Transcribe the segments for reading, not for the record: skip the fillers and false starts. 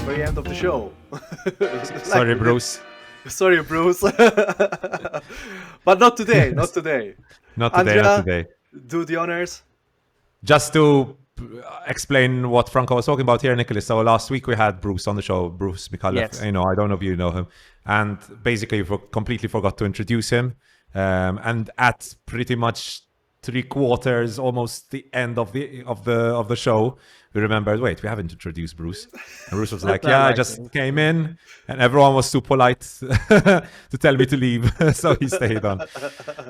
the very end of the show. Sorry, Bruce. Sorry, Bruce. But not today, not today. Not today, Andrea, not today. Do the honors. Just to explain what Franco was talking about here, Nicholas. So last week we had Bruce on the show, Bruce Micallef. Yes. You know, I don't know if you know him. And basically completely forgot to introduce him. And at pretty much 3/4, almost the end of the show, we remembered, wait, we haven't introduced Bruce. And Bruce was like, yeah, I just came in, and everyone was too polite to tell me to leave, so he stayed on.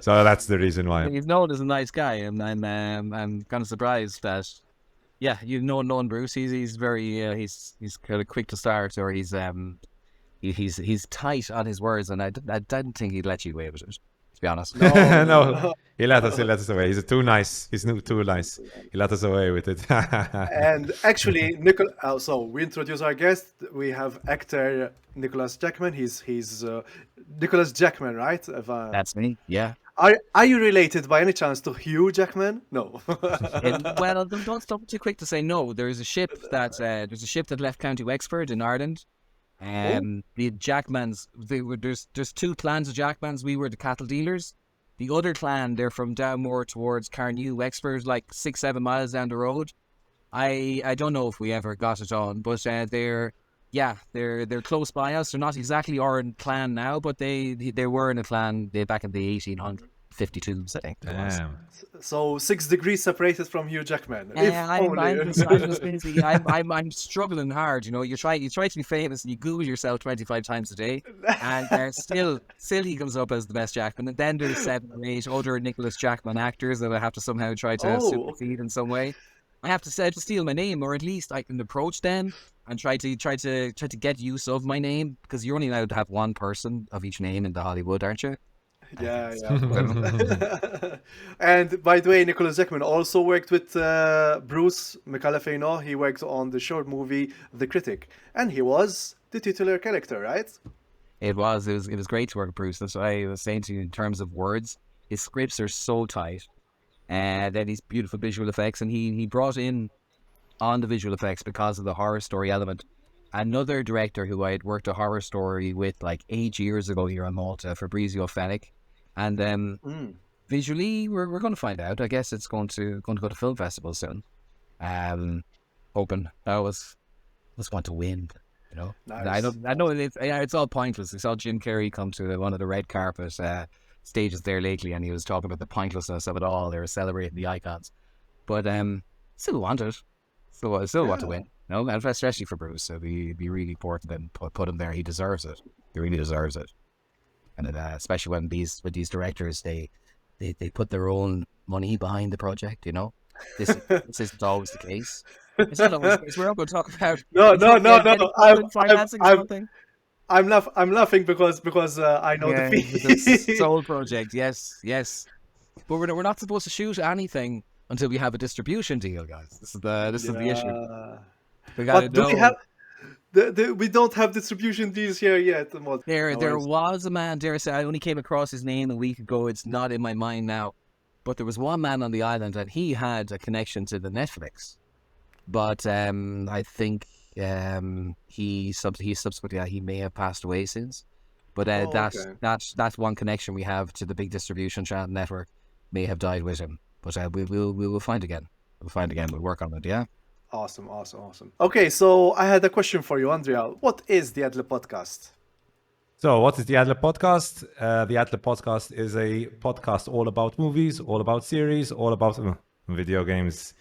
So that's the reason why. He's known as a nice guy, and I'm kind of surprised that, yeah, you've known Bruce. He's very he's kind of quick to start, or he's tight on his words, and I didn't think he'd let you away with it. To be honest, No, he let us away. He's too nice. He let us away with it. And actually, so we introduce our guest. We have actor Nicholas Jackman. He's Nicholas Jackman, right? That's me. Yeah. Are you related by any chance to Hugh Jackman? No. Well, don't stop too quick to say no. There's a ship that left County Wexford in Ireland. The Jackmans, there's two clans of Jackmans. We were the cattle dealers. The other clan, they're from down more towards Carnew, Wexford, like 6-7 miles down the road. I don't know if we ever got it on, but they're close by us. They're not exactly our clan now, but they were in a clan back in the 1852s, I think. Damn. So 6 degrees separated from Hugh Jackman. I'm just busy. I'm struggling hard. You know, you try to be famous, and you Google yourself 25 times a day, and still he comes up as the best Jackman. And then there's 7 or 8 other Nicholas Jackman actors that I have to somehow try to supersede in some way. I have to steal my name, or at least I can approach them and try to get use of my name, because you're only allowed to have one person of each name in the Hollywood, aren't you? Yeah. And by the way, Nicholas Jackman also worked with Bruce Micallef. He worked on the short movie The Critic, and he was the titular character, right? It was great to work with Bruce. That's what I was saying to you in terms of words. His scripts are so tight, and then his beautiful visual effects, and he brought in on the visual effects because of the horror story element. Another director who I had worked a horror story with like 8 years ago here on Malta, Fabrizio Fenech, and visually we're going to find out. I guess it's going to go to film festival soon. Hoping I was want to win, you know. Nice. I know it's all pointless. I saw Jim Carrey come to one of the red carpet stages there lately, and he was talking about the pointlessness of it all. They were celebrating the icons, but still want it. So I still want to win. No, and especially for Bruce, it'd be really important and put him there. He deserves it. He really deserves it. And especially when these directors, they put their own money behind the project. You know, this isn't always the case. It's not always the case. We're not going to talk about No. financing something. I'm laughing because I know the fee. The Soul Project, yes. But we're not supposed to shoot anything until we have a distribution deal, guys. This is the issue. We don't have distribution deals here yet. There was a man, dare I say, I only came across his name a week ago. It's not in my mind now. But there was one man on the island and he had a connection to the Netflix. But I think he subsequently he may have passed away since. But that's one connection we have to the big distribution channel network may have died with him. But we will find again. We'll work on it, yeah? Awesome. Okay, so I had a question for you, Andrea. What is the Ad Lib Podcast? So what is the Ad Lib Podcast? The Ad Lib Podcast is a podcast all about movies, all about series, all about video games.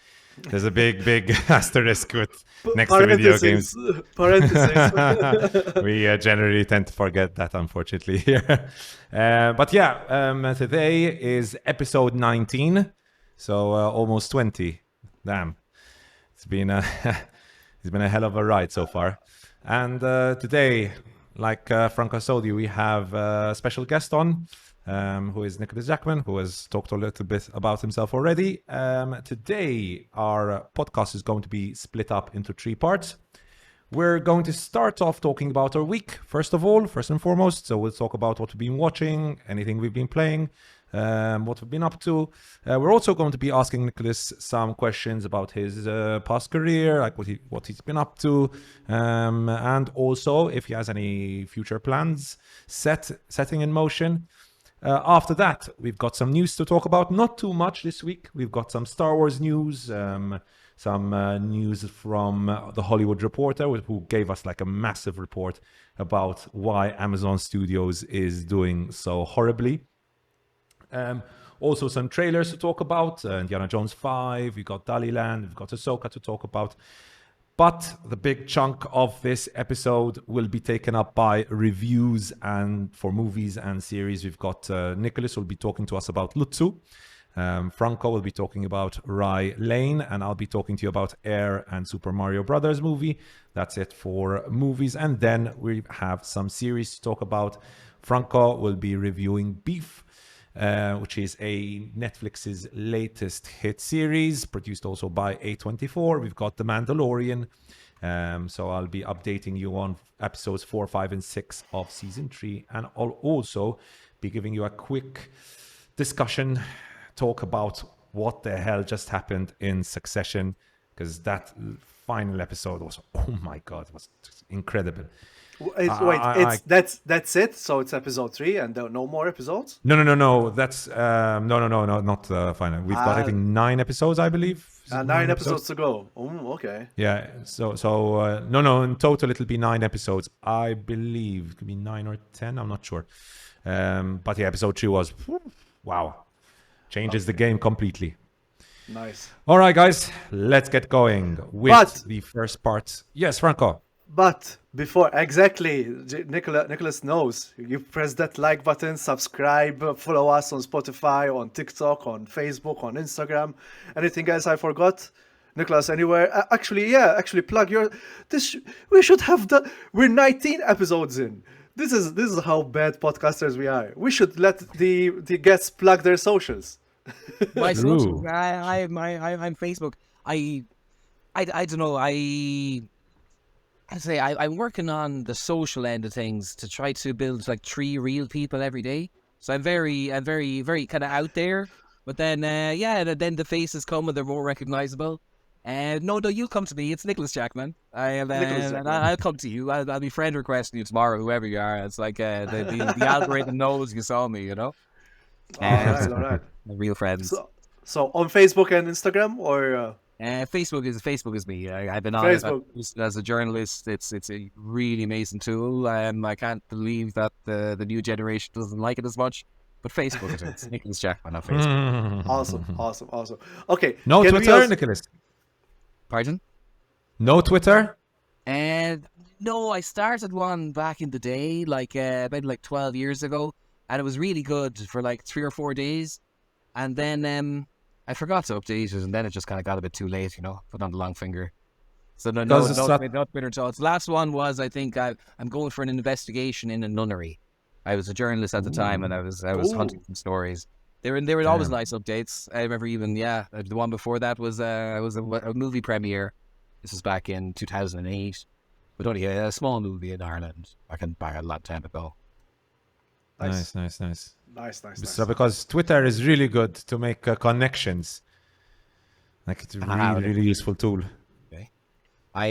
There's a big asterisk next to video games. Parentheses. We generally tend to forget that, unfortunately, here. But yeah, today is episode 19, so almost 20. Damn. It's been a hell of a ride so far. And today, like Franco told you, we have a special guest on, who is Nicholas Jackman, who has talked a little bit about himself already. Today, our podcast is going to be split up into 3 parts. We're going to start off talking about our week, first and foremost. So we'll talk about what we've been watching, anything we've been playing, what we've been up to. We're also going to be asking Nicholas some questions about his past career, like what he's been up to, and also if he has any future plans setting in motion. After that, we've got some news to talk about. Not too much this week. We've got some Star Wars news, some news from the Hollywood Reporter, who gave us like a massive report about why Amazon Studios is doing so horribly. Also some trailers to talk about. Indiana Jones 5, we've got Dalíland, we've got Ahsoka to talk about. But the big chunk of this episode will be taken up by reviews and for movies and series. We've got Nicholas will be talking to us about Luzzu. Franco will be talking about Rye Lane, and I'll be talking to you about Air and Super Mario Brothers movie. That's it for movies. And then we have some series to talk about. Franco will be reviewing Beef, which is a Netflix's latest hit series, produced also by A24. We've got The Mandalorian. So I'll be updating you on episodes 4, 5, and 6 of season 3. And I'll also be giving you a quick discussion, talk about what the hell just happened in Succession, because that final episode was, oh my God, it was just incredible. That's it. So it's episode 3, and there are no more episodes. No. That's no, not final. We've got I think 9 episodes, I believe. 9 episodes to go. Oh, okay. Yeah. So no. In total, it'll be 9 episodes. I believe it could be 9 or 10. I'm not sure. But yeah, episode 3 was wow, changes the game completely. Nice. All right, guys, let's get going with the first part. Yes, Franco. But before, exactly, Nicholas knows. You press that like button, subscribe, follow us on Spotify, on TikTok, on Facebook, on Instagram. Anything else I forgot? Nicholas, anywhere? Actually, plug your. We should have done. We're 19 episodes in. This is how bad podcasters we are. We should let the guests plug their socials. My socials. I'm Facebook. I don't know. I'm working on the social end of things to try to build like 3 real people every day. So I'm very kind of out there. But then, then the faces come and they're more recognizable. No, you'll come to me. It's Nicholas Jackman. I'll come to you. I'll be friend requesting you tomorrow, whoever you are. It's like the algorithm knows you saw me, you know. All right. Real friends. So on Facebook and Instagram, or Facebook is me. I've been on Facebook. As a journalist. It's a really amazing tool. I can't believe that the new generation doesn't like it as much. But Facebook is it's Nicholas Jackman on Facebook. Awesome. Okay. No Twitter, Nicholas. Pardon? No Twitter? No, I started one back in the day, like about like 12 years ago, and it was really good for like 3 or 4 days, and then I forgot to update it, and then it just kind of got a bit too late, you know. Put on the long finger. So no Twitter thoughts. The last one was, I think I'm going for an investigation in a nunnery. I was a journalist at the time, and I was hunting some stories. They were always nice updates. I remember even the one before that was a movie premiere. This was back in 2008, but only a small movie in Ireland back a long time ago. Nice. Nice. So because Twitter is really good to make connections. Like it's a really useful tool. Okay. I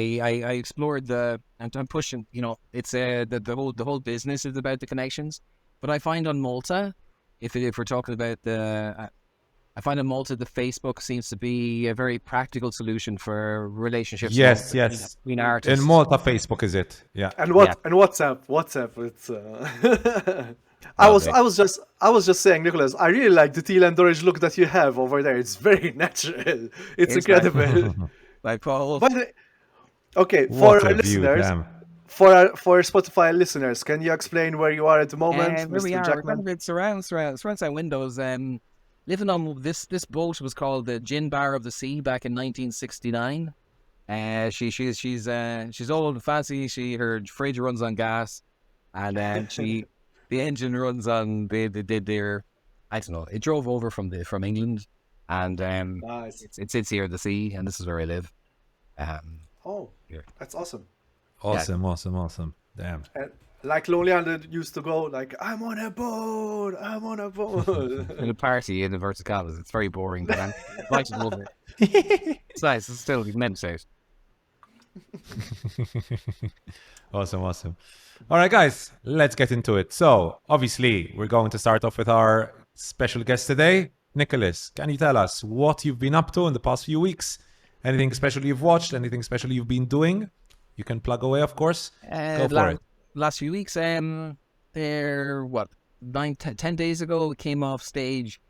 explored I'm pushing, you know, it's the whole business is about the connections, but I find on Malta, if we're talking about I find in Malta the Facebook seems to be a very practical solution for relationships. Yes. Between artists. In Malta, Facebook is it? Yeah. And WhatsApp. It's. I was just saying, Nicholas, I really like the teal and orange look that you have over there. It's very natural. It's incredible. Like Paul. Okay, for our listeners, for Spotify listeners, can you explain where you are at the moment, where Mr. we are? Jackman? It's surrounds our windows. Living on this boat was called the Gin Bar of the Sea back in 1969. She's old and fancy. Her fridge runs on gas, and the engine runs on they did their, I don't know. It drove over from England, and Nice. it sits here at the sea, and this is where I live. That's awesome. Awesome. Damn. Like Lonely Island used to go, like, I'm on a boat, I'm on a boat. In a party in inverted commas. It's very boring, but I'm invited over. It's nice. It's still meant to. Awesome. All right, guys, let's get into it. So, obviously, we're going to start off with our special guest today. Nicholas, can you tell us what you've been up to in the past few weeks? Anything special you've watched? Anything special you've been doing? You can plug away, of course. Go for it. Last few weeks, there, 10 days ago, it came off stage.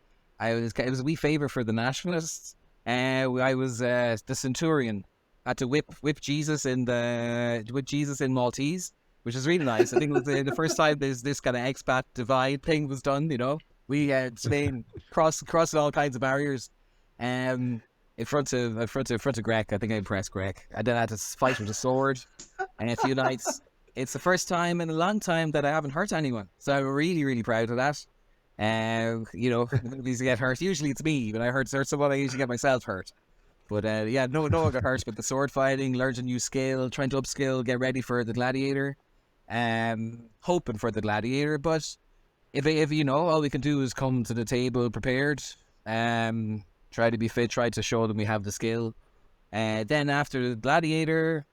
It was a wee favour for the Nationalists. I was the Centurion. I had to whip Jesus in Maltese, which is really nice. I think it was the first time this kind of expat divide thing was done. You know, we Spain crossed all kinds of barriers, in front of Greg. I think I impressed Greg. And then I had to fight with a sword, and a few nights. It's the first time in a long time that I haven't hurt anyone, so I'm really, really proud of that. You know, movies get hurt. Usually it's me, when I hurt someone, I usually get myself hurt. But yeah, no one got hurt with the sword fighting, learned a new skill, trying to upskill, get ready for the gladiator, hoping for the gladiator. But if you know, all we can do is come to the table prepared, try to be fit, try to show them we have the skill. Then after the gladiator,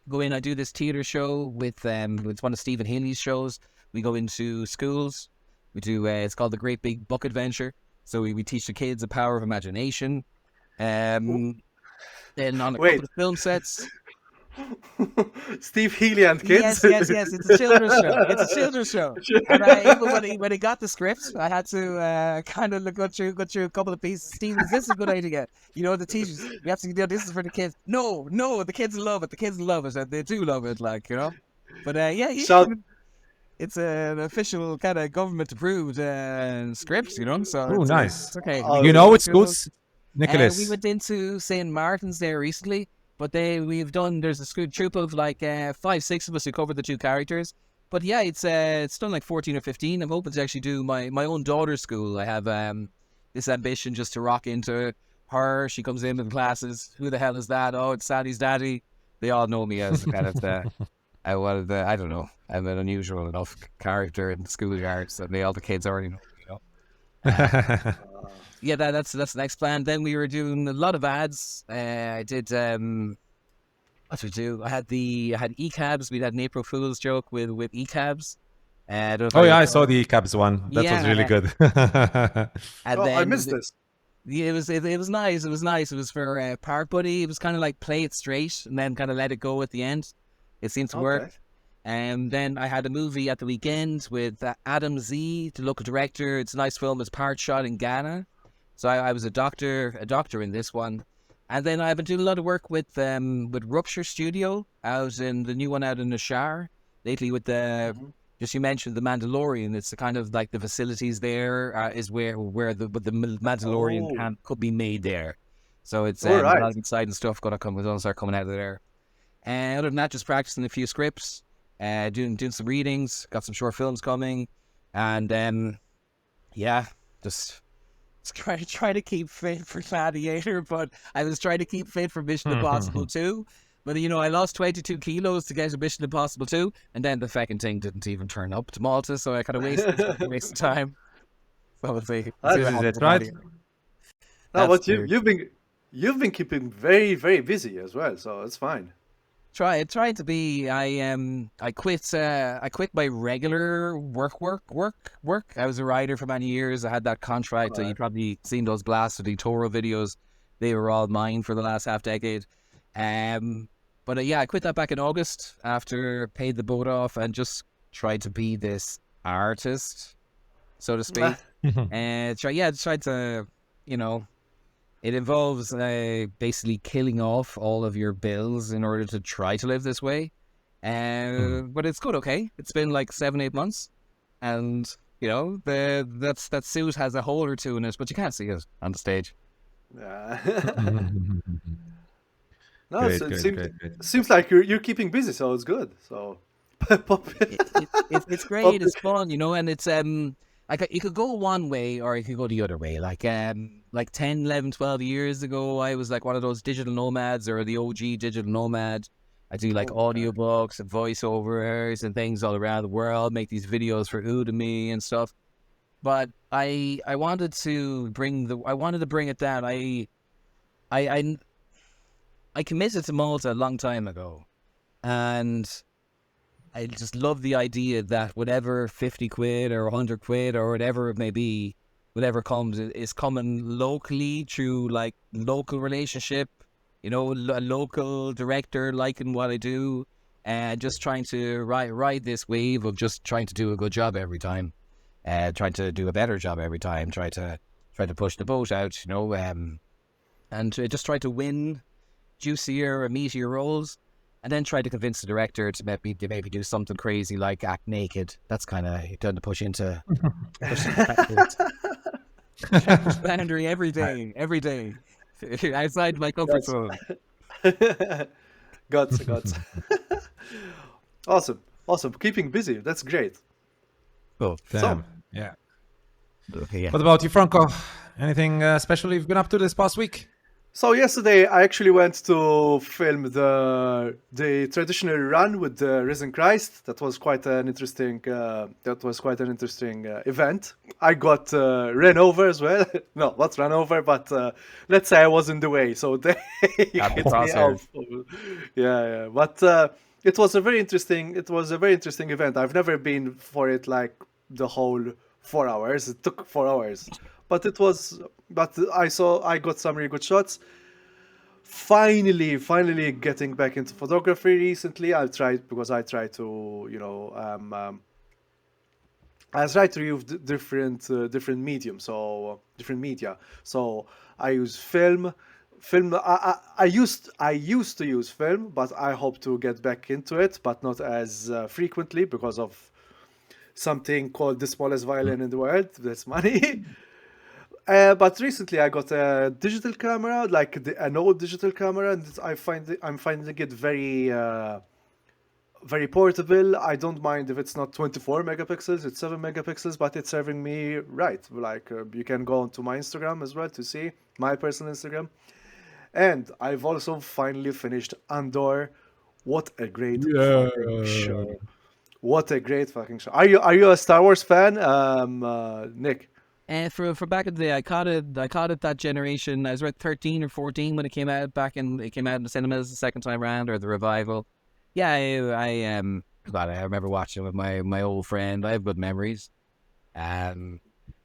go in. I do this theatre show with it's one of Stephen Healy's shows. We go into schools. We do it's called the Great Big Book Adventure. So we teach the kids the power of imagination. Then on a couple of film sets. Steve Healy and kids. Yes. It's a children's show. It's a children's show. And even when he got the script, I had to kind of go through a couple of pieces. Steve, is this a good idea? You know, the teachers, we have to do this is for the kids. No, the kids love it. The kids love it, and they do love it. Like, you know. But yeah. It's an official kind of government approved script, you know. So nice. It's okay. You know which schools, Nicholas? We went into St. Martin's there recently. But there's a school troop of like 5-6 of us who cover the two characters. But yeah, it's done like 14 or 15. I'm hoping to actually do my own daughter's school. I have this ambition just to rock into her. She comes in with classes. Who the hell is that? Oh, it's Sally's daddy. They all know me as kind of I don't know. I'm an unusual enough character in the schoolyard, so all the kids already know me, you know. Yeah, that's the next plan. Then we were doing a lot of ads. I did what did we do? I had eCabs. We had an April Fool's joke with eCabs. I saw the eCabs one. That was really good. And then I missed this. Yeah, it was nice. It was nice. It was for Park Buddy. It was kind of like play it straight and then kind of let it go at the end. It seemed to work. And then I had a movie at the weekend with Adam Z, the local director. It's a nice film. It's part shot in Ghana. So I was a doctor in this one. And then I've been doing a lot of work with Rupture Studio out in the new one out in Nashar lately with just you mentioned the Mandalorian. It's the kind of like the facilities there is where the Mandalorian could be made there. So it's a lot of exciting stuff going to start coming out of there. And other than that, just practicing a few scripts, doing some readings, got some short films coming, and just try to keep fit for Gladiator, but I was trying to keep fit for Mission Impossible 2. But, you know, I lost 22 kilos to get to Mission Impossible 2, and then the fucking thing didn't even turn up to Malta, so I kind of wasted time. So we'll see. That's right. No, but you've been keeping very, very busy as well, so it's fine. Trying to be. I quit my regular work. I was a writer for many years. I had that contract. You've probably seen those Blast of the Toro videos. They were all mine for the last half decade. But I quit that back in August after paid the boat off and just tried to be this artist, so to speak. And tried to, you know. It involves basically killing off all of your bills in order to try to live this way. But it's good, okay? It's been like 7-8 months. And, you know, that suit has a hole or two in it, but you can't see it on the stage. It seems like you're keeping busy, so it's good. So it's great, it's fun, you know, and it's you could go one way or you could go the other way. Like 10, 11, 12 years ago, I was like one of those digital nomads or the OG digital nomad. I do like audiobooks and voiceovers and things all around the world, make these videos for Udemy and stuff. But I wanted to bring it down. I committed to Malta a long time ago, and I just love the idea that whatever 50 quid or 100 quid or whatever it may be, whatever comes is coming locally through like local relationship, a local director liking what I do, and just trying to ride this wave of just trying to do a good job every time, trying to do a better job every time, try to push the boat out, and just try to win juicier or meatier roles, and then try to convince the director to maybe do something crazy like act naked. That's kind of done to push into boundary every day, outside my comfort zone. Gods. Awesome. Keeping busy. That's great. Cool. Damn. So, yeah. Okay, yeah. What about you, Franco? Anything special you've been up to this past week? So yesterday I actually went to film the traditional run with the Risen Christ. That was quite an interesting. Event. I got ran over as well. No, not ran over, but let's say I was in the way, so they hit me off. Yeah. But it was a very interesting. It was a very interesting event. I've never been for it like the whole 4 hours. It took 4 hours. But it was. But I got some really good shots. Finally getting back into photography recently. I try to use different mediums, so different media. So I use film. I used to use film, but I hope to get back into it, but not as frequently because of something called the smallest violin in the world. That's money. But recently I got a digital camera, like an old digital camera, and I'm finding it very very portable. I don't mind if it's not 24 megapixels, it's 7 megapixels, but it's serving me right. Like you can go onto my Instagram as well to see my personal Instagram. And I've also finally finished Andor. What a great fucking show! What a great fucking show! Are you a Star Wars fan, Nick? And for back in the day, I caught it that generation. I was about 13 or 14 when it came out. It came out in the cinemas the second time around, or the revival. Yeah, I remember watching it with my old friend. I have good memories. I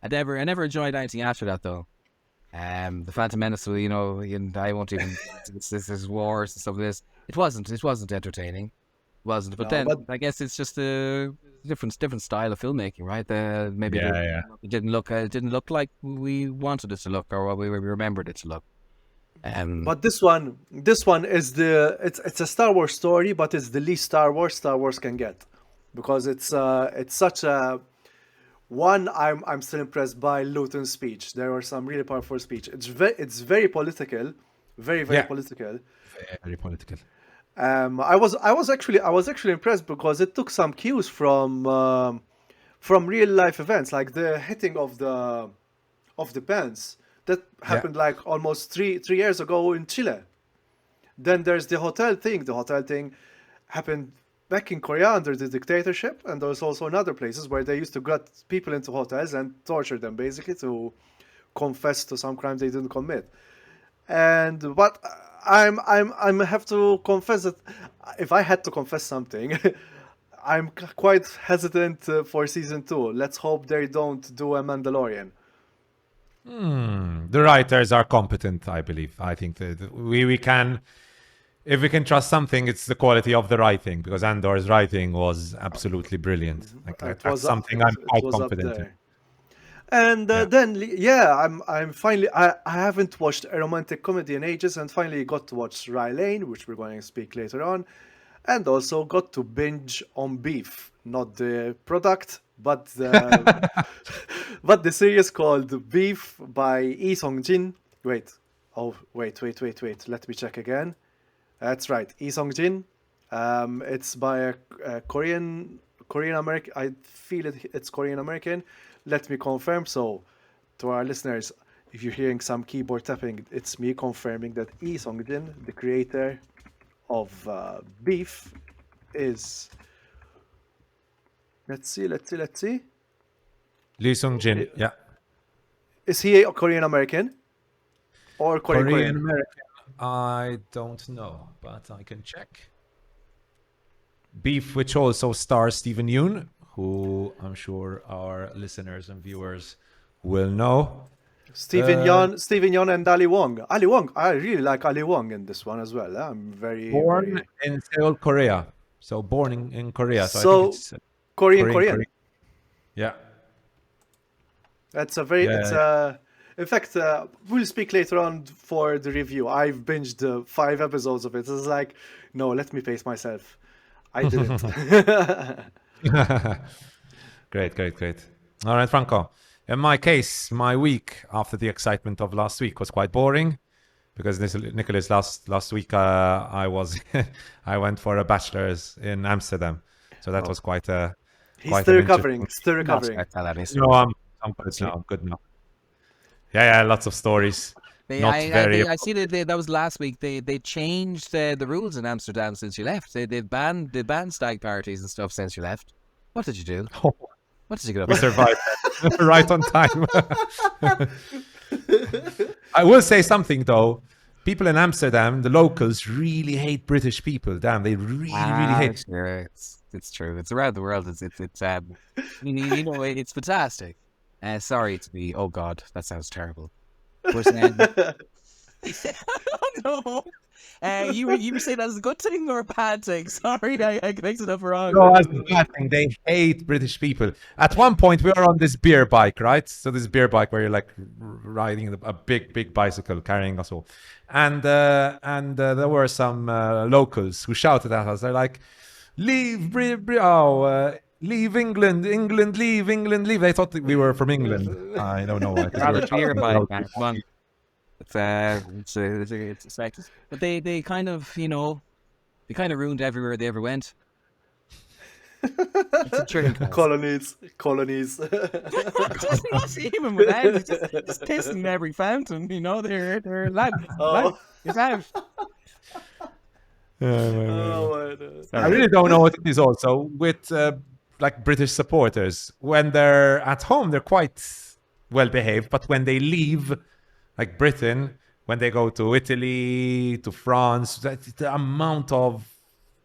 never enjoyed anything after that though. The Phantom Menace, I won't even. This is wars and stuff like this. It wasn't entertaining. It wasn't. But I guess it's just a different style of filmmaking, right? It didn't look like we wanted it to look, or what we remembered it to look. But this one is it's a Star Wars story, but it's the least Star Wars can get, because it's such a one. I'm still impressed by Luton's speech. There were some really powerful speech. It's very political, very political. Very political. I was actually impressed because it took some cues from real life events, like the hitting of the pens that happened like almost three years ago in Chile. Then there's the hotel thing. The hotel thing happened back in Korea under the dictatorship, and there's also in other places where they used to get people into hotels and torture them basically to confess to some crime they didn't commit. But I'm have to confess that if I had to confess something, I'm quite hesitant for season 2. Let's hope they don't do a Mandalorian. The writers are competent, I believe. I think that we can, if we can trust something, it's the quality of the writing, because Andor's writing was absolutely brilliant. That's something I'm quite confident in. And I'm finally. I haven't watched a romantic comedy in ages, and finally got to watch Rye Lane, which we're going to speak later on, and also got to binge on Beef, not the product, but the but the series called Beef by Lee Song-jin. Wait. Let me check again. That's right, Lee Song-jin. It's by a Korean American. I feel it's Korean American. Let me confirm. So, to our listeners, if you're hearing some keyboard tapping, it's me confirming that Lee Song-jin, the creator of beef is, let's see. Lee Sung Jin, yeah. Is he a Korean American or Korean? American, I don't know, but I can check. Beef, which also stars Stephen Yeun, who I'm sure our listeners and viewers will know. Stephen Yeun and Ali Wong. Ali Wong, I really like Ali Wong in this one as well. I'm Born in Seoul, Korea. So born in Korea. So I So, think it's Korean. Yeah. That's a very. Yeah, It's in fact, we'll speak later on for the review. I've binged 5 episodes of it. It's like, no, let me pace myself. I didn't. Great. All right, Franco. In my case, my week after the excitement of last week was quite boring because Nicholas, last week I went for a bachelor's in Amsterdam, so that was quite a. He's still recovering. No, I'm good now. I'm good now. Yeah, lots of stories. I see that was last week. They changed the rules in Amsterdam since you left. They banned stag parties and stuff since you left. What did you do? Oh, What did you get up we to? survived right on time. I will say something though. People in Amsterdam, the locals, really hate British people. Damn, they really hate. Sure, it's true. It's around the world. It's fantastic. Sorry to be. Oh God, that sounds terrible. But no. You were saying that as a good thing or a bad thing? Sorry, I mixed it up wrong. No, as a bad thing. They hate British people. At one point, we were on this beer bike, right? So this beer bike where you're like riding a big bicycle carrying us all, and there were some locals who shouted at us. They're like, "Leave, leave England, leave England, leave." They thought that we were from England. I don't know why. Beer bike, man. Come on. It's sexist. But they kind of, they kind of ruined everywhere they ever went. It's a true Colonies. Not even without it, just pissing in every fountain, they're lad. It's out. I really don't know what it is also with like British supporters. When they're at home, they're quite well behaved, but when they leave like Britain, when they go to Italy, to France, the amount of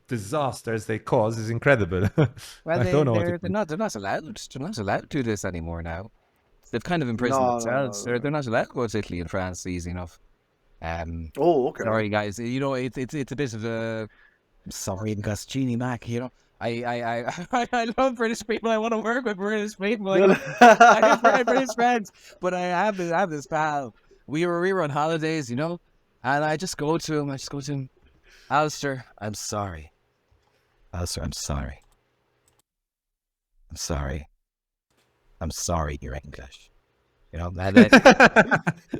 disasters they cause is incredible. Well, I don't know. they're not allowed. They're not allowed to do this anymore now. They've kind of imprisoned themselves. No. They're not allowed to go to Italy and France easy enough. Okay. Sorry, guys. It's a bit of a sorry, because Jeannie Mac. I love British people. I want to work with British people. I have British friends, but I have this pal. We were on holidays, and I just go to him. Alistair, I'm sorry. Alistair, I'm sorry. I'm sorry you're English. And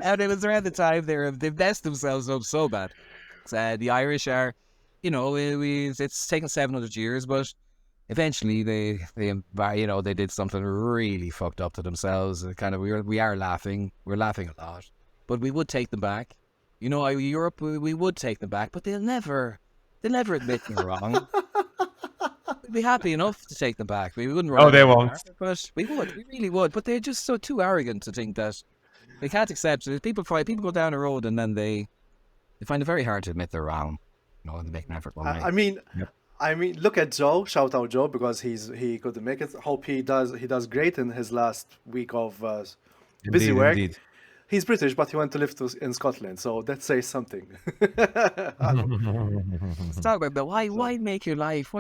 it was around the time they've messed themselves up so bad. The Irish are, it's taken 700 years, but eventually they did something really fucked up to themselves. We are laughing. We're laughing a lot. But we would take them back. Europe, we would take them back, but they'll never admit they're wrong. We'd be happy enough to take them back. We wouldn't. Oh, they won't. But we would. We really would. But they're just so too arrogant to think that they can't accept it. People go down the road and then they find it very hard to admit they're wrong. And make an effort. I mean, look at Joe. Shout out Joe because he couldn't make it. Hope he does great in his last week of busy work. Indeed. He's British, but he went to live in Scotland, so that says something. Let's talk about that. Why make your life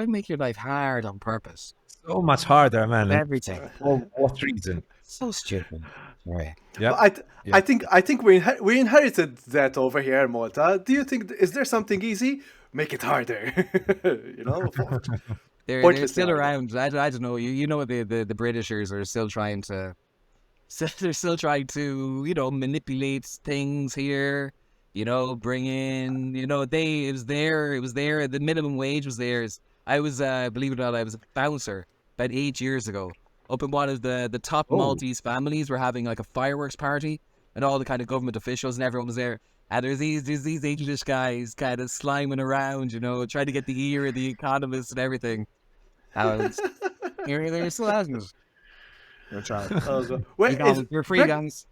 hard on purpose? So much harder, man. Everything. For what reason? So stupid. Right. Yeah. I think we inherited that over here in Malta. Do you think is there something easy? Make it harder. They're still around. I don't know. The Britishers are still trying to. So they're still trying to, manipulate things here, bring in, it was there, the minimum wage was theirs. I was, believe it or not, I was a bouncer about 8 years ago, up in one of the top Maltese families. Were having like a fireworks party and all the kind of government officials and everyone was there. And there's these English guys kind of sliming around, trying to get the ear of the economist and everything. And they're still hasn't it. They're trying. Oh, God. Wait, You're free, guys.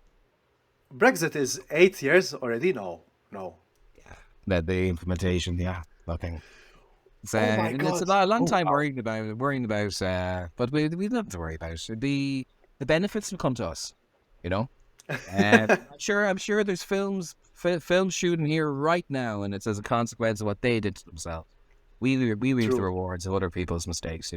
Brexit is 8 years already? No. The implementation, yeah, fucking. It's, Oh my and God. it's a long time wow. worrying about, but we don't have to worry about it. The benefits will come to us, I'm sure there's film shooting here right now, and it's as a consequence of what they did to themselves. We reap the rewards of other people's mistakes,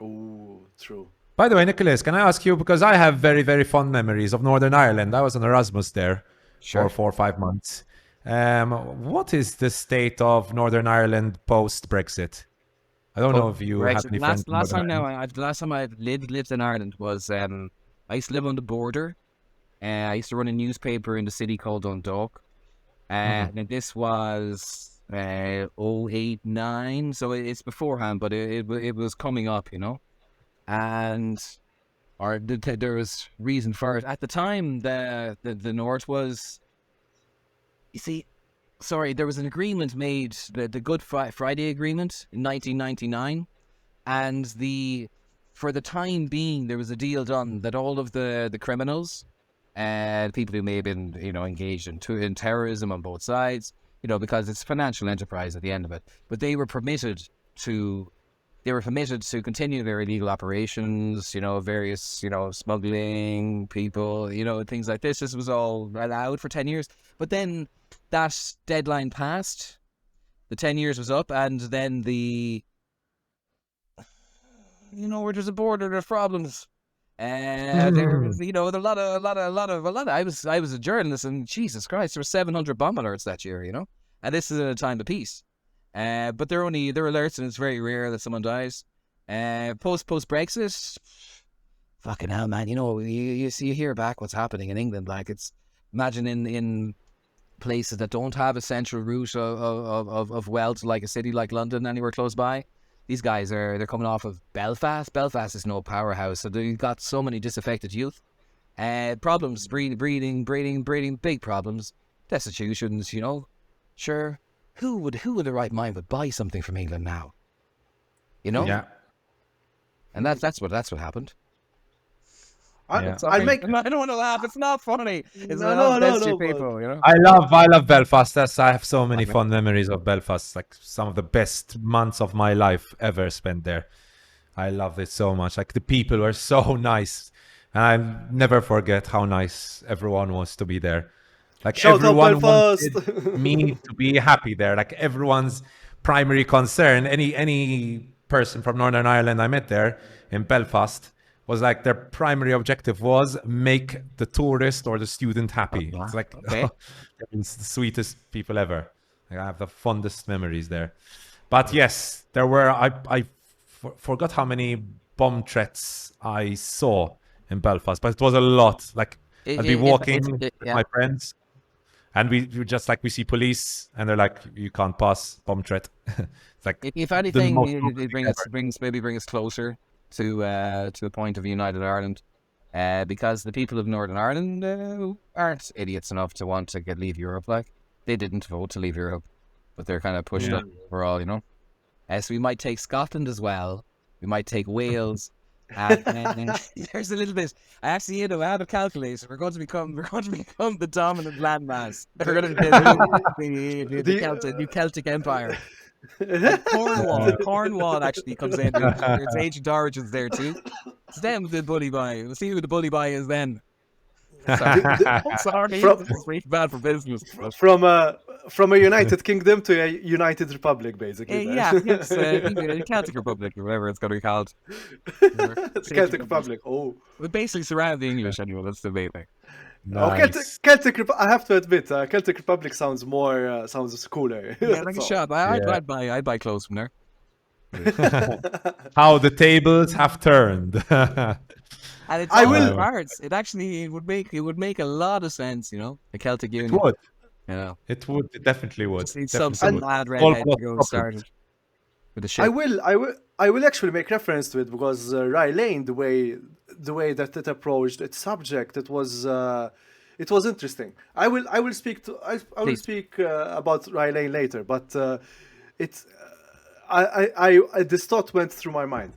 Oh, true. By the way, Nicholas, can I ask you, because I have very, very fond memories of Northern Ireland. I was on Erasmus there for 4 or 5 months. What is the state of Northern Ireland post-Brexit? I don't know if you have any friends. Last time I lived in Ireland was I used to live on the border. I used to run a newspaper in the city called Dundalk. And this was 08, 09, so it's beforehand, but it was coming up, and there was reason for it. At the time, the North was, there was an agreement made, the Good Friday Agreement in 1999, and for the time being, there was a deal done that all of the criminals and people who may have been, engaged in terrorism on both sides, because it's financial enterprise at the end of it, but they were permitted to continue their illegal operations, various, smuggling people, things like this. This was all allowed for 10 years. But then that deadline passed, the 10 years was up, and then where there's a border, there's problems. There's, a lot of. I was a journalist, and Jesus Christ, there were 700 bomb alerts that year, and this is in a time of peace. But they're alerts, and it's very rare that someone dies. Post Brexit, fucking hell, man. You hear back what's happening in England. Like, it's, imagine in places that don't have a central route of wealth, like a city like London, anywhere close by. These guys they're coming off of Belfast. Belfast is no powerhouse, so they've got so many disaffected youth. Problems, breeding, big problems, destitutions. Sure. Who would in the right mind would buy something from England now? Yeah. And that's what happened. I don't want to laugh. It's not funny. It's no, people. I love Belfast. I have so many fond memories of Belfast. Like, some of the best months of my life ever spent there. I loved it so much. Like, the people were so nice, and I'll never forget how nice everyone was to be there. Like, Shout out everyone Belfast. wanted me to be happy there. Like, everyone's primary concern, any person from Northern Ireland I met there in Belfast, was like, their primary objective was make the tourist or the student happy. It's like, it's the sweetest people ever. Like, I have the fondest memories there. But yes, there were, I forgot how many bomb threats I saw in Belfast, but it was a lot. Like, I'd be walking with my friends, and we just, like, we see police, and they're like, you can't pass, bomb threat. It's like, if anything, it bring us closer to the point of United Ireland, because the people of Northern Ireland aren't idiots enough to want to leave Europe. Like, they didn't vote to leave Europe, but they're kind of pushed up overall, so we might take Scotland as well. We might take Wales. There's a little bit. I actually, I have a calculator. We're going to become the dominant landmass. We're going to the new Celtic Empire. Cornwall actually comes in. There's ancient origins there too. It's them the bully boy. We'll see who the bully boy is then. Sorry, it's really bad for business. From a United Kingdom to a United Republic, basically. Yes, Celtic Republic or whatever it's going to be called. Celtic Republic. Oh, we basically surround the English anyway. That's the main thing. nice. I have to admit, Celtic Republic sounds more sounds cooler. Yeah, like a shop. I'd buy clothes from there. How the tables have turned. And it's all parts. It would make a lot of sense, the Celtic Union. It would. It Definitely would. Just need Definitely some would. lad redhead to go Scotland. started with the ship. I will actually make reference to it because Rye Lane, the way that it approached its subject, it it was interesting. I will speak Please. about Rye Lane later, but it's this thought went through my mind.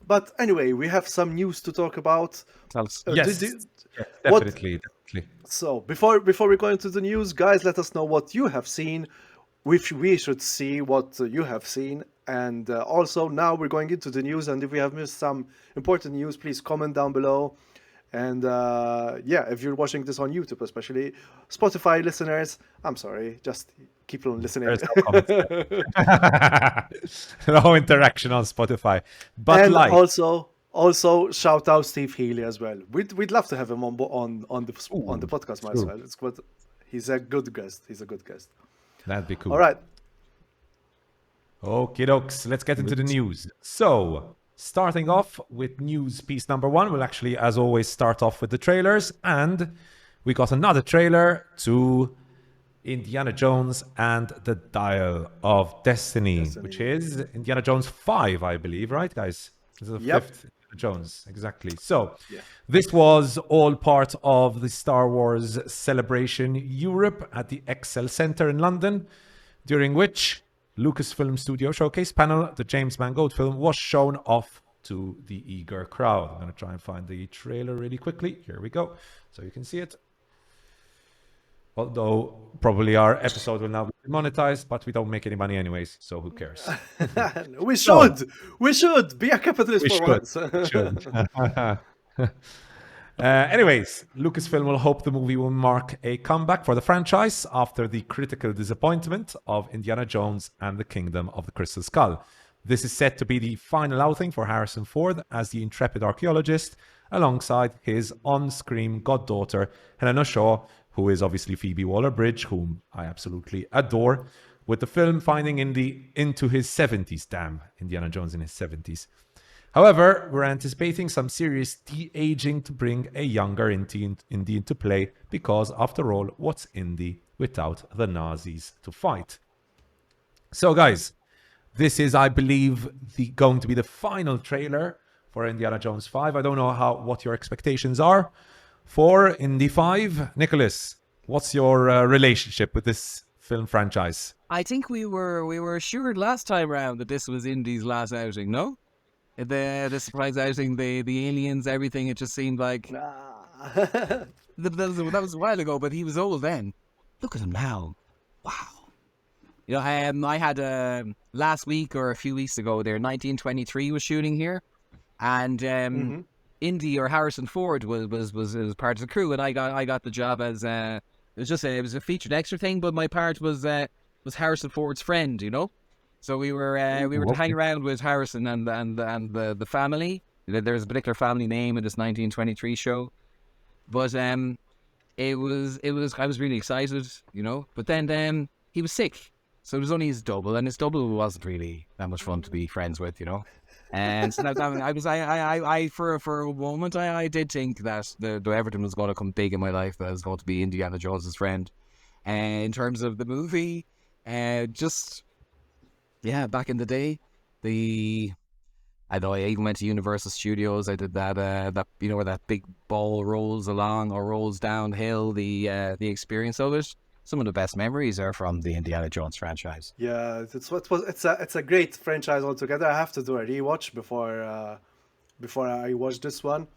But anyway, we have some news to talk about. Tell us. Yes, What? definitely. So before we go into the news, guys, let us know what you have seen, which we should see what you have seen, and also now we're going into the news. And if we have missed some important news, please comment down below. And if you're watching this on YouTube, especially Spotify listeners, I'm sorry, just keep on listening. There's no comments. No interaction on Spotify, but And like also shout out Steve Healy as well. We'd love to have him on the podcast as well. It's good. He's a good guest. that'd be cool. All right. Okie dokes, let's get into the news. So, starting off with news piece number 1, we'll actually, as always, start off with the trailers. And we got another trailer to Indiana Jones and the Dial of Destiny, which is Indiana Jones 5, I believe, right, guys? This is the Yep. 5th Indiana Jones, exactly. So, this was all part of the Star Wars Celebration Europe at the Excel Center in London, during which Lucasfilm Studio Showcase panel, the James Mangold film, was shown off to the eager crowd. I'm going to try and find the trailer really quickly. Here we go, so you can see it. Although probably our episode will now be monetized, but we don't make any money anyways, so who cares? We should be a capitalist We for once. Anyways, Lucasfilm will hope the movie will mark a comeback for the franchise after the critical disappointment of Indiana Jones and the Kingdom of the Crystal Skull. This is set to be the final outing for Harrison Ford as the intrepid archaeologist, alongside his on-screen goddaughter, Helena Shaw, who is obviously Phoebe Waller-Bridge, whom I absolutely adore, with the film finding into his 70s. Damn, Indiana Jones in his 70s. However, we're anticipating some serious de-aging to bring a younger Indy into play, because after all, what's Indy without the Nazis to fight? So guys, this is, I believe, going to be the final trailer for Indiana Jones 5. I don't know what your expectations are for Indy 5. Nicholas, what's your relationship with this film franchise? I think we were assured last time round that this was Indy's last outing, no? The surprise outing, the aliens, everything, it just seemed like... that was a while ago, but he was old then. Look at him now. Wow. You know, I had last week or a few weeks ago there, 1923 was shooting here, and Indy or Harrison Ford was part of the crew, and I got the job as it was a featured extra thing, but my part was Harrison Ford's friend, you know. So we were to hang around with Harrison and the family. There's a particular family name in this 1923 show, but it was I was really excited, you know. But then he was sick, so it was only his double, and his double wasn't really that much fun to be friends with, you know. And so I for a moment I did think that the Everton was going to come big in my life, that I was going to be Indiana Jones's friend. And in terms of the movie, back in the day, I know I even went to Universal Studios. I did that you know, where that big ball rolls along or rolls downhill. The experience of it. Some of the best memories are from the Indiana Jones franchise. Yeah, it's a great franchise altogether. I have to do a rewatch before I watch this one.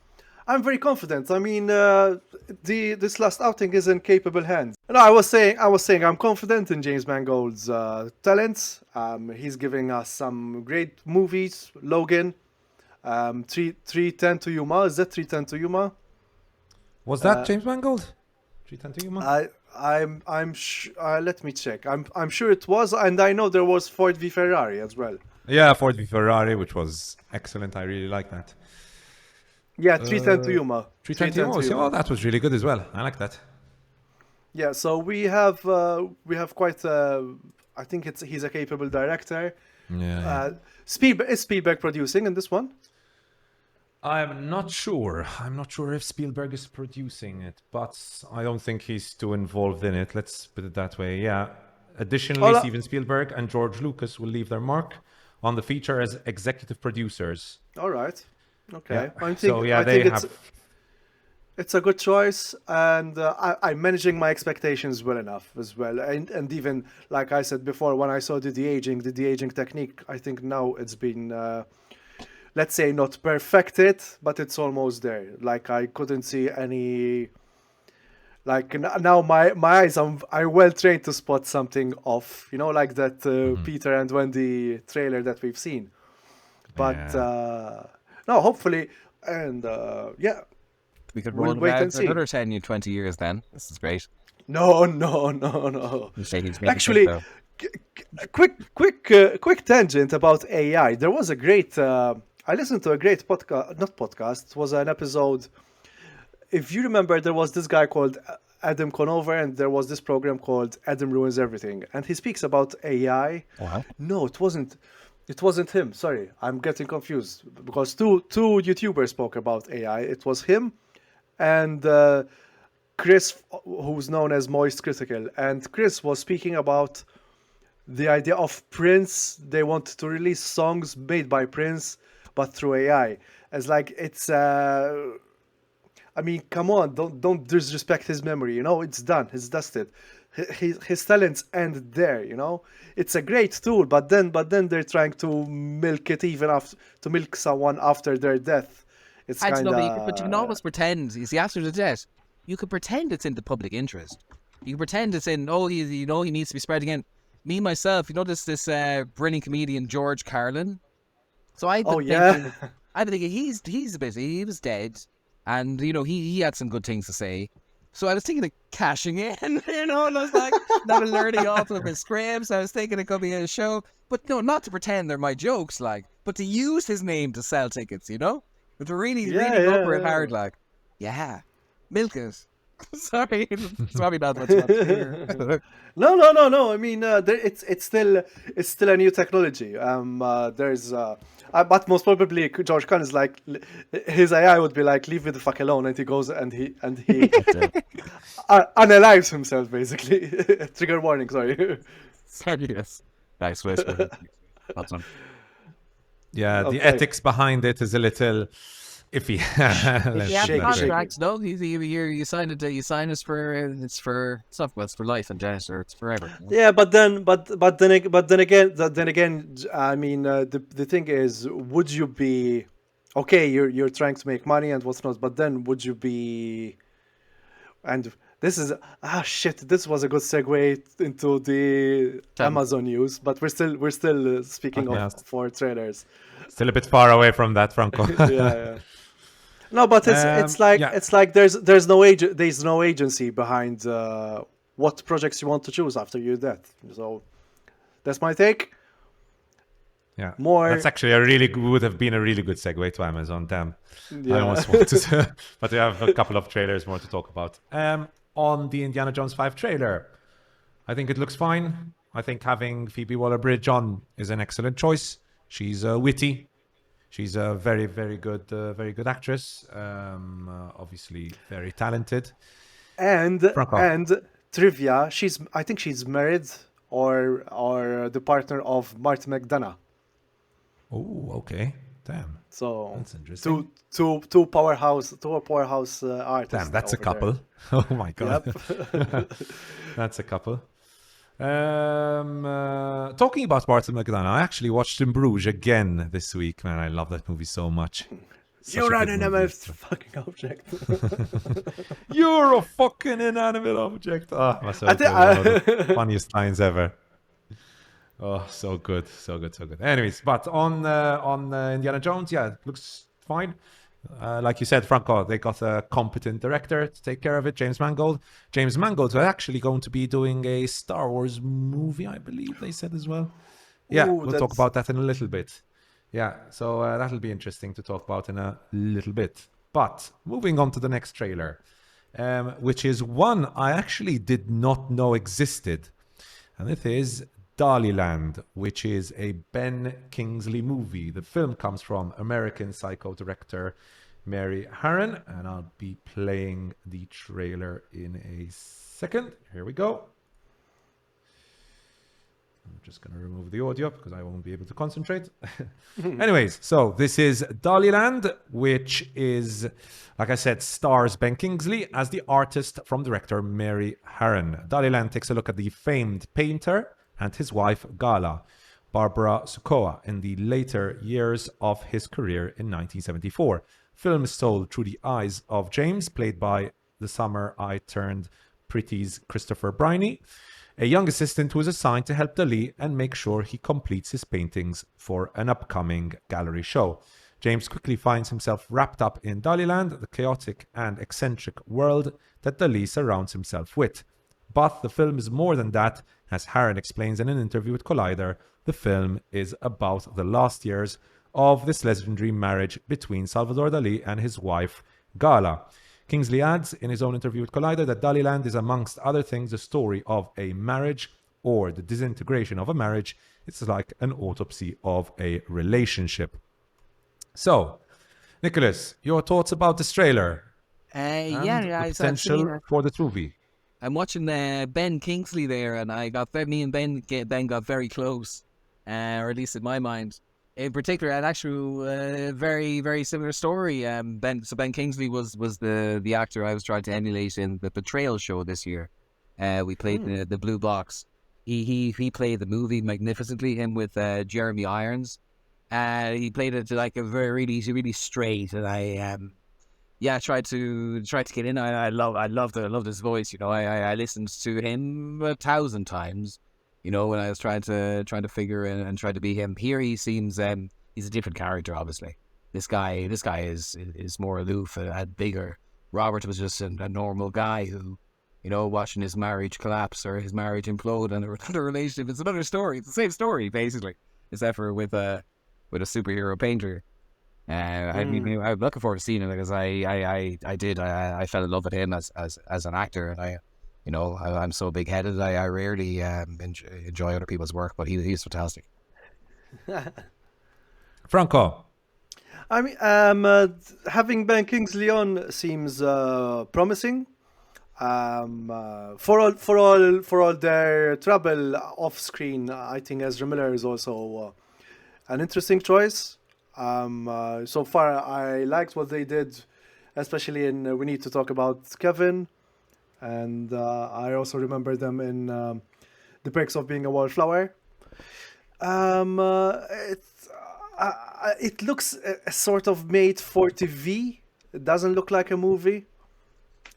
I'm very confident. I mean, this last outing is in capable hands. No, I was saying I'm confident in James Mangold's talents. He's giving us some great movies. Logan, 310 to Yuma. Is that 310 to Yuma? Was that James Mangold? 310 to Yuma? Let me check. I'm sure it was, and I know there was Ford v Ferrari as well. Yeah, Ford v Ferrari, which was excellent. I really like that. Yeah, 310 to Yuma. 310 to Yuma. Oh, that was really good as well. I like that. Yeah, so we have quite. I think he's a capable director. Yeah. Is Spielberg producing in this one? I'm not sure. I'm not sure if Spielberg is producing it, but I don't think he's too involved in it. Let's put it that way. Yeah. Additionally, Steven Spielberg and George Lucas will leave their mark on the feature as executive producers. All right. Okay. Yeah. It's a good choice, and I'm managing my expectations well enough as well. And even like I said before, when I saw the de-aging technique, I think now it's been, let's say, not perfected, but it's almost there. Like I couldn't see any. Like now, my eyes are well trained to spot something off. You know, like that Peter and Wendy trailer that we've seen. But Yeah. no, hopefully, and yeah, We could we'll roll it wait out and for see. another 10 years, 20 years then. This is great. No, no, no, no. You say he's making sense, Actually, though. quick tangent about AI. There was a great. I listened to a great podcast, not podcast. It was an episode. If you remember, there was this guy called Adam Conover, and there was this program called Adam Ruins Everything, and he speaks about AI. Wow. No, it wasn't. It wasn't him. Sorry, I'm getting confused because two YouTubers spoke about AI. It was him and Chris, who's known as Moist Critical, and Chris was speaking about the idea of Prince. They want to release songs made by Prince, but through AI. As like it's. I mean, come on! Don't disrespect his memory. You know, it's done. It's dusted. His talents end there. You know, it's a great tool, but then they're trying to milk it even after to milk someone after their death. It's I don't kind know, of. but you can always pretend. You see, after the death, you could pretend it's in the public interest. You can pretend it's in. Oh, you know, he needs to be spread again. Me myself, you know, this brilliant comedian George Carlin. So I've Oh been yeah. thinking, he's a bit. He was dead, and you know he had some good things to say. So I was thinking of cashing in, you know, and I was like, not learning off of his scripts. I was thinking it could be a show, but no, not to pretend they're my jokes, like, but to use his name to sell tickets, you know, but to really, Yeah, really go for it yeah, hard, like, yeah, milk it. Sorry, sorry about what's not here. No. I mean, it's still a new technology. But most probably George Khan is like his AI would be like, leave me the fuck alone, and he goes and he unalives himself basically. Trigger warning, sorry. Sorry, yes. Nice whisper. That's on. Yeah, the Okay. ethics behind it is a little iffy. Let's Yeah, put the that shaky. way. contract. No, you sign it. You sign it for it's not well, it's for life and death, or it's forever. Yeah, but then again, I mean, the thing is, would you be okay? You're trying to make money and what's not, but then would you be? And this is shit. This was a good segue into the Tell me. Amazon news, but we're still speaking of Yes. for trailers. Still a bit far away from that, Franco. Yeah. No, but Yeah. it's like there's no agency behind what projects you want to choose after your death. So that's my take. Yeah, More, that's actually would have been a really good segue to Amazon. Damn, I yeah. almost wanted to, but we have a couple of trailers more to talk about. On the Indiana Jones 5 trailer, I think it looks fine. I think having Phoebe Waller-Bridge on is an excellent choice. She's witty. She's a very, very good actress. Obviously, very talented. And Franco. and trivia, I think she's married or the partner of Martin McDonough. Oh, okay. Damn, So that's interesting. two powerhouse artists. Damn, that's a over there. couple. Oh my god. Yep. That's a couple. Talking about Martin McDonough, I actually watched In Bruges again this week. Man, I love that movie so much. Such You're a an good inanimate movie. fucking object. You're a fucking inanimate object. Oh, that's I think one of the funniest lines ever. Oh, so good, so good, so good. Anyways, but on Indiana Jones, yeah, it looks fine. Like you said, Franco, they got a competent director to take care of it, James Mangold. James Mangold is actually going to be doing a Star Wars movie, I believe they said as well. Yeah, Ooh, we'll talk that's- about that in a little bit. Yeah, so that'll be interesting to talk about in a little bit. But moving on to the next trailer, which is one I actually did not know existed. And it is Dalíland, which is a Ben Kingsley movie. The film comes from American Psycho director Mary Harron, and I'll be playing the trailer in a second. Here we go. I'm just going to remove the audio because I won't be able to concentrate. Anyways, so this is Dalíland, which is, like I said, stars Ben Kingsley as the artist from director Mary Harron. Dalíland takes a look at the famed painter and his wife Gala, Barbara Sukoa, in the later years of his career in 1974. Film is told through the eyes of James, played by the summer I turned pretty's Christopher Briney, a young assistant who is assigned to help Dalí and make sure he completes his paintings for an upcoming gallery show. James quickly finds himself wrapped up in Dalíland, the chaotic and eccentric world that Dalí surrounds himself with. But the film is more than that. As Harron explains in an interview with Collider, the film is about the last years of this legendary marriage between Salvador Dalí and his wife, Gala. Kingsley adds in his own interview with Collider that Dalíland is, amongst other things, the story of a marriage or the disintegration of a marriage. It's like an autopsy of a relationship. So, Nicholas, your thoughts about this trailer? Yeah, The potential for the movie. I'm watching Ben Kingsley there, and me and Ben got very close, or at least in my mind. In particular, an actual very, very similar story. Ben Kingsley was the actor I was trying to emulate in the Betrayal show this year. We played the Blue Box. He played the movie magnificently. Him with Jeremy Irons. He played it like a very really straight, and I tried to get in. I loved his voice. You know, I listened to him 1,000 times. You know, when I was trying to figure and try to be him. Here he seems he's a different character. Obviously, this guy is more aloof and bigger. Robert was just a normal guy who, you know, watching his marriage collapse or his marriage implode and another relationship. It's another story. It's the same story basically, except for with a superhero painter. I'm looking forward to seeing it because I fell in love with him as an actor, and I'm so big-headed. I rarely enjoy other people's work, but he's fantastic. Franco. I mean, having Ben Kingsley on seems promising. For all their trouble off screen, I think Ezra Miller is also an interesting choice. So far, I liked what they did, especially in We Need to Talk About Kevin. And I also remember them in The Perks of Being a Wallflower. It looks sort of made for TV. It doesn't look like a movie.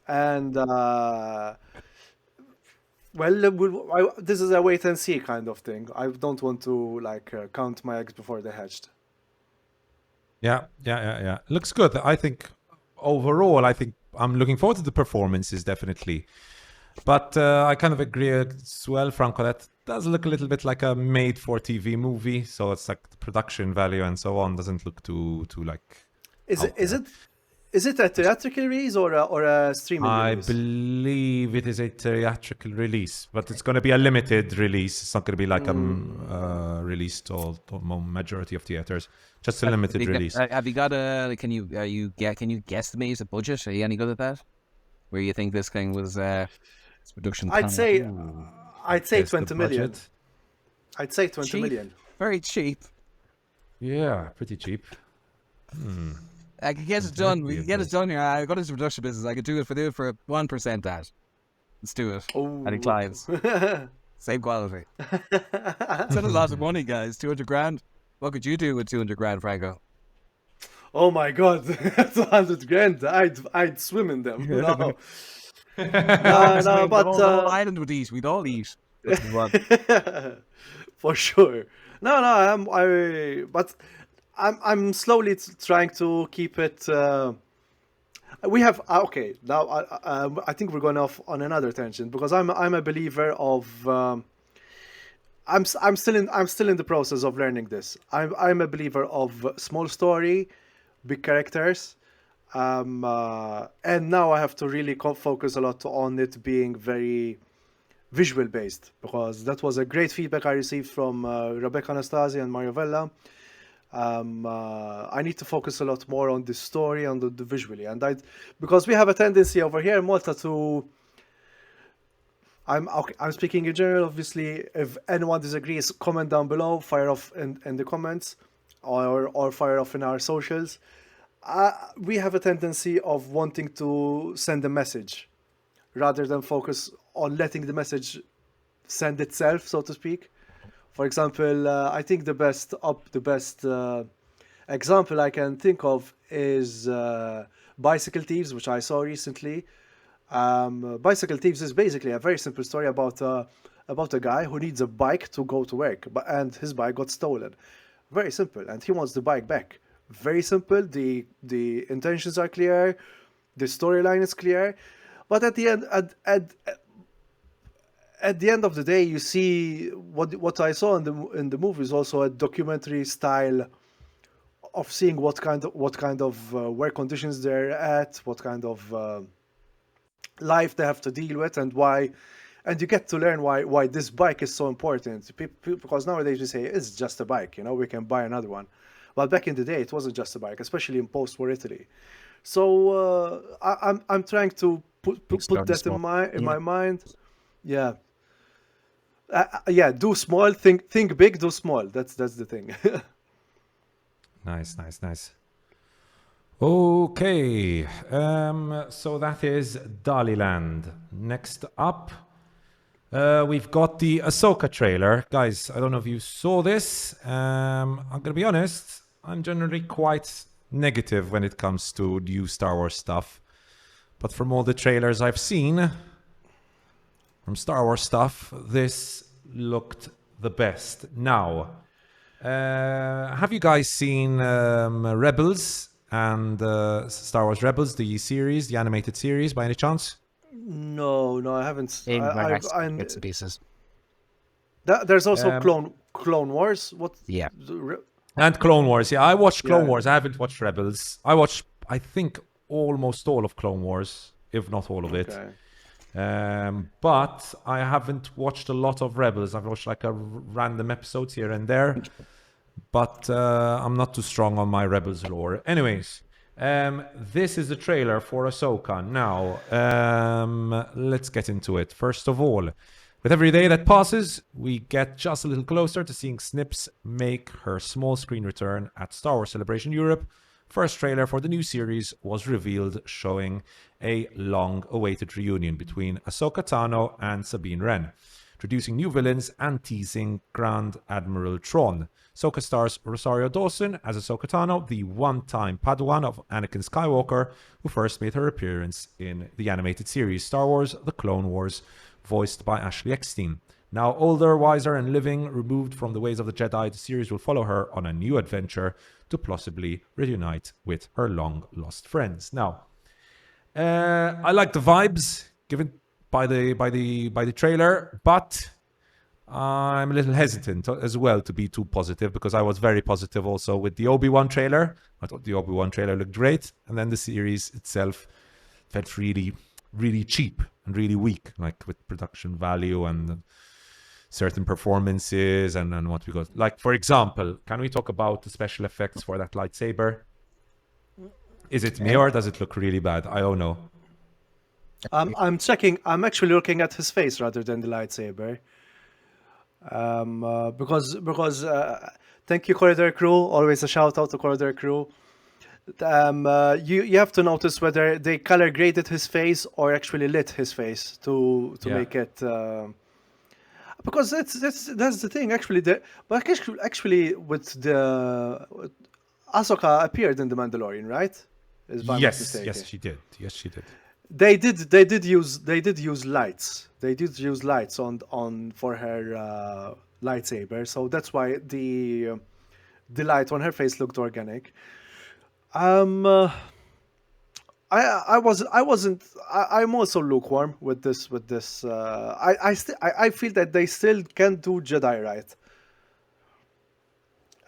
And, this is a wait and see kind of thing. I don't want to count my eggs before they're hatched. Yeah. Looks good. I think overall, I'm looking forward to the performances, definitely. But I kind of agree as well, Franco, that does look a little bit like a made-for-TV movie. So it's like the production value and so on doesn't look too like... Is it a theatrical release or a streaming release? I believe it is a theatrical release, but it's going to be a limited release. It's not going to be like released to majority of theaters. Just a limited release. Have you got can you guesstimate a budget? Are you any good at that? Where you think this thing was production? I'd say 20 million. I'd say 20 cheap. million. Very cheap. Yeah, pretty cheap. I could get it done. We can get it done here. I got into the production business. I could do it for 1% that. Let's do it. Oh. Any clients? Same quality. It's not a lot of money, guys. 200 grand. What could you do with 200 grand, Franco? Oh my God, 200 grand! I'd swim in them. No, but the whole island would eat. We'd all eat. For sure. I'm slowly trying to keep it. We have okay now. I think we're going off on another tangent because I'm a believer of. I'm still in the process of learning this. I'm a believer of small story, big characters, and now I have to really focus a lot on it being very visual based because that was a great feedback I received from Rebecca Anastasi and Mario Vella. I need to focus a lot more on the story and the visually, and because we have a tendency over here in Malta to I'm speaking in general. Obviously, if anyone disagrees, comment down below, fire off in the comments, or fire off in our socials. We have a tendency of wanting to send a message rather than focus on letting the message send itself, so to speak. For example, I think the best example I can think of is Bicycle Thieves, which I saw recently. Bicycle Thieves is basically a very simple story about a guy who needs a bike to go to work, and his bike got stolen. Very simple, and he wants the bike back. Very simple. The intentions are clear, the storyline is clear, but at the end, at the end of the day, you see what I saw in the movie is also a documentary style of seeing what kind of work conditions they're at, what kind of life they have to deal with, and why. And you get to learn why this bike is so important. Because nowadays we say it's just a bike, we can buy another one. But back in the day, it wasn't just a bike, especially in post-war Italy. So I'm trying to put that in my mind. Yeah. Yeah, do small, think big, do small. That's the thing. Nice. Okay, so that is Dalíland. Next up, we've got the Ahsoka trailer. Guys, I don't know if you saw this. I'm going to be honest, I'm generally quite negative when it comes to new Star Wars stuff. But from all the trailers I've seen, from Star Wars stuff, this looked the best. Now, have you guys seen Rebels and Star Wars Rebels, the series, the animated series, by any chance? No, I haven't. Bits and pieces. There's also Clone Wars. What? Yeah. And Clone Wars. Yeah, I watched Clone Wars. I haven't watched Rebels. I watched, I think, almost all of Clone Wars, if not all of it. But I haven't watched a lot of Rebels. I've watched like a random episodes here and there. But I'm not too strong on my Rebels lore. Anyways, this is the trailer for Ahsoka. Now, let's get into it. First of all, with every day that passes, we get just a little closer to seeing Snips make her small screen return at Star Wars Celebration Europe. First trailer for the new series was revealed, showing a long-awaited reunion between Ahsoka Tano and Sabine Wren, introducing new villains and teasing Grand Admiral Thrawn. Ahsoka stars Rosario Dawson as Ahsoka Tano, the one-time Padawan of Anakin Skywalker, who first made her appearance in the animated series Star Wars: The Clone Wars, voiced by Ashley Eckstein. Now older, wiser, and living, removed from the ways of the Jedi, the series will follow her on a new adventure to possibly reunite with her long-lost friends. Now, I like the vibes given by the trailer, but I'm a little hesitant as well to be too positive, because I was very positive also with the Obi-Wan trailer. I thought the Obi-Wan trailer looked great, and then the series itself felt really, really cheap and really weak, like with production value and certain performances and what we got. Like, for example, can we talk about the special effects for that lightsaber? Is it me or does it look really bad? I don't know. I'm checking. I'm actually looking at his face rather than the lightsaber. Because thank you, Corridor Crew. Always a shout out to Corridor Crew. You have to notice whether they color graded his face or actually lit his face to make it. Because that's the thing actually. But actually with the Ahsoka appeared in the Mandalorian, right? Yes, she did. They did use lights. They did use lights on for her lightsaber, so that's why the light on her face looked organic. I'm also lukewarm with this. I feel that they still can do Jedi right,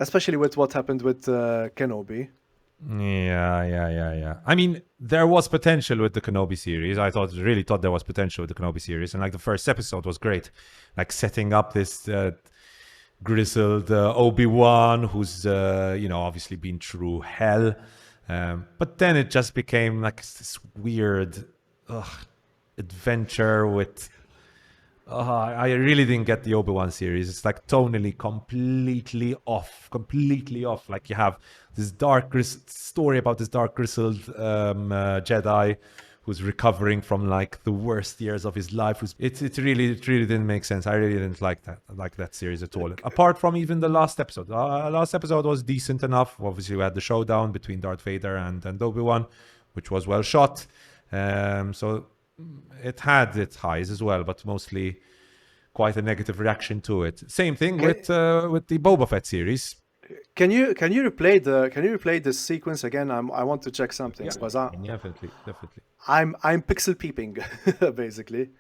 especially with what happened with Kenobi. Yeah. I mean, there was potential with the Kenobi series. I really thought there was potential with the Kenobi series, and like the first episode was great, like setting up this grizzled Obi-Wan who's obviously been through hell, but then it just became like this weird adventure with I really didn't get the Obi-Wan series. It's like tonally completely off. Like you have this story about this dark grizzled Jedi who's recovering from like the worst years of his life. It really didn't make sense. I really didn't like that series at all. Apart from even the last episode. Last episode was decent enough. Obviously, we had the showdown between Darth Vader and Obi-Wan, which was well shot. So it had its highs as well, but mostly quite a negative reaction to it. Same thing with the Boba Fett series. Can you replay the sequence again? I want to check something because Definitely. I'm pixel peeping basically.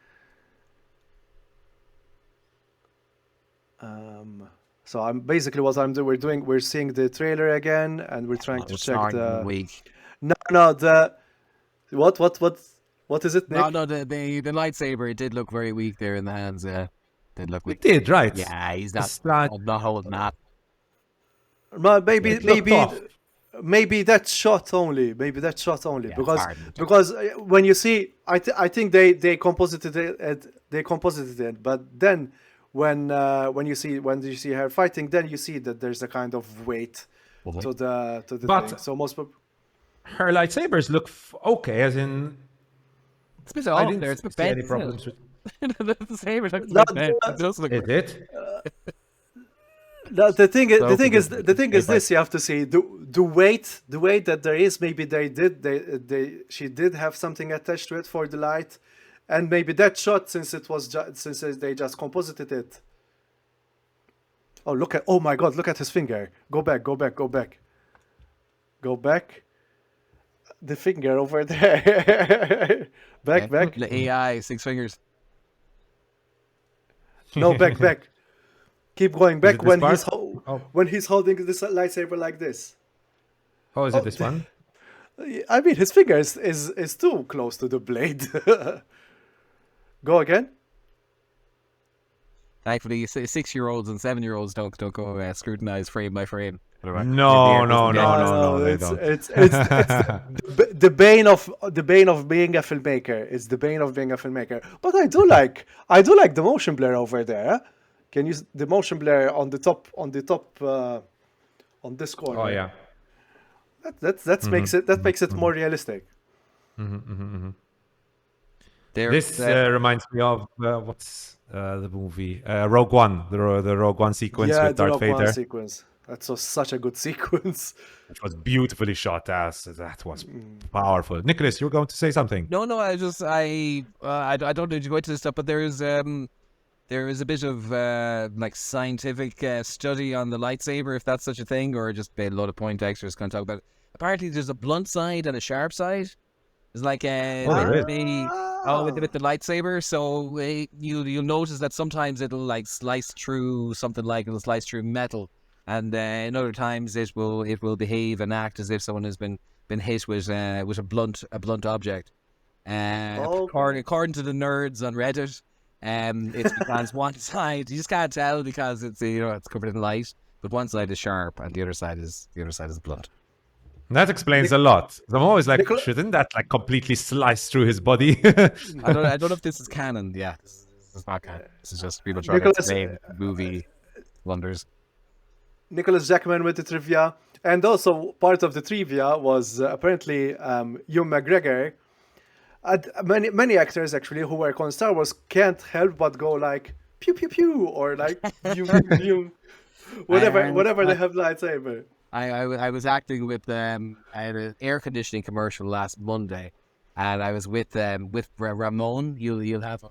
So I'm basically what I'm doing. We're seeing the trailer again, and we're trying to check the week. No, the what is it, Nick? No, the lightsaber. It did look very weak there in the hands. Yeah, did look weak. It did, right? Yeah, he's not holding that. Well, maybe that shot only. Yeah, because when you see, I think they composited it, but then when you see her fighting, then you see that there's a kind of weight to the thing. So her lightsabers look okay, as in. It's a bit off there. It's a bit bent. Any problems with the saber looks a bit bent. It does look. Is it? No, the thing is this. You have to see the weight that there is. Maybe she did have something attached to it for the light, and maybe that shot since they just composited it. Oh my God! Look at his finger. Go back. The finger over there. back. The AI 6 fingers. No, back. Keep going back when he's holding this lightsaber like this. Oh, is it this one? I mean, his finger is too close to the blade. Go again. Thankfully, 6-year-olds and 7-year-olds don't go scrutinize frame by frame. No, they don't. It's the bane of being a filmmaker. It's the bane of being a filmmaker. But I do like the motion blur over there. Can you the motion blur on the top on this corner? Oh yeah. That makes it more realistic. This reminds me of what's the movie Rogue One, the Rogue One sequence with Darth Vader. One sequence. That's such a good sequence. It was beautifully shot. That was powerful. Nicholas, you were going to say something? No. I don't need to go into this stuff, but there is a bit of like scientific study on the lightsaber, if that's such a thing, or just a lot of point extras kind of talk about it. Apparently, there's a blunt side and a sharp side. There's like with the lightsaber. So you'll notice that sometimes it'll like slice through something, like it'll slice through metal. And in other times it will behave and act as if someone has been hit with a blunt object. According to the nerds on Reddit, it's because one side you just can't tell because it's it's covered in light, but one side is sharp and the other side is blunt. That explains a lot. I'm always like, shouldn't that like completely slice through his body? I don't know if this is canon. Yeah, this is not canon. This is just people trying to explain movie wonders. Nicholas Jackman with the trivia, and also part of the trivia was apparently Ewan McGregor. Many actors actually who work on Star Wars can't help but go like pew pew pew or like pew pew pew, whatever they have lightsaber. I was acting with I had an air conditioning commercial last Monday, and I was with Ramon. You'll have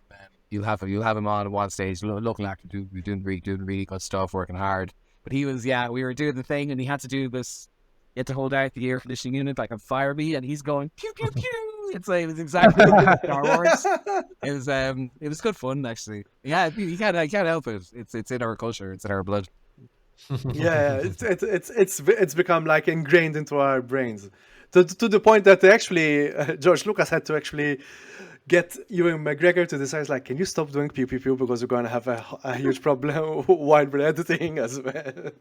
him on at one stage, looking like doing really good stuff, working hard. But he was, we were doing the thing, and he had to do this. He had to hold out the air conditioning unit like a fire beat, and he's going pew pew pew. It was exactly like Star Wars. It was good fun actually. Yeah, you can't help it. It's in our culture. It's in our blood. Yeah, it's become like ingrained into our brains, to the point that actually George Lucas had to actually get Ewan McGregor to decide, like, can you stop doing pew pew pew because we're going to have a huge problem while we're editing as well.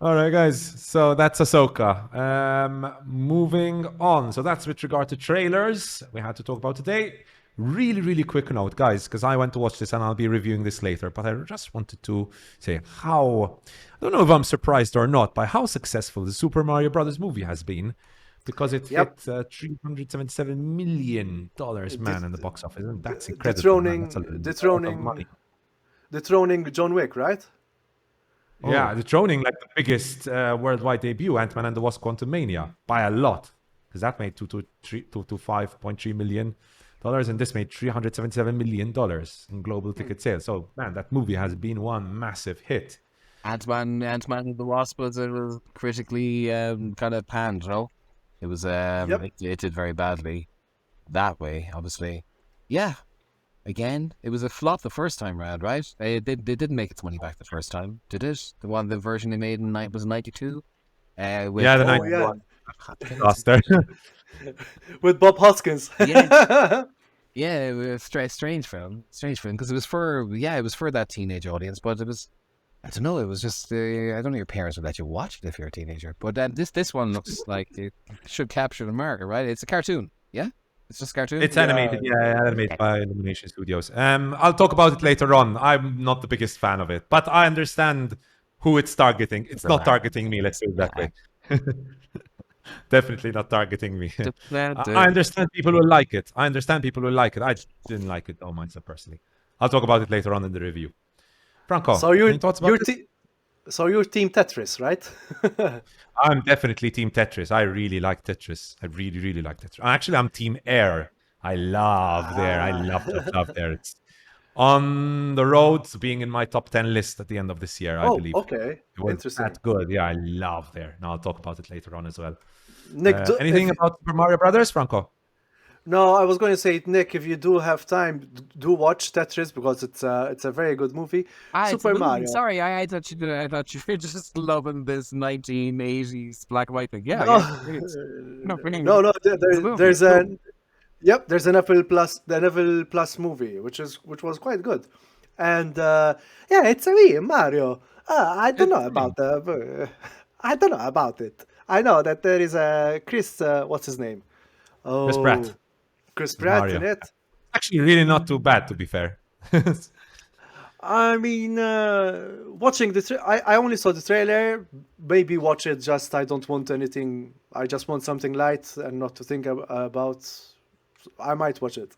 All right, guys. So that's Ahsoka. Moving on. So that's with regard to trailers we had to talk about today. Really quick note, guys, because I went to watch this and I'll be reviewing this later, but I just wanted to say how, I don't know if I'm surprised or not by how successful the Super Mario Brothers movie has been, because it Yep. hit $377 million, man, in the box office. And that's incredible, dethroning, man. That's a lot of dethroning, money. dethroning John Wick, right? Yeah, dethroning like the biggest worldwide debut, Ant-Man and the Wasp: Quantumania, by a lot, because that made $225.3 million, and this made $377 million in global ticket sales. So, man, that movie has been one massive hit. Ant-Man and the Wasp was critically kind of panned, no? It was it did very badly that way, obviously. Yeah. Again, it was a flop the first time round, right? They didn't make its money back the first time, did it? The version they made in was 92. The with Bob Hoskins. Yeah, it was a strange film because it was for that teenage audience, but it was, I don't know, it was just I don't know, your parents would let you watch it if you're a teenager, but this one looks like it should capture the market, right? It's a cartoon, yeah. It's just a cartoon. It's animated, animated by Illumination Studios. I'll talk about it later on. I'm not the biggest fan of it, but I understand who it's targeting. It's not targeting me, let's say it that way. Definitely not targeting me. I understand people will like it. I didn't like it though, myself personally. I'll talk about it later on in the review. Franco, any thoughts about it? So you're Team Tetris, right? I'm definitely Team Tetris. I really like Tetris. I really like Tetris. Actually, I'm Team Air. I love there. I love there. It's on the road to being in my top 10 list at the end of this year, I believe. Okay. It was Interesting. that good. Yeah, I love there. Now I'll talk about it later on as well. Nick, anything about Super Mario Brothers, Franco? No, I was going to say, Nick, if you do have time, do watch Tetris because it's a very good movie. Super Mario. Sorry, I thought you were just loving this 1980s black and white thing. Yeah. No. There's an Apple Plus movie, which was quite good, and it's a me, Mario. I don't know about it. I know that there is a Chris. What's his name? Chris Pratt. Chris Pratt in it. Actually, really not too bad, to be fair. I mean, watching I only saw the trailer. Maybe watch it. Just I don't want anything. I just want something light and not to think about. I might watch it.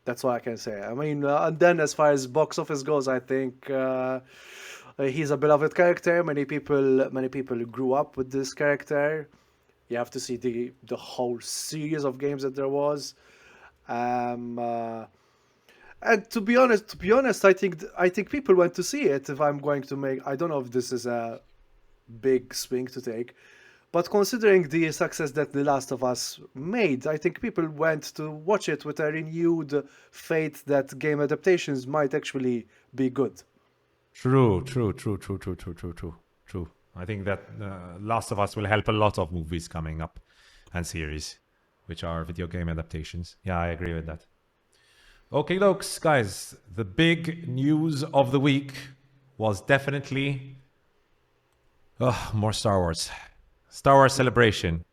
That's all I can say. I mean, and then as far as box office goes, I think he's a beloved character. Many people grew up with this character. You have to see the whole series of games that there was. And to be honest, I think people went to see it. If I'm going to make, I don't know if this is a big swing to take, but considering the success that The Last of Us made, I think people went to watch it with a renewed faith that game adaptations might actually be good. True. I think that Last of Us will help a lot of movies coming up and series, which are video game adaptations. Yeah, I agree with that. Okay, folks, guys, the big news of the week was definitely more Star Wars. Star Wars Celebration.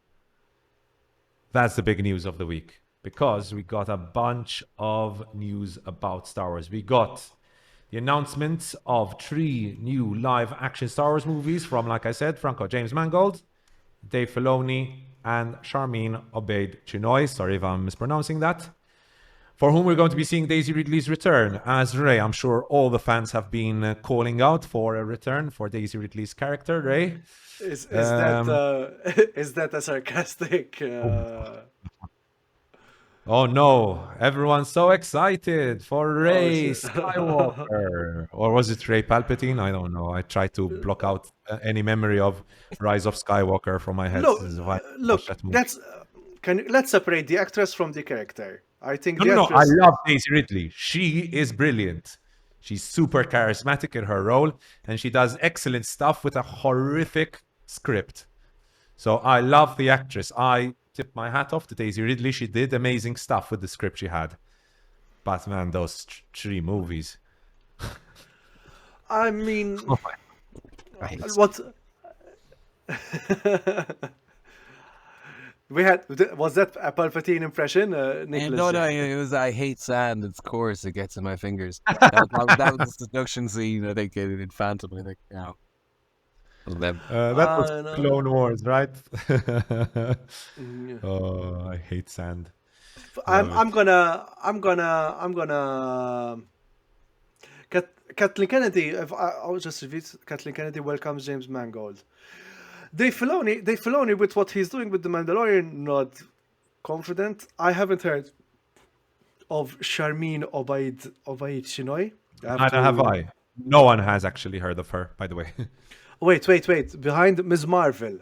That's the big news of the week, because we got a bunch of news about Star Wars. We got the announcement of 3 new live-action Star Wars movies from, like I said, James Mangold, Dave Filoni, and Sharmeen Obaid Chinoy. Sorry if I'm mispronouncing that. For whom we're going to be seeing Daisy Ridley's return as Rey. I'm sure all the fans have been calling out for a return for Daisy Ridley's character, Rey. Is that a sarcastic? Oh no! Everyone's so excited for Rey Skywalker, or was it Rey Palpatine? I don't know. I tried to block out any memory of Rise of Skywalker from my head. Let's separate the actress from the character. I think no. I love Daisy Ridley. She is brilliant. She's super charismatic in her role, and she does excellent stuff with a horrific script. So I love the actress. I tip my hat off to Daisy Ridley. She did amazing stuff with the script she had. But man, those 3 movies. I mean, We had was that a Palpatine impression, Nicholas? No, it was I hate sand. It's coarse. It gets in my fingers. That was the seduction scene. I think in Phantom. I think them. That was No. Clone Wars, right? Mm, Oh, I hate sand. I'm gonna Kathleen Kennedy. If I'll just repeat, Kathleen Kennedy welcomes James Mangold. Dave Filoni with what he's doing with the Mandalorian. Not confident. I haven't heard of Sharmeen Obaid Chinoy. Neither have I. No one has actually heard of her, by the way. Wait. Behind Ms. Marvel.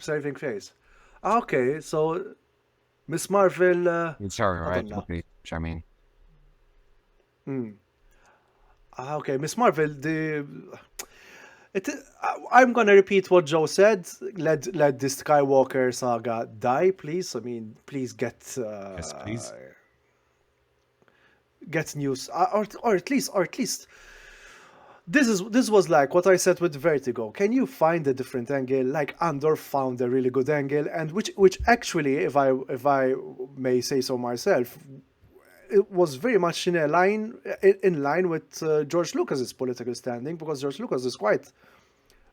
Saving face. Okay, so Miss Marvel. It's her, I right? don't know. Okay, Sharmeen. Okay, Miss Marvel. I'm gonna repeat what Joe said. Let the Skywalker saga die, please. I mean, please get. Yes, please. Get news, or at least. This was like what I said with Vertigo. Can you find a different angle? Like Andor found a really good angle, and which actually, if I may say so myself, it was very much in line with George Lucas's political standing, because George Lucas is quite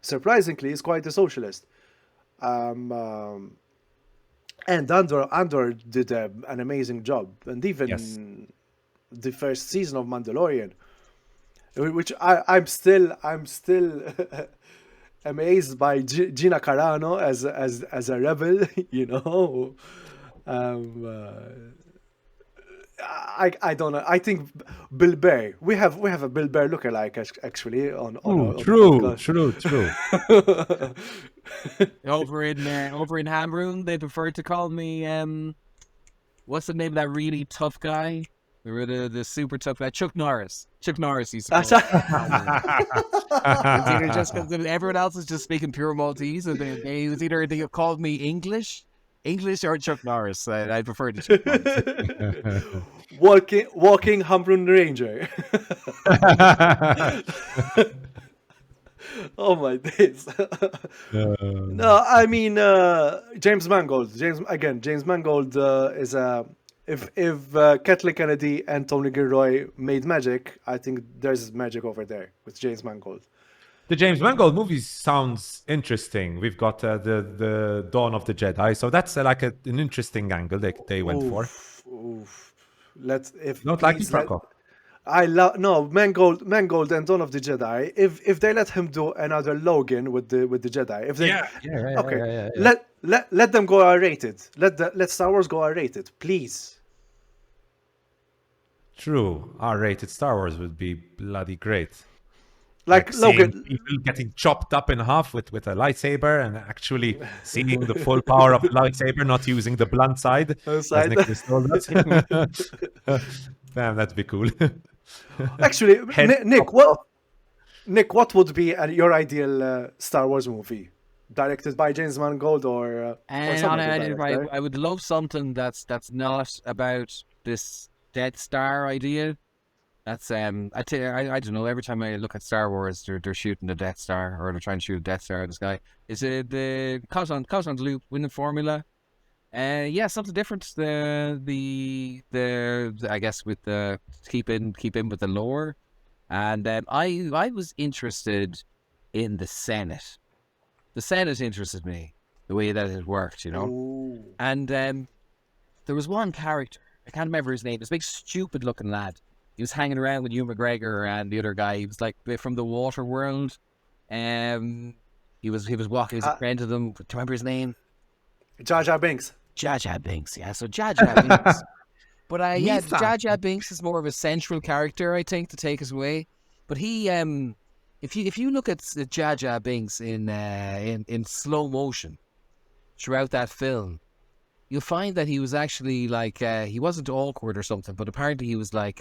surprisingly is quite a socialist. And Andor did an amazing job, and even Yes. the first season of Mandalorian, which I'm still amazed by Gina Carano as a rebel, you know. I don't know. I think Bill Burr. We have a Bill Burr lookalike actually on the True. Over in Hamroon, they prefer to call me what's the name of that really tough guy? The super tough guy, Chuck Norris. Chuck Norris used to call it's either just because everyone else is just speaking pure Maltese, and it's either they called me English or Chuck Norris. I prefer to Chuck Norris. Walking Hamrun Ranger. Oh my days. No, I mean James Mangold. James Mangold is a. If Kathleen Kennedy and Tony Gilroy made magic, I think there's magic over there with James Mangold. The James Mangold movie sounds interesting. We've got the Dawn of the Jedi, so that's like an interesting angle they went for. Let's if Not like please Franco. I love Mangold and Dawn of the Jedi. If they let him do another Logan with the Jedi, if they Yeah. let them go R-rated. Let Star Wars go R-rated, please. True. R-rated Star Wars would be bloody great. Like seeing Logan, people getting chopped up in half with a lightsaber and actually seeing the full power of the lightsaber, not using the blunt side, as Nicholas told us. Damn, that'd be cool. actually, Nick, what would be your ideal Star Wars movie? Directed by James Mangold or somebody I would love something that's not about this Death Star idea. That's I don't know. Every time I look at Star Wars, they're shooting the Death Star, or they're trying to shoot a Death Star out of the sky. Is it the caught on the loop winning formula? Yeah, something different. The I guess with the keep in with the lore, and I was interested in the Senate. The Senate interested me, the way that it worked, you know. Ooh. And there was one character, I can't remember his name. This big stupid looking lad. He was hanging around with Ewan McGregor and the other guy. He was like from the water world. He was walking. He was a friend of them. Do you remember his name? Jar Jar Binks. Jar Jar Binks. Yeah, so Jar Jar Binks. But Jar Jar Binks is more of a central character, I think, to take us away. But he, if you look at Jar Jar Binks in slow motion throughout that film, you'll find that he was actually like he wasn't awkward or something, but apparently he was like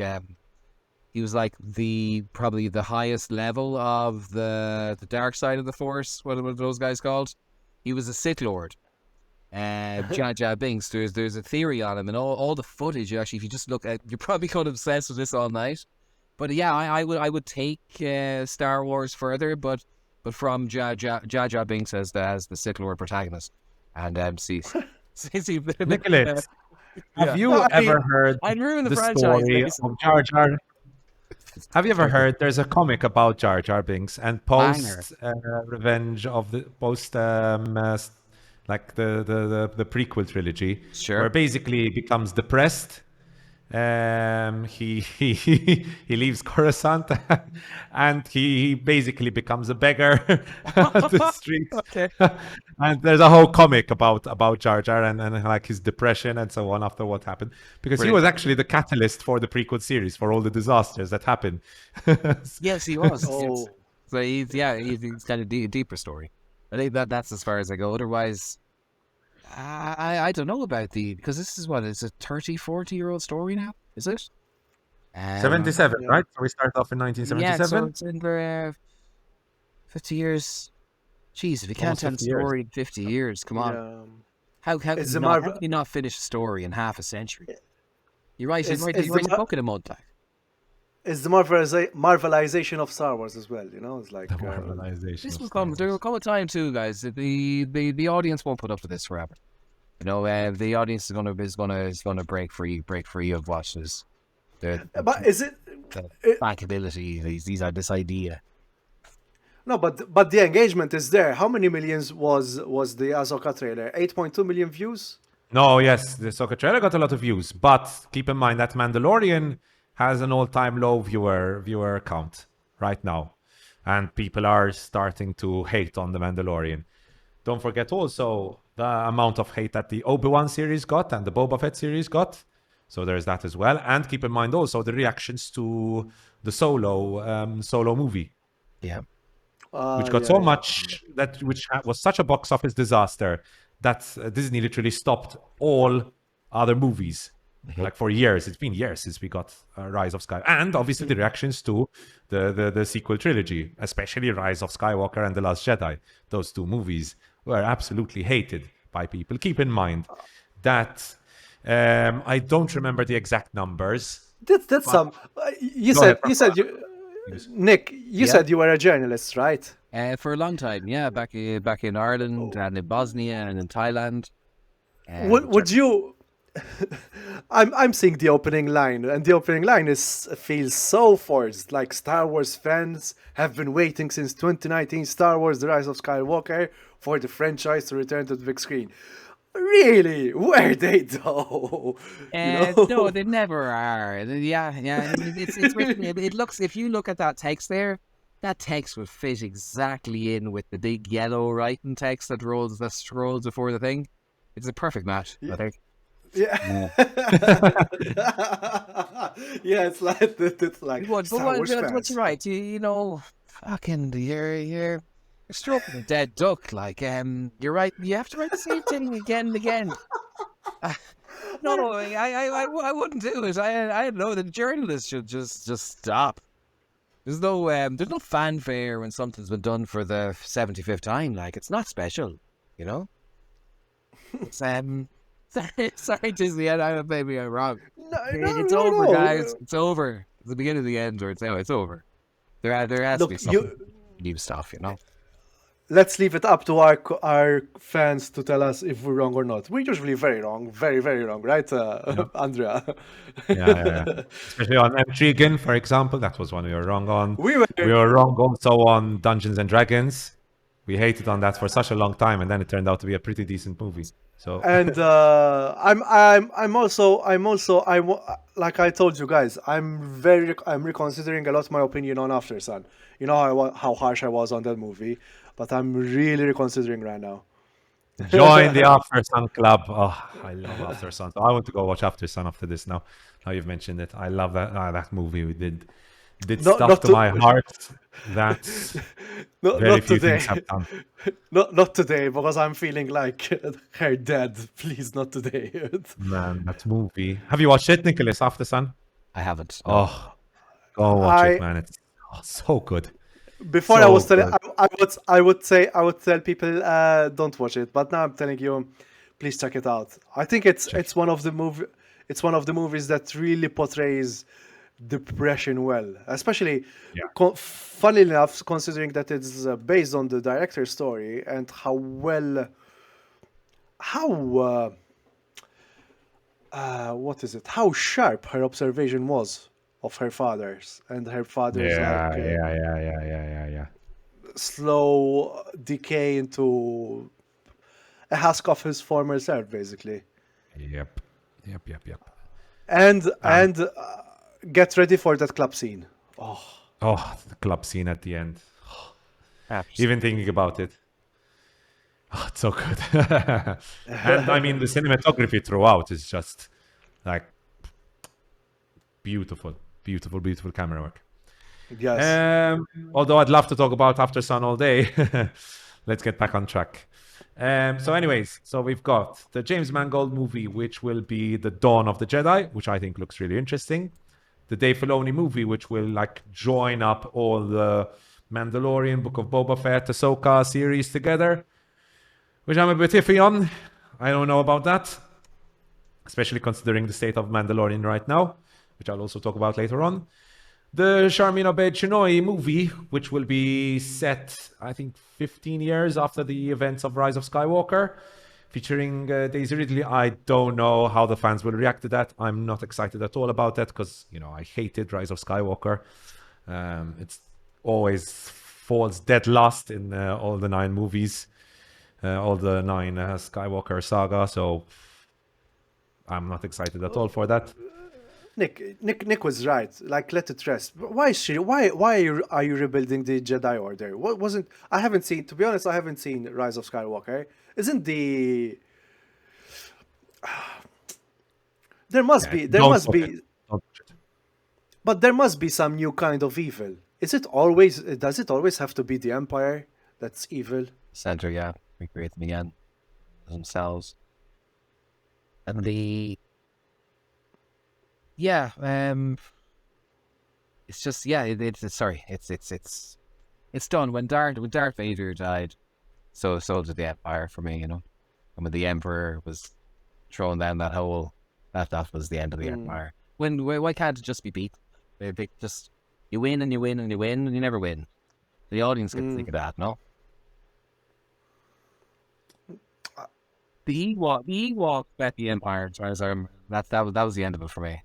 probably the highest level of the dark side of the Force. What are those guys called? He was a Sith Lord. Jar Jar Binks. There's a theory on him, and all the footage. Actually, if you just look at, you're probably going to obsess with this all night. But yeah, I would take Star Wars further, but from Jar Jar Binks as the Sith Lord protagonist. and see Nicholas, have you No, I ever mean, heard I'd ruin the the franchise. story of Jar Jar? Have you ever heard there's a comic about Jar Jar Binks and Banger. post Revenge of the post like the prequel trilogy Sure. where basically he becomes depressed. He he leaves Coruscant and he basically becomes a beggar on the streets. Okay. And there's a whole comic about Jar Jar and like his depression and so on after what happened because he Brilliant. was actually the catalyst for the prequel series for all the disasters that happened. Yes, he was. oh, So he's kind of deeper story. I think that's as far as I go. Otherwise, I don't know about because this is what, it's a 30, 40-year-old story now, is it? 77, Yeah. right? So we start off in Yeah, so 1977. it's in for 50 years. Jeez, if you can't Almost tell a 50 years. story in 50 years, come on. yeah. How can It's you the not, how Marvel. can you not finish a story in half a century? You write It's, you it's write the a book in a month. it's the Marvelization of Star Wars as well. You know, it's like The Marvelization This of will Star come. There will Wars. come a time too, guys. That the audience won't put up with this forever. You know, the audience is gonna break free of what is the But is it? bankability. This idea. No, but the engagement is there. How many millions was the Ahsoka trailer? 8.2 million views. No, yes, the Ahsoka trailer got a lot of views, but keep in mind that Mandalorian has an all-time low viewer count right now, and people are starting to hate on the Mandalorian. Don't forget also the amount of hate that the Obi-Wan series got and the Boba Fett series got. So there's that as well, and keep in mind also the reactions to the Solo movie, Yeah. which got Yeah, so yeah. much was such a box office disaster that Disney literally stopped all other movies. Like for years, it's been years since we got Rise of Skywalker, and obviously the reactions to the sequel trilogy, especially Rise of Skywalker and The Last Jedi. Those two movies were absolutely hated by people. Keep in mind that I don't remember the exact numbers. That's some. You Go ahead, said Nick. You Yeah. said you were a journalist, right? For a long time, yeah, back in Ireland and in Bosnia and in Thailand. Would you? I'm seeing the opening line, and the opening line feels so forced. Like Star Wars fans have been waiting since 2019 Star Wars: The Rise of Skywalker for the franchise to return to the big screen. Really? Where they though? No, they never are. Yeah. I mean, it's written. It looks. If you look at that text there, that text would fit exactly in with the big yellow writing text that scrolls before the thing. It's a perfect match, I think. Yeah. Yeah, it's like Star Wars But fans. you're right. You know, fucking, you're stroking a dead duck. Like, you're right. You have to write the same thing again and again. No, I wouldn't do it. I know the journalists should just stop. There's no fanfare when something's been done for the 75th time. Like, it's not special, you know. It's sorry, Disney. Maybe I'm wrong. It's over, no. guys. It's over. It's the beginning of the end, or it's over. There has to be Look, something new stuff, you know. let's leave it up to our fans to tell us if we're wrong or not. We're usually very wrong, very, very wrong, right, Andrea? Yeah. Especially on Intriguing, for example, that was one we were wrong on. We were- We were wrong also on Dungeons and Dragons. We hated on that for such a long time, and then it turned out to be a pretty decent movie. So And like I told you guys, I'm reconsidering a lot my opinion on After Sun. You know how harsh I was on that movie, but I'm really reconsidering right now. join the After Sun Club. Oh, I love After Sun. So I want to go watch After Sun after this now. Now you've mentioned it. I love that movie. We did Not- stuff not to to- my heart that very Not few today. things have done. Not today, because I'm feeling like her dead. Please, not today. Man, that movie. Have you watched it, Nicholas, After Sun? I haven't. Oh, go watch it, I- man. It's so good. Before So I was telling, good. I would tell people don't watch it, but now I'm telling you, please check it out. I think it's one of the movies that really portrays depression well, especially funnily enough, considering that it's based on the director's story and how what is it? How sharp her observation was of her father's and her father's Yeah. slow decay into a husk of his former self, basically. Yep. And Um, get ready for that club scene. oh, the club scene at the end. Absolutely. Even thinking about it. Oh, it's so good. And I mean, the cinematography throughout is just like beautiful camera work. Yes. Although I'd love to talk about After Sun all day. Let's get back on track. So anyways, so we've got the James Mangold movie, which will be The Dawn of the Jedi, which I think looks really interesting. The Dave Filoni movie, which will like join up all the Mandalorian, Book of Boba Fett, Ahsoka series together, which I'm a bit iffy on. I don't know about that, especially considering the state of Mandalorian right now, which I'll also talk about later on. The Sharmeen Obaid Chinoy movie, which will be set, I think, 15 years after the events of Rise of Skywalker, featuring Daisy Ridley. I don't know how the fans will react to that. I'm not excited at all about that because, you know, I hated Rise of Skywalker. It's always falls dead last in all the 9 movies, all the 9 Skywalker saga. So I'm not excited at all for that. Nick was right. Like, let it rest. Why is she? Why are you rebuilding the Jedi Order? What wasn't? I haven't seen. To be honest, I haven't seen Rise of Skywalker. Isn't the? There must be. There Don't must watch be. it. Don't watch it. But there must be some new kind of evil. Is it always? Does it always have to be the Empire that's evil? Center, yeah, recreate them again themselves, and it's just it's done when Darth Vader died, so did the Empire for me, you know, and when the Emperor was thrown down that hole, that was the end of the Empire. Why can't it just be beat? Just you win and you win and you win and you never win. The audience get to think of that, no? The Ewok bet the Empire, as far as I remember. That was the end of it for me.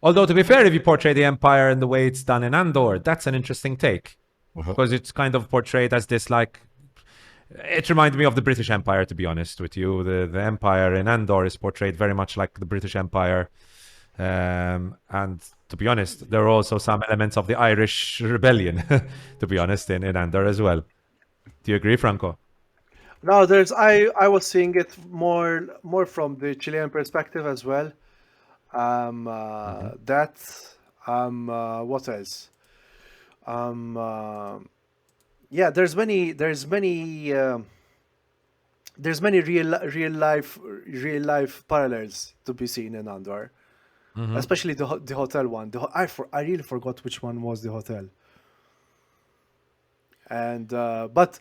Although, to be fair, if you portray the Empire in the way it's done in Andor, that's an interesting take. Because it's kind of portrayed as this, like... It reminded me of the British Empire, to be honest with you. The Empire in Andor is portrayed very much like the British Empire. And to be honest, there are also some elements of the Irish rebellion, to be honest, in Andor as well. Do you agree, Franco? No, there's. I was seeing it more from the Chilean perspective as well. That. What else? Yeah, there's many real life parallels to be seen in Andor, especially the hotel one. I really forgot which one was the hotel. And but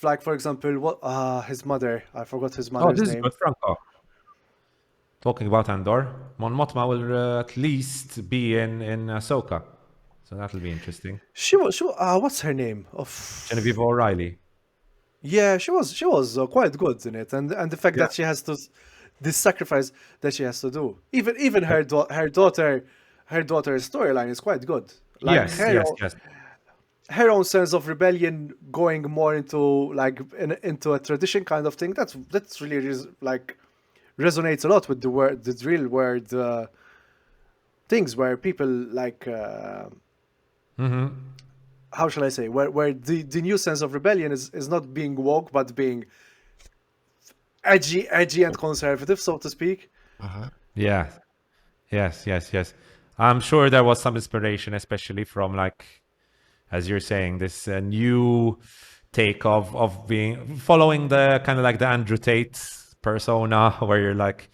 like, for example, what his mother, I forgot his Oh, mother's this is name. good, Franco. Talking about Andor, Mon Mothma will at least be in Ahsoka. So that'll be interesting. She was what's her name? Genevieve O'Reilly. Yeah, she was quite good in it, and the fact Yeah. that she has to, this sacrifice that she has to do. Even her daughter's storyline is quite good. Like Yes. her own sense of rebellion going more into like into a tradition kind of thing. That's really like resonates a lot with the real world things where people like how shall I say, where the new sense of rebellion is not being woke but being edgy and conservative, so to speak. Yeah. Yes. I'm sure there was some inspiration, especially from, like, as you're saying, this new take of being following the kind of like the Andrew Tate persona, where you're like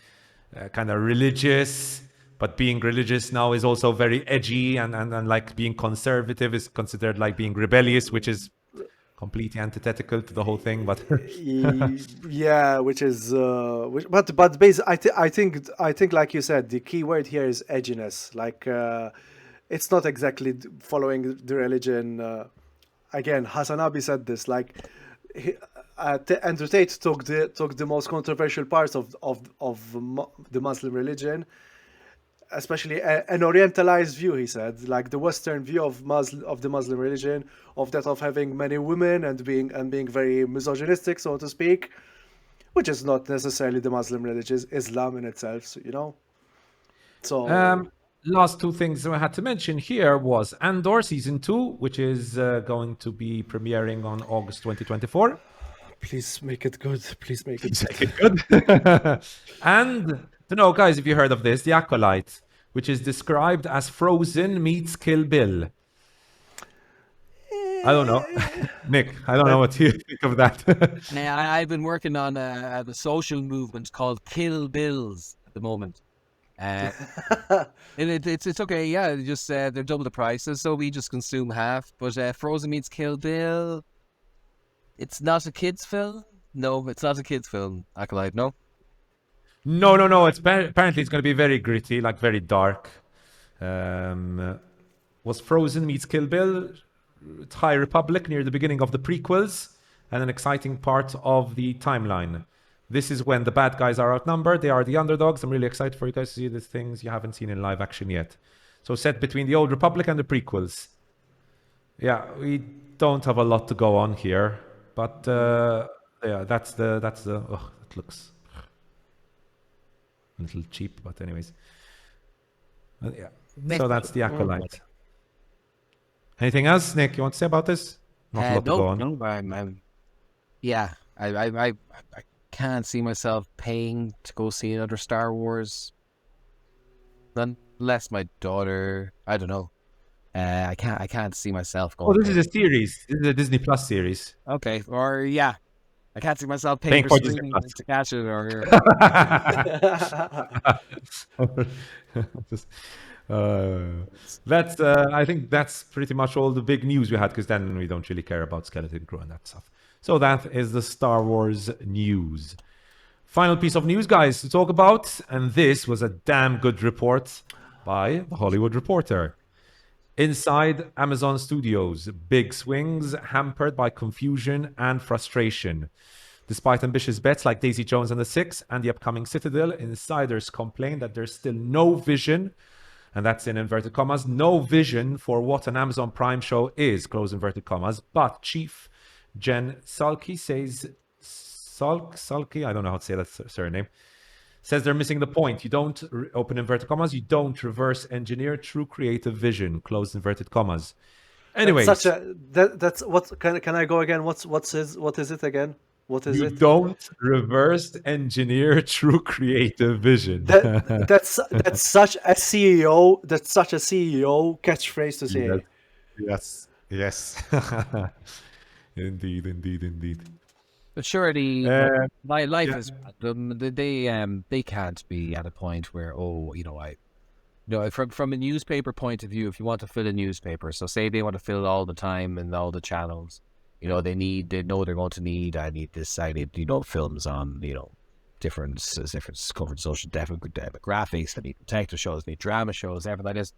kind of religious, but being religious now is also very edgy, and like being conservative is considered like being rebellious, which is completely antithetical to the whole thing. But Yeah, which is but basically, I think like you said, the key word here is edginess. Like it's not exactly following the religion. Again, Hasanabi said this. Like Andrew Tate took the most controversial parts of the Muslim religion, especially an Orientalized view. He said, like the Western view of the Muslim religion, of having many women and being very misogynistic, so to speak, which is not necessarily the Muslim religion, Islam in itself. So Last two things I had to mention here was Andor Season 2, which is going to be premiering on August 2024. please make it good. Please make it Good. And, guys, if you heard of this, The Acolyte, which is described as Frozen meets Kill Bill. I don't know. Nick, I don't know what you think of that. I've been working on the social movement called Kill Bills at the moment. It's okay, yeah. Just they're double the prices, so we just consume half. But Frozen meets Kill Bill. It's not a kids' film. No, it's not a kids' film. Acolyte, no. No. Apparently it's going to be very gritty, like very dark. Was Frozen meets Kill Bill? It's High Republic near the beginning of the prequels, and an exciting part of the timeline. This is when the bad guys are outnumbered. They are the underdogs. I'm really excited for you guys to see these things you haven't seen in live action yet. So set between the Old Republic and the prequels. Yeah, we don't have a lot to go on here, but yeah, that's the. Oh, it looks a little cheap, but anyways. Yeah. So that's The Acolyte. Anything else, Nick? You want to say about this? Not a lot to go on. No, I can't see myself paying to go see another Star Wars, unless my daughter. I don't know. I can't see myself going. Oh, this is a series. This is a Disney Plus series. Okay, or yeah, I can't see myself paying for streaming to catch it. Or that's. I think that's pretty much all the big news we had, because then we don't really care about Skeleton Crew and that stuff. So that is the Star Wars news. Final piece of news, guys, to talk about, and this was a damn good report by The Hollywood Reporter. Inside Amazon Studios, big swings hampered by confusion and frustration. Despite ambitious bets like Daisy Jones and the Six and the upcoming Citadel, insiders complain that there's still no vision, and that's in inverted commas, no vision for what an Amazon Prime show is, close inverted commas. But Chief Jen Salke says, Salke, I don't know how to say that surname, says they're missing the point. You don't, open inverted commas, you don't reverse engineer true creative vision, close inverted commas. Anyways. That's what, can I go again? What is it again? What is it? You don't reverse engineer true creative vision. That's such a CEO. That's such a CEO catchphrase to say. Yes. Indeed. But surely, my life is. They can't be at a point where from a newspaper point of view, if you want to fill a newspaper, so say they want to fill all the time and all the channels. They know they're going to need. I need this. I need films on different covered social demographics. I need detective shows. I need drama shows. Everything like this.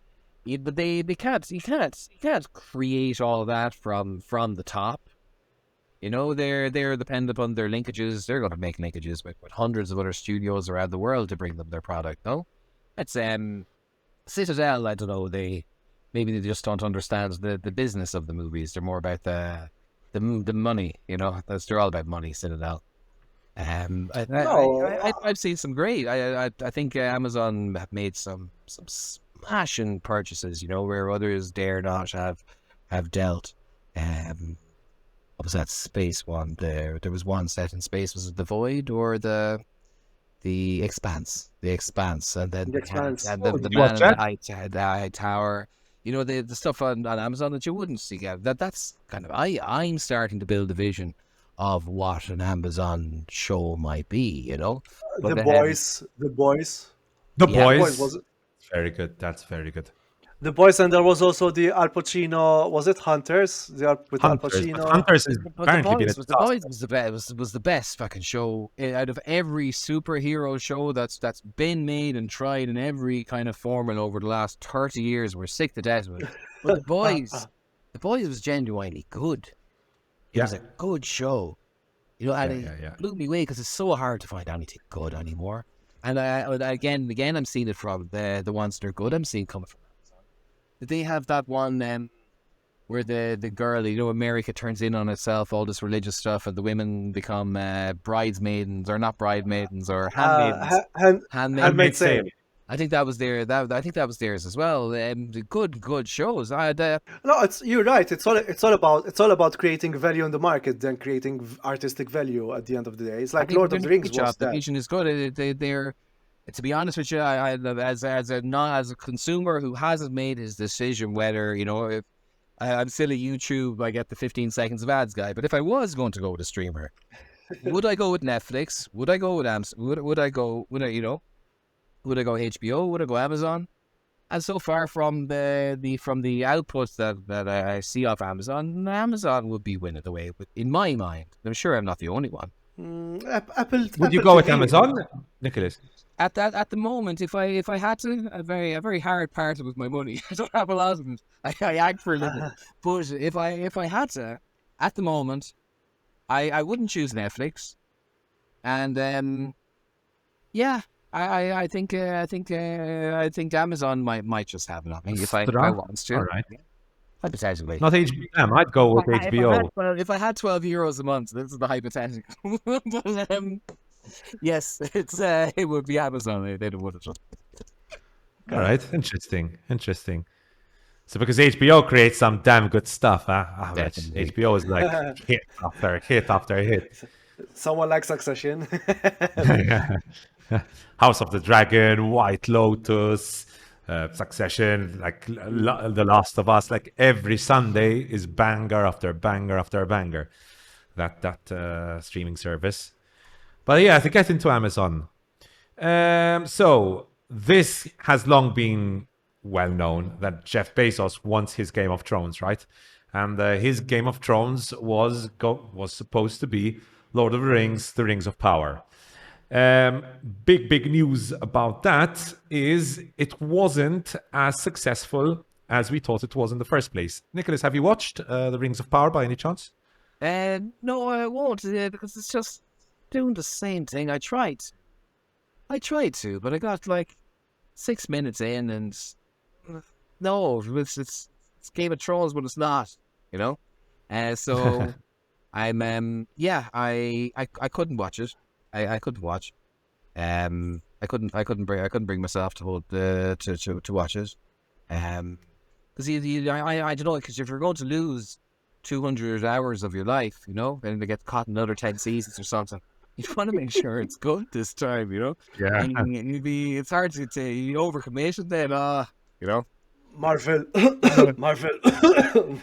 But they can't. You can't create all of that from the top. They're dependent upon their linkages. They're going to make linkages with hundreds of other studios around the world to bring them their product. No, it's Citadel. I don't know. Maybe they just don't understand the business of the movies. They're more about the money, they're all about money. Citadel. I've seen some great. I think Amazon have made some smashing purchases. Where others dare not have dealt. What was that space one? There was one set in space. Was it the Void or the Expanse? The Expanse, and then the Expanse. And the man in the high tower. The stuff on Amazon that you wouldn't see. That's kind of I'm starting to build a vision of what an Amazon show might be. The Boys. Was it? Very good. That's very good. The Boys, and there was also the Al Pacino. Was it Hunters? Al Pacino. Hunters is apparently The Boys was the best fucking show out of every superhero show that's been made and tried in every kind of formula over the last 30 years. We're sick to death of it. But the Boys was genuinely good. It was a good show. You know, and Yeah. it blew me away because it's so hard to find anything good anymore. And again, I'm seeing it from the ones that are good. I'm seeing coming from Amazon. They have that one where the girl, you know, America turns in on itself, all this religious stuff, and the women become bridesmaidens, or not bridesmaidens, or handmaidens. Handmaid's Tale. I think that was there. I think that was theirs as well. Good shows. No, you're right. It's all about creating value in the market than creating artistic value at the end of the day. It's like Lord of the Rings was The that. vision is good. They're to be honest with you, as a consumer who hasn't made his decision whether, you know, if I'm still a YouTube, I get the 15 seconds of ads guy. But if I was going to go with a streamer, would I go with Netflix? Would I go with would I go HBO? Would I go Amazon? And so far from the outputs that I see off Amazon would be winning the way in my mind. I'm sure I'm not the only one. Apple. Would you Apple go with TV. Amazon, Nicholas? At the moment, if I had to, a very hard part with my money. I don't have a lot of it. I act for a living. But if I had to, at the moment, I wouldn't choose Netflix. And yeah, I think Amazon might just have it on me if I want to. All right. Hypothetically. Not HBO. I'd go with HBO. If I had €12 a month, this is the hypothetical. But, yes, it would be Amazon. They would have just. All right, interesting. So because HBO creates some damn good stuff, huh? Definitely. HBO is like hit after hit. Someone like Succession. House of the Dragon, White Lotus, Succession, like The Last of Us. Like every Sunday is banger after banger after banger. That streaming service. But yeah, to get into Amazon. So this has long been well known that Jeff Bezos wants his Game of Thrones, right? And his Game of Thrones was supposed to be Lord of the Rings, The Rings of Power. Big news about that is it wasn't as successful as we thought it was in the first place. Nicholas, have you watched The Rings of Power by any chance? No, I won't, because it's just doing the same thing. I tried to, but I got like 6 minutes in, and no, it's Game of Thrones, but it's not, you know. So I'm I couldn't watch it. I couldn't watch. I couldn't bring myself to watch it. Because I don't know, because if you're going to lose 200 hours of your life, you know, and they get caught in another 10 seasons or something, you want to make sure it's good this time, you know. Yeah. And it's hard to overcommit it then, you know. Marvel.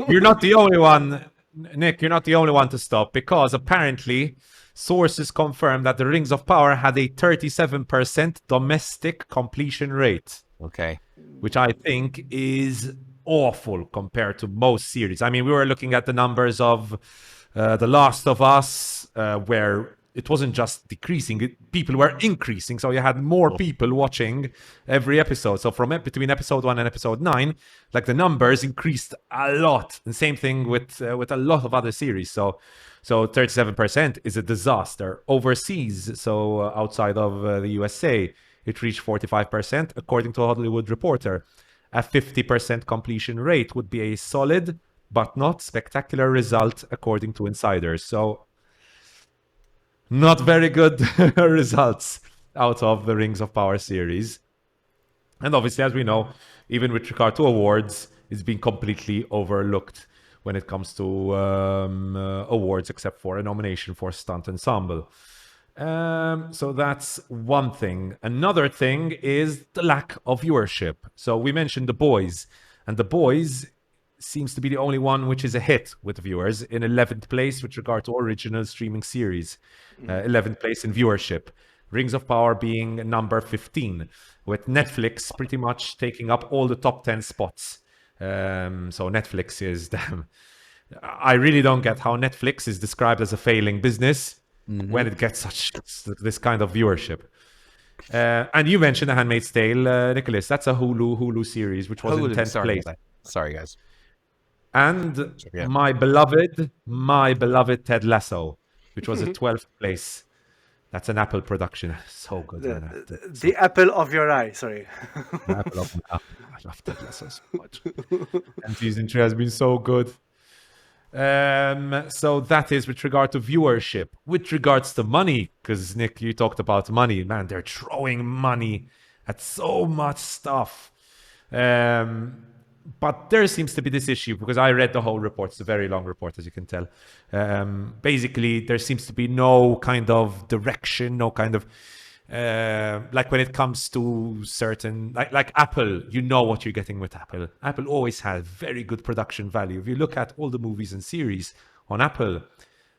You're not the only one, Nick. You're not the only one to stop, because apparently sources confirm that The Rings of Power had a 37% domestic completion rate. Okay. Which I think is awful compared to most series. I mean, we were looking at the numbers of The Last of Us, where it wasn't just decreasing, people were increasing. So you had more people watching every episode. So from between episode 1 and episode 9, like the numbers increased a lot. And same thing with a lot of other series. So 37% is a disaster. Overseas, so outside of the USA, it reached 45%, according to a Hollywood Reporter. A 50% completion rate would be a solid but not spectacular result, according to insiders. So not very good results out of the Rings of Power series. And obviously, as we know, even with regard to awards, it's been completely overlooked when it comes to awards, except for a nomination for Stunt Ensemble. So that's one thing. Another thing is the lack of viewership. So we mentioned The Boys, and The Boys seems to be the only one which is a hit with viewers, in 11th place with regard to original streaming series, 11th place in viewership. Rings of Power being number 15, with Netflix pretty much taking up all the top 10 spots. So Netflix is damn. I really don't get how Netflix is described as a failing business when it gets this kind of viewership. And you mentioned The Handmaid's Tale, Nicholas. That's a Hulu series, which was in 10th place. Sorry, guys. And my beloved Ted Lasso. which was at 12th place. That's an Apple production. So good, man. The apple of your eye. Sorry. Apple of my eye. I love Ted Lasso so much. And season 3 has been so good. So that is with regard to viewership. With regards to money, because Nick, you talked about money. Man, they're throwing money at so much stuff. But there seems to be this issue, because I read the whole report. It's a very long report, as you can tell. Basically, there seems to be no kind of direction, no kind of like when it comes to certain, like Apple, you know what you're getting with Apple. Apple always has very good production value. If you look at all the movies and series on Apple,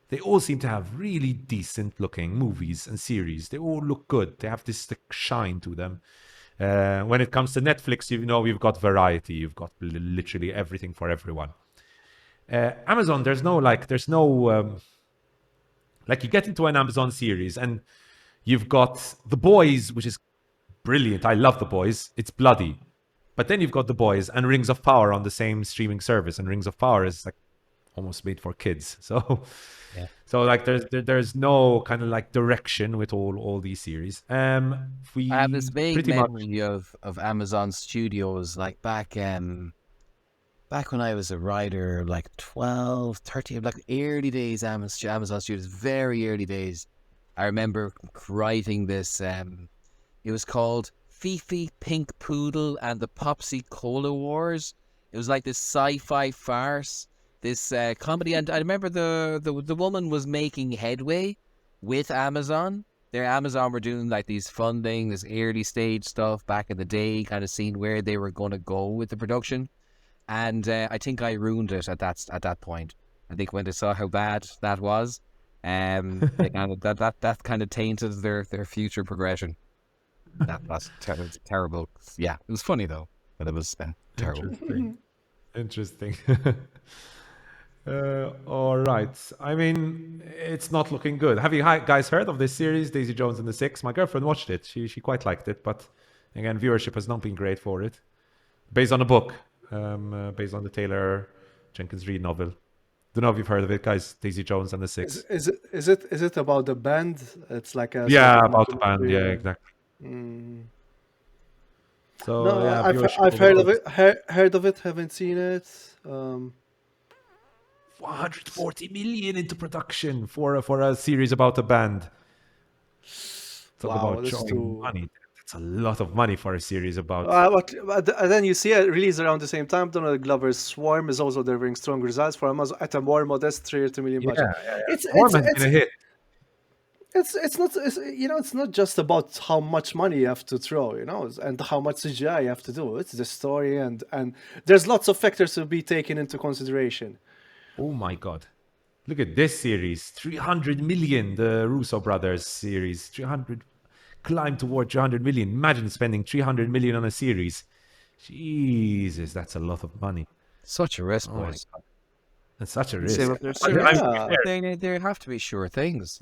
they all seem to have really decent looking movies and series. They all look good. They have this shine to them. When it comes to Netflix, you know, you've got variety. You've got literally everything for everyone. Amazon, there's no like you get into an Amazon series and you've got The Boys, which is brilliant. I love The Boys. It's bloody. But then you've got The Boys and Rings of Power on the same streaming service. And Rings of Power is like almost made for kids. So, so like there's no kind of like direction with all these series. I have this vague memory of Amazon Studios, like back when I was a writer, like 12, 13, like early days, Amazon Studios, very early days. I remember writing this, it was called Fifi, Pink Poodle and the Popsy Cola Wars. It was like this sci-fi farce, this comedy. And I remember the woman was making headway with Amazon. Amazon were doing like these funding, this early stage stuff back in the day, kind of seeing where they were going to go with the production. And I think I ruined it at that point. I think when they saw how bad that was, they kind of, that kind of tainted their future progression. That's terrible. Yeah, it was funny though, but it was terrible. Interesting. All right. I mean, it's not looking good. Have you guys heard of this series, Daisy Jones and the Six? My girlfriend watched it. She quite liked it, but again, viewership has not been great for it. Based on a book, based on the Taylor Jenkins Reid novel. Don't know if you've heard of it, guys. Daisy Jones and the Six. Is it about the band? It's like a about the band. Yeah, exactly. So No, yeah, I've heard of it. Heard of it. Haven't seen it. 440 million into production for a series about a band. Talk about throwing money. That's a lot of money for a series about. But then you see a release around the same time. Donald Glover's Swarm is also delivering strong results for Amazon at a more modest 30 million budget. Swarm has been a hit. It's not just about how much money you have to throw, and how much CGI you have to do. It's the story, and there's lots of factors to be taken into consideration. Oh my God. Look at this series. 300 million, the Russo brothers series. 300 climbed toward 300 million. Imagine spending 300 million on a series. Jesus, that's a lot of money. Such a risk, boys. That's such a risk. There have to be sure things.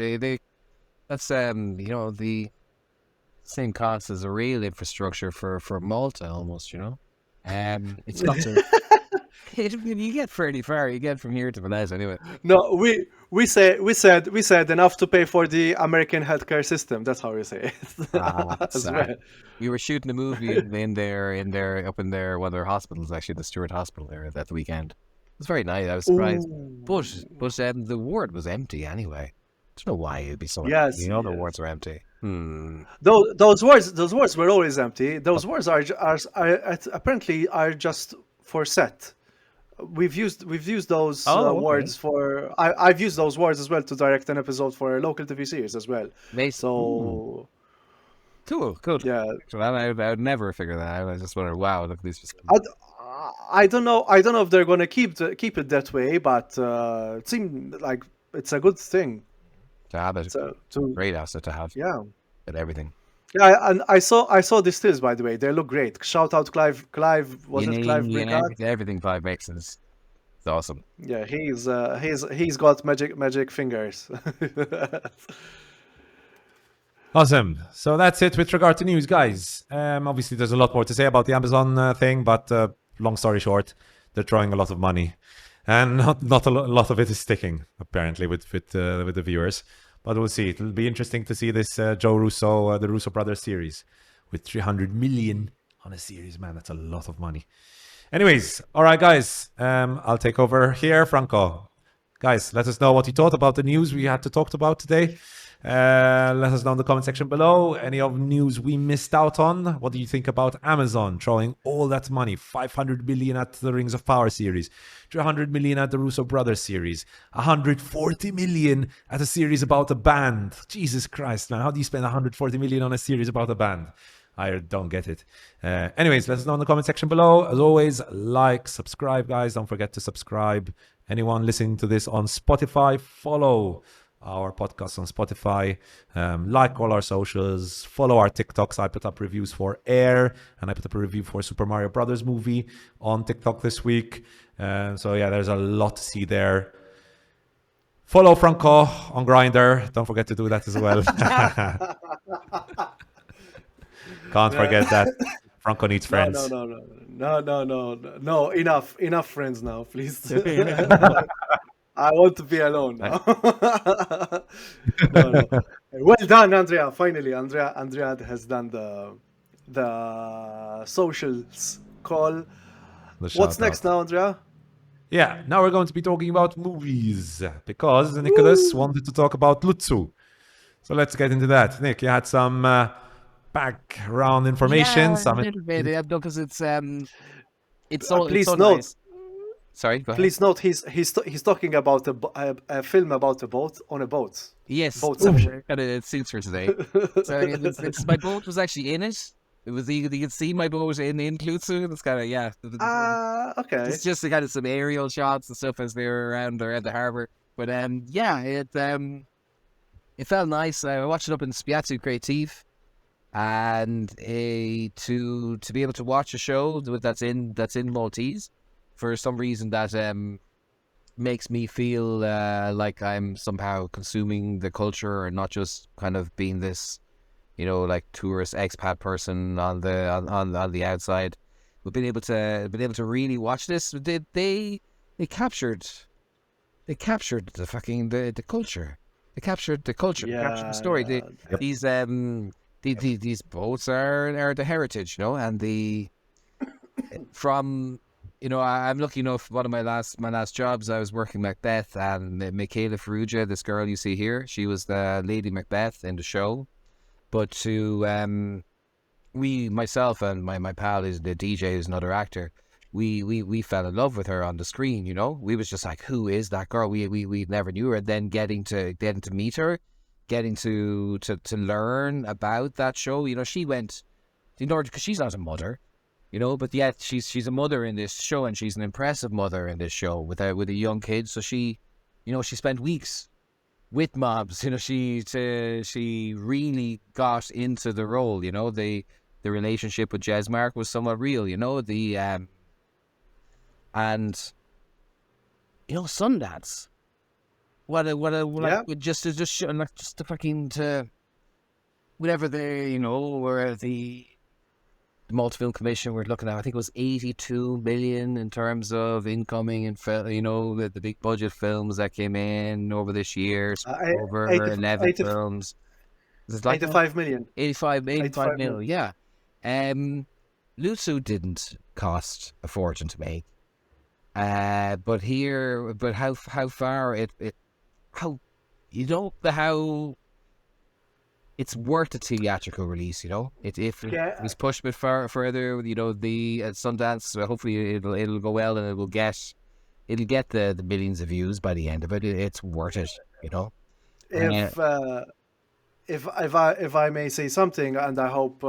That's the same cost as a real infrastructure for Malta almost, it's not to you get fairly far. You get from here to Venice anyway. No, we said enough to pay for the American healthcare system. That's how we say it. As well. We were shooting a movie up in their one of their hospitals, actually, the Stewart Hospital there that weekend. It was very nice. I was surprised, but the ward was empty anyway. I don't know why it'd be so. Yes, the wards are empty. Those wards were always empty. Those wards are apparently just for set. We've used those wards for. I've used those wards as well to direct an episode for a local TV series as well. Nice. So cool. Yeah, I would never figure that out. I just wonder, wow, look at these. I don't know if they're gonna keep it that way, but it seemed like it's a good thing to have it. Great asset to have. Yeah, and everything. Yeah, and I saw the stills, by the way. They look great. Shout out Clive. Was it Clive? Everything Clive makes is awesome. Yeah, he's got magic fingers. Awesome. So that's it with regard to news, guys. Obviously, there's a lot more to say about the Amazon thing, but long story short, they're throwing a lot of money. and not a lot of it is sticking apparently with the viewers. But we'll see. It'll be interesting to see this Joe Russo, the Russo brothers series, with 300 million on a series. Man, that's a lot of money. Anyways, all right, guys. I'll take over here, Franco. Guys, let us know what you thought about the news we had to talk about today. Let us know in the comment section below. Any of news we missed out on? What do you think about Amazon throwing all that money? 500 million at the Rings of Power series, 300 million at the Russo Brothers series, 140 million at a series about a band. Jesus Christ, man. How do you spend 140 million on a series about a band? I don't get it. Anyways, let us know in the comment section below. As always, like, subscribe, guys. Don't forget to subscribe. Anyone listening to this on Spotify, follow our podcast on Spotify. Like all our socials. Follow our TikToks. I put up reviews for Air, and I put up a review for Super Mario Brothers movie on TikTok this week. So yeah, there's a lot to see there. Follow Franco on Grindr. Don't forget to do that as well. Can't forget that. Franco needs friends. No. Enough friends now, please. I want to be alone now. No. Well done, Andrea. Finally, Andrea has done the socials call. What's next now, Andrea? Yeah, now we're going to be talking about movies because Nicholas wanted to talk about Luzzu. So let's get into that. Nick, you had some background information. Yeah, a little bit. Yeah, because it's so please so note. nice. Sorry, go ahead. Please note he's talking about a film about a boat on a boat. Yes, Boatception. it suits for today. So my boat was actually in it. It was you can see my boat in Luzzu. It's kind of okay. It's just kind of some aerial shots and stuff as they were around the harbour. But it felt nice. I watched it up in Spiazzo Creative, and to be able to watch a show that's in Maltese for some reason that makes me feel like I'm somehow consuming the culture and not just kind of being this, like tourist expat person on the outside. We've been able to really watch this. They captured the fucking the culture. They captured the culture. They captured the story. These boats are the heritage, and I'm lucky enough. One of my last jobs, I was working Macbeth, and Michaela Farrugia, this girl you see here, she was the Lady Macbeth in the show. But myself and my pal is the DJ, who's another actor. We fell in love with her on the screen. We was just like, who is that girl? We never knew her. And then getting to meet her, getting to learn about that show. She went in order because she's not a mother. But yet she's a mother in this show, and she's an impressive mother in this show with a young kid. So she spent weeks with mobs. She really got into the role. The relationship with Jesmark was somewhat real. And Sundance. Just to fucking to whatever where the Multi-Film Commission we're looking at, I think it was 82 million in terms of incoming and the big budget films that came in over this year, over 11 films. Is it like 85 million. 85 million. mil, yeah. Luzzu didn't cost a fortune to make. But how far how it's worth a theatrical release, If it was pushed a bit further, the at Sundance, hopefully it'll go well, and it'll get the millions of views by the end of it. It's worth it, If I may say something, and I hope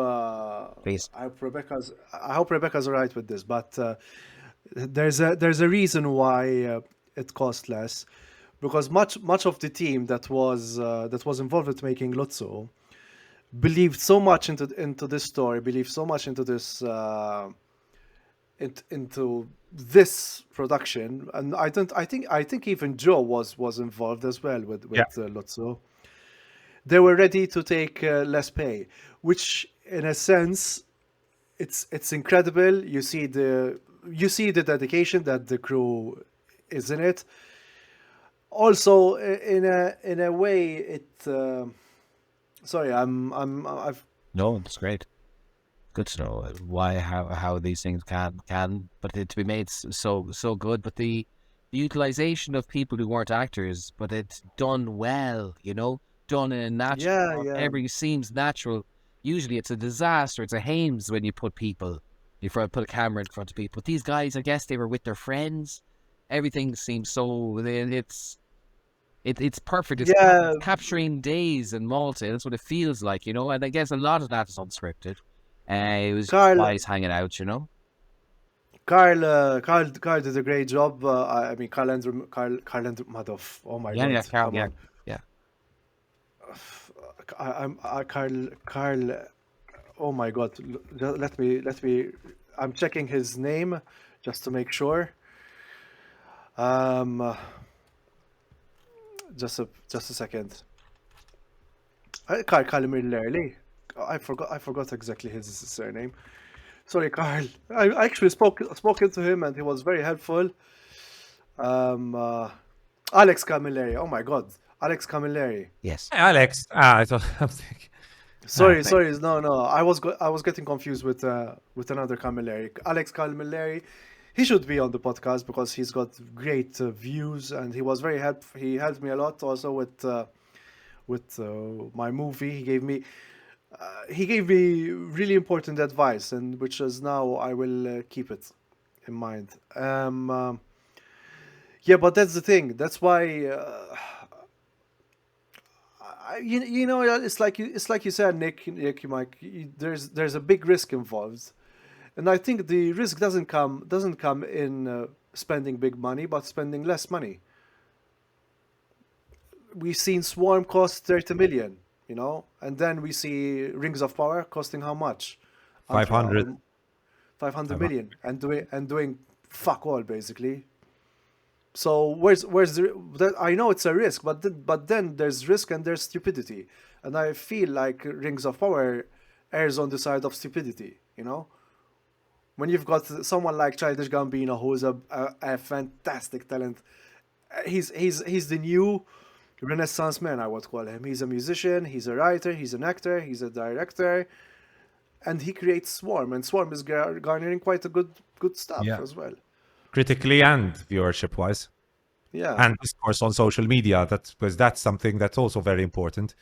Please. I hope Rebecca's right with this, but there's a reason why it cost less. Because much of the team that was involved with making Luzzu believed so much into this story, believed so much into this into this production, and I think even Joe was involved as well with Luzzu. They were ready to take less pay, which in a sense it's incredible. You see the dedication that the crew is in it. Also, in a way, sorry, I've No, it's great. Good to know how these things can, but to be made so good. But the utilization of people who weren't actors, but it's done well, done in a natural. yeah. Everything seems natural. Usually, it's a disaster. It's a hames when you put a camera in front of people. But these guys, I guess, they were with their friends. Everything seems so. It's perfect. It's Yeah, capturing days in Malta. That's what it feels like, And I guess a lot of that is unscripted. It was Carl, guys hanging out, Carl did a great job. I mean, Carl Andrew Madoff. Oh my Yeah, God, yeah, Carl, come on. yeah. Carl. Oh my God, let me. I'm checking his name just to make sure. Just a second. Carl Miller. I forgot exactly his surname. Sorry, Carl. I actually spoken to him and he was very helpful. Alex Camilleri. Oh my God, Alex Camilleri. Yes. Hey, Alex. I thought I'm thinking. Sorry. Thanks. No. I was getting confused with another Camilleri. Alex Camilleri. He should be on the podcast because he's got great views and he was very helpful. He helped me a lot also with my movie. He gave me really important advice, and which is now I will keep it in mind. Yeah, but that's the thing. That's why it's like you said, Nick, Mike. There's a big risk involved, and I think the risk doesn't come in spending big money, but spending less money. We've seen Swarm cost 30 million, and then we see Rings of Power costing how much? 500. 500 million, and doing fuck all basically. So where's I know it's a risk, but then there's risk and there's stupidity, and I feel like Rings of Power errs on the side of stupidity. When you've got someone like Childish Gambino, who is a fantastic talent. He's the new Renaissance man, I would call him. He's a musician, he's a writer, he's an actor, he's a director, and he creates Swarm, and Swarm is garnering quite a good stuff Yeah. as well. Critically and viewership wise. Yeah. And of course on social media, because that's something that's also very important.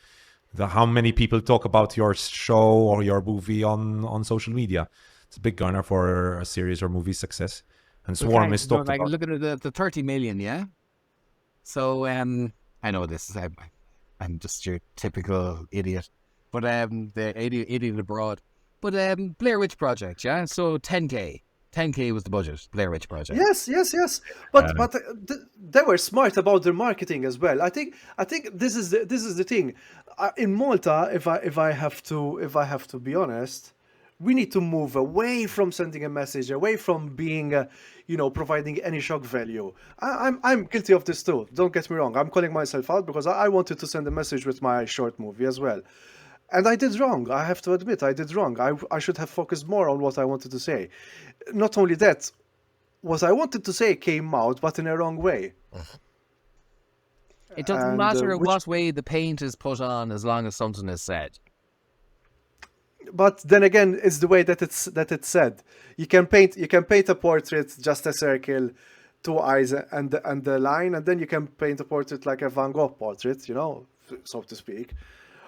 How many people talk about your show or your movie on social media. It's a big garner for a series or movie success. And Swarm is talked about. Look at the 30 million, yeah? So, I know this. I'm just your typical idiot. But, the idiot abroad. But, Blair Witch Project, yeah? So, 10K. 10K was the budget, Blair Witch Project. Yes. But they were smart about their marketing as well. I think this is the thing. In Malta, if I have to be honest, we need to move away from sending a message, away from being, providing any shock value. I'm guilty of this too. Don't get me wrong. I'm calling myself out because I wanted to send a message with my short movie as well. And I did wrong. I have to admit, I did wrong. I should have focused more on what I wanted to say. Not only that, what I wanted to say came out, but in a wrong way. It doesn't matter what way the paint is put on as long as something is said. But then again, it's the way that it's said. You can paint a portrait, just a circle, two eyes and the line, and then you can paint a portrait like a Van Gogh portrait, so to speak.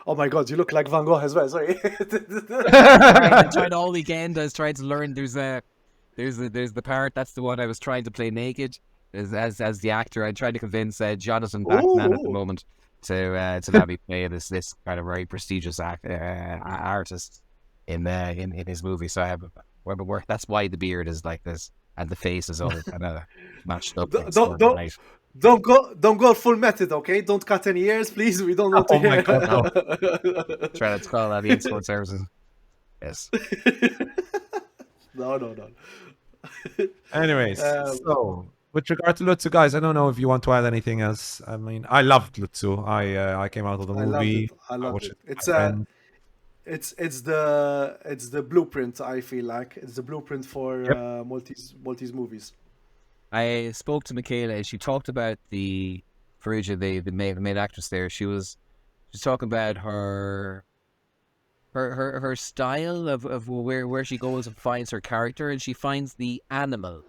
Oh my God, you look like Van Gogh as well. Sorry. I tried all weekend. I was trying to learn. There's the part. That's the one I was trying to play naked as the actor. I tried to convince Jonathan Bachman at the moment to let me play this kind of very prestigious artist in his movie. So I have work. That's why the beard is like this and the face is all kind of matched up. Don't go full method, okay? Don't cut any ears, please. We don't want to hear. My God, no. Try to call that the export services. Yes. No. Anyways, so with regard to Luzzu, guys, I don't know if you want to add anything else. I mean, I loved Luzzu. I came out of the movie. I loved it. It's the blueprint. I feel like it's the blueprint for Maltese movies. I spoke to Michaela and she talked about the Faruja, the main actress there. She's talking about her style of where she goes and finds her character, and she finds the animal.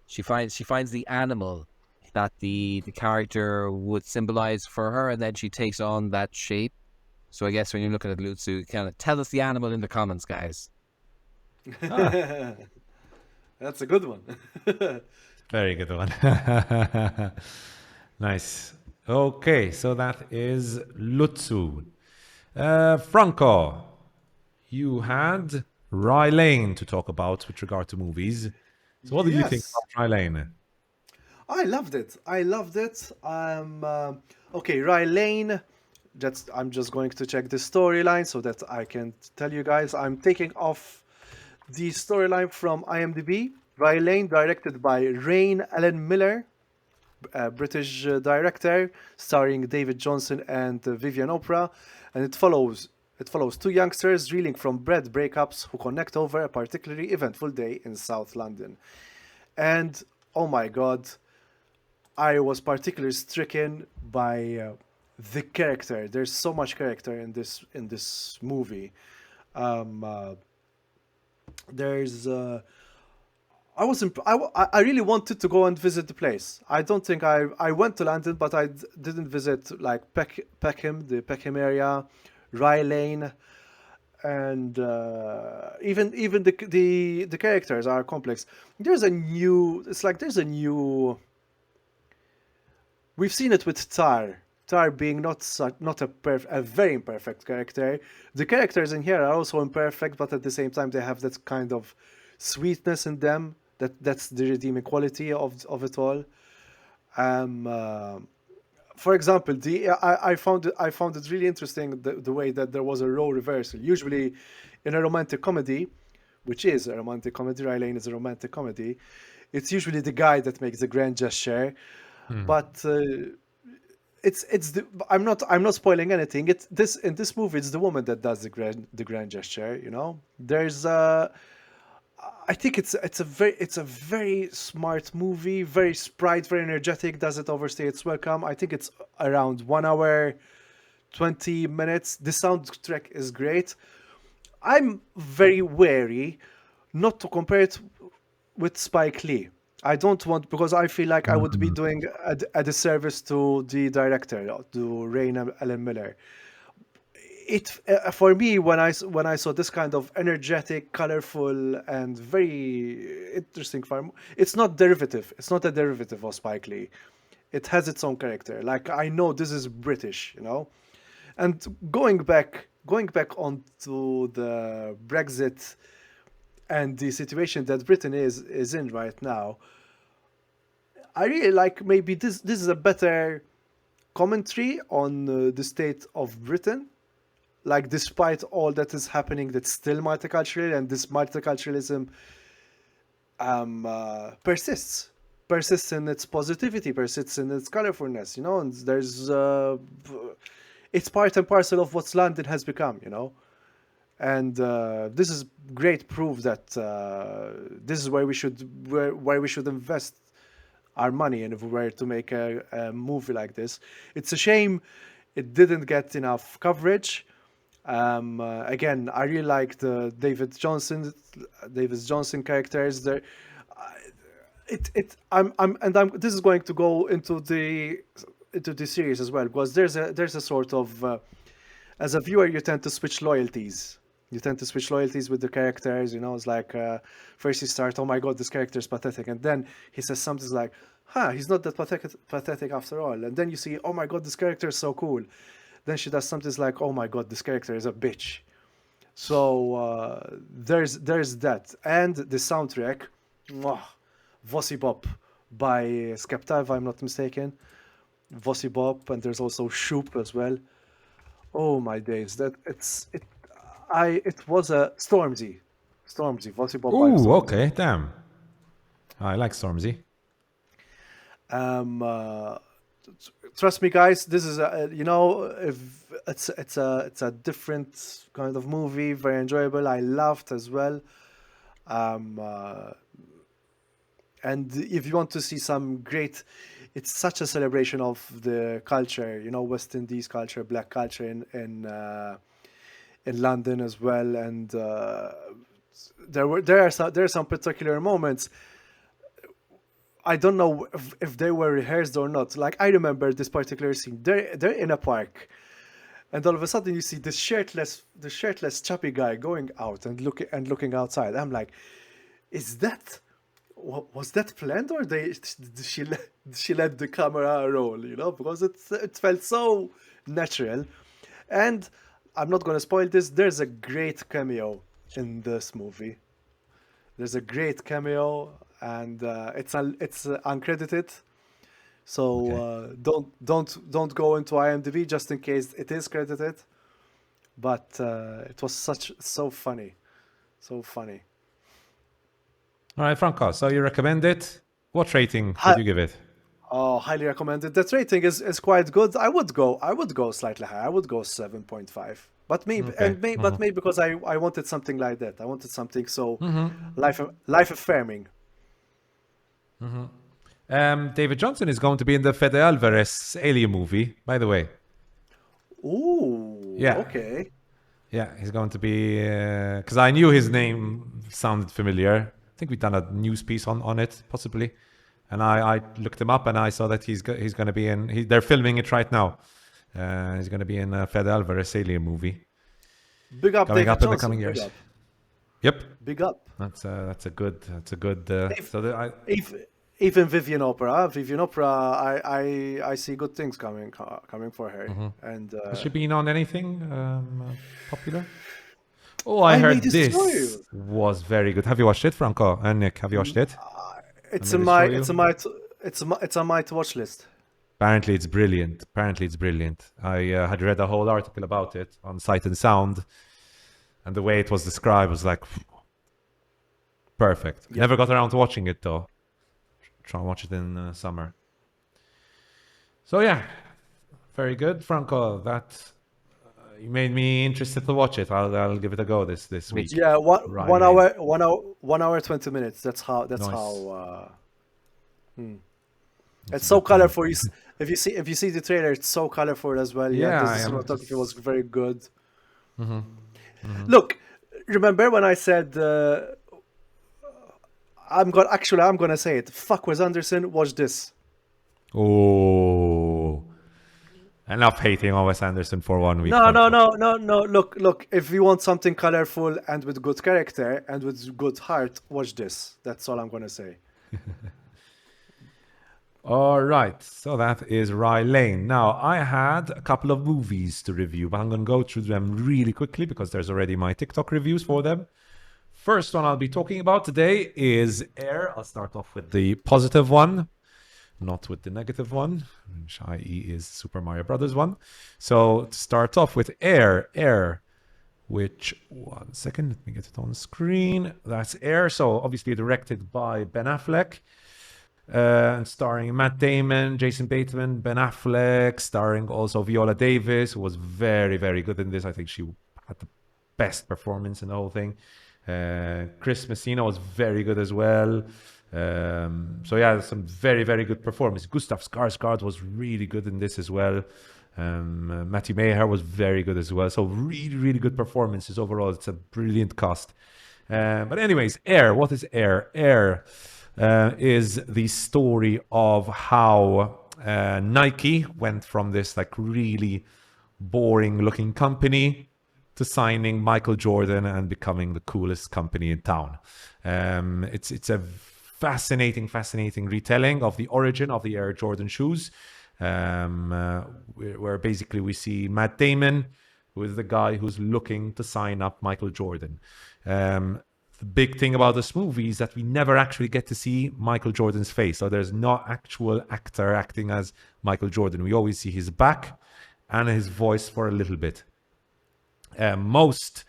She finds the animal that the character would symbolize for her, and then she takes on that shape. So I guess when you're looking at Luzzu, kind of tell us the animal in the comments, guys. Ah, That's a good one. very good one. Nice. Okay, so that is Lutzu. Franco, you had Rye Lane to talk about with regard to movies. So what did you think Yes. about Rye Lane? I loved it. I loved it. Okay, Rye Lane. I'm just going to check the storyline so that I can tell you guys. I'm taking off the storyline from IMDb. Rye Lane, directed by Rain Ellen Miller, a British director, starring David Johnson and Vivian Oprah, and it follows two youngsters reeling from bad breakups who connect over a particularly eventful day in South London. And oh my god, I was particularly stricken by the character. There's so much character in this movie. Um, uh, there's I was I really wanted to go and visit the place. I don't think I went to London, but didn't visit like Peckham, the Peckham area, Rye Lane, and even the characters are complex. There's a new. We've seen it with Tar. Tar being not a very imperfect character. The characters in here are also imperfect, but at the same time they have that kind of sweetness in them. That's the redeeming quality of it all. Um, uh, for example, I found it really interesting the way that there was a role reversal. Usually, in a romantic comedy, which is a romantic comedy, Rye Lane is a romantic comedy. It's usually the guy that makes the grand gesture, but it's the I'm not spoiling anything. It's this in this movie. It's the woman that does the grand gesture. There's I think it's a very smart movie, very sprite, very energetic. Doesn't overstay its welcome. I think it's around 1 hour 20 minutes. The soundtrack is great. I'm very wary not to compare it with Spike Lee. I don't want because I feel like I would be doing a disservice to the director, to Rain Ellen Miller. It for me when I saw this kind of energetic, colorful, and very interesting farm, it's not derivative. It's not a derivative of Spike Lee. It has its own character. Like I know this is British. And going back onto the Brexit and the situation that Britain is in right now, I really like maybe this is a better commentary on the state of Britain. Like despite all that is happening, that's still multicultural, and this multiculturalism persists in its positivity, persists in its colorfulness. And it's part and parcel of what London has become. And this is great proof that this is where we should invest our money, and if we were to make a movie like this. It's a shame it didn't get enough coverage. Again, I really like the David Johnson characters. This is going to go into the series as well, because there's a sort of as a viewer you tend to switch loyalties. You tend to switch loyalties with the characters. It's like first you start, oh my god, this character is pathetic, and then he says something like, he's not that pathetic after all, and then you see, oh my god, this character is so cool. Then she does something like, oh my god, this character is a bitch. So there's that, and the soundtrack, mwah, Vossi Bop by Skepta, if I'm not mistaken. Vossi Bop, and there's also Shoop as well. Oh my days, it was a Stormzy, Vossi Bop by Ooh, Stormzy. okay, damn. I like Stormzy. Um, uh, Trust me, guys. This is if it's a different kind of movie, very enjoyable. I laughed as well. Um, uh, And if you want to see some great, it's such a celebration of the culture, West Indies culture, black culture in London as well. And there are some particular moments. I don't know if they were rehearsed or not. Like, I remember this particular scene. They're in a park, and all of a sudden you see this shirtless chubby guy going out and looking outside. I'm like, was that planned, or she let the camera roll? Because it felt so natural. And I'm not gonna spoil this. There's a great cameo in this movie. There's a great cameo, and it's uncredited. So don't go into IMDb just in case it is credited. But it was so funny, so funny. All right, Franco. So you recommend it? What rating would you give it? Oh, highly recommended. That rating is quite good. I would go slightly higher. I would go 7.5. But maybe because I wanted something like that. I wanted something so life affirming. David Johnson is going to be in the Fede Alvarez Alien movie, by the way. Ooh. Yeah. Okay. Yeah, he's going to be because I knew his name sounded familiar. I think we've done a news piece on it, possibly. And I looked him up, and I saw that he's going to be in. They're filming it right now. He's going to be in a Fede Alvarez Alien movie. Big up, coming David up Johnson. in the coming years. Big up. Yep, Big up. that's a good. Even Vivian Opera, I see good things coming for her. And has she been on anything popular? Oh, I heard this was very good. Have you watched it, Franco and Nick? Have you watched it? It's on my to watch list. Apparently it's brilliant. I had read a whole article about it on Sight and Sound, and the way it was described was like perfect. Yeah. Never got around to watching it though. Try and watch it in summer. So yeah, very good, Franco. That you made me interested to watch it. I'll give it a go this week. Yeah, one hour 20 minutes. That's how. Nice. It's so colorful. If you see the trailer, it's so colorful as well. The cinematography was very good. Look, remember when I said I'm gonna say it. Fuck Wes Anderson. Watch this. Oh, enough hating on Wes Anderson for 1 week. No. Look. If you want something colorful and with good character and with good heart, watch this. That's all I'm gonna say. All right, so that is Rye Lane. Now, I had a couple of movies to review, but I'm going to go through them really quickly because there's already my TikTok reviews for them. First one I'll be talking about today is Air. I'll start off with the positive one, not with the negative one, which i.e. is Super Mario Brothers one. So to start off with Air, which, one second, let me get it on screen. That's Air. So obviously directed by Ben Affleck. And starring Matt Damon, Jason Bateman, Ben Affleck, starring also Viola Davis, who was very, very good in this. I think she had the best performance in the whole thing. Chris Messina was very good as well. So yeah, some very, very good performance. Gustav Skarsgård was really good in this as well. Matthew Mayher was very good as well. So really, really good performances overall. It's a brilliant cast. But anyways, Air. What is Air? Air is the story of how Nike went from this like really boring looking company to signing Michael Jordan and becoming the coolest company in town. It's a fascinating retelling of the origin of the Air Jordan shoes, where basically we see Matt Damon, who is the guy who's looking to sign up Michael Jordan. The big thing about this movie is that we never actually get to see Michael Jordan's face. So there's no actual actor acting as Michael Jordan. We always see his back and his voice for a little bit. Most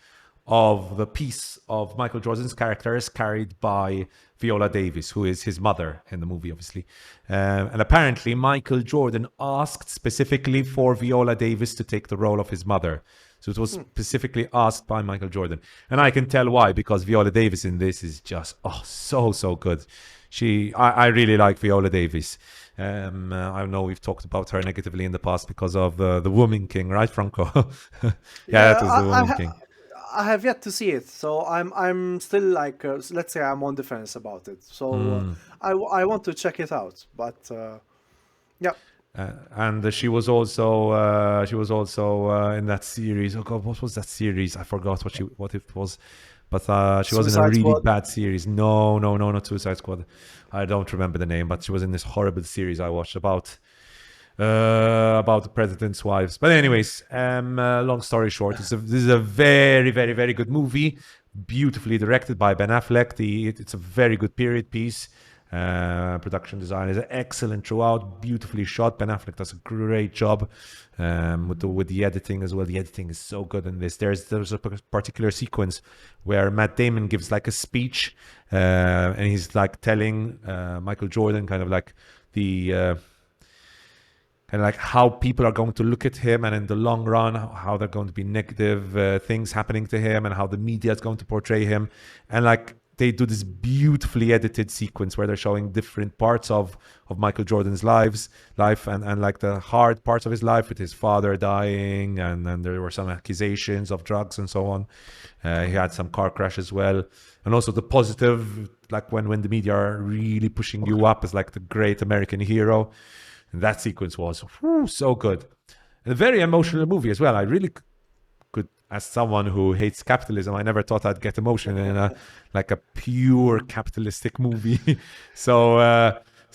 of the piece of Michael Jordan's character is carried by Viola Davis, who is his mother in the movie, obviously. And apparently Michael Jordan asked specifically for Viola Davis to take the role of his mother. So it was specifically asked by Michael Jordan. And I can tell why, because Viola Davis in this is just, so good. I really like Viola Davis. I know we've talked about her negatively in the past because of the Woman King, right, Franco? Yeah, that Yeah, was the Woman King. I have yet to see it, so I'm still like, let's say I'm on the fence about it. So I want to check it out, but yeah. And she was also in that series. Oh God, what was that series? I forgot what it was. But she was in a Suicide really Squad. bad series. No, not Suicide Squad. I don't remember the name, but she was in this horrible series I watched about the president's wives. But anyways, long story short, this is a very, very, very good movie, beautifully directed by Ben Affleck. It's a very good period piece. Production design is excellent throughout, beautifully shot. Ben Affleck does a great job with the editing as well. The editing is so good in this. There's a particular sequence where Matt Damon gives like a speech, and he's like telling Michael Jordan kind of like the kind of like how people are going to look at him, and in the long run, how they're going to be negative things happening to him, and how the media is going to portray him, and like they do this beautifully edited sequence where they're showing different parts of Michael Jordan's life and like the hard parts of his life with his father dying, and then there were some accusations of drugs and so on. He had some car crash as well, and also the positive, like when the media are really pushing you up as like the great American hero. And that sequence was so good, and a very emotional movie as well. I really could, as someone who hates capitalism, I never thought I'd get emotion in a pure capitalistic movie. So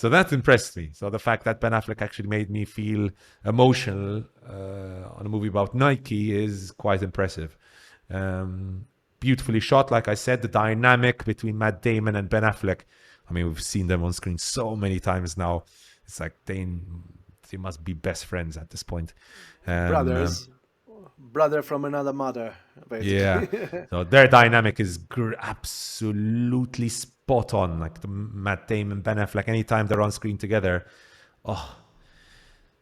that impressed me. So the fact that Ben Affleck actually made me feel emotional on a movie about Nike is quite impressive. Beautifully shot, like I said, the dynamic between Matt Damon and Ben Affleck. I mean, we've seen them on screen so many times now. It's like they must be best friends at this point. Brothers. Brother from another mother, basically. Yeah. So their dynamic is absolutely spot on. Like the Matt Damon, Ben Affleck, anytime they're on screen together,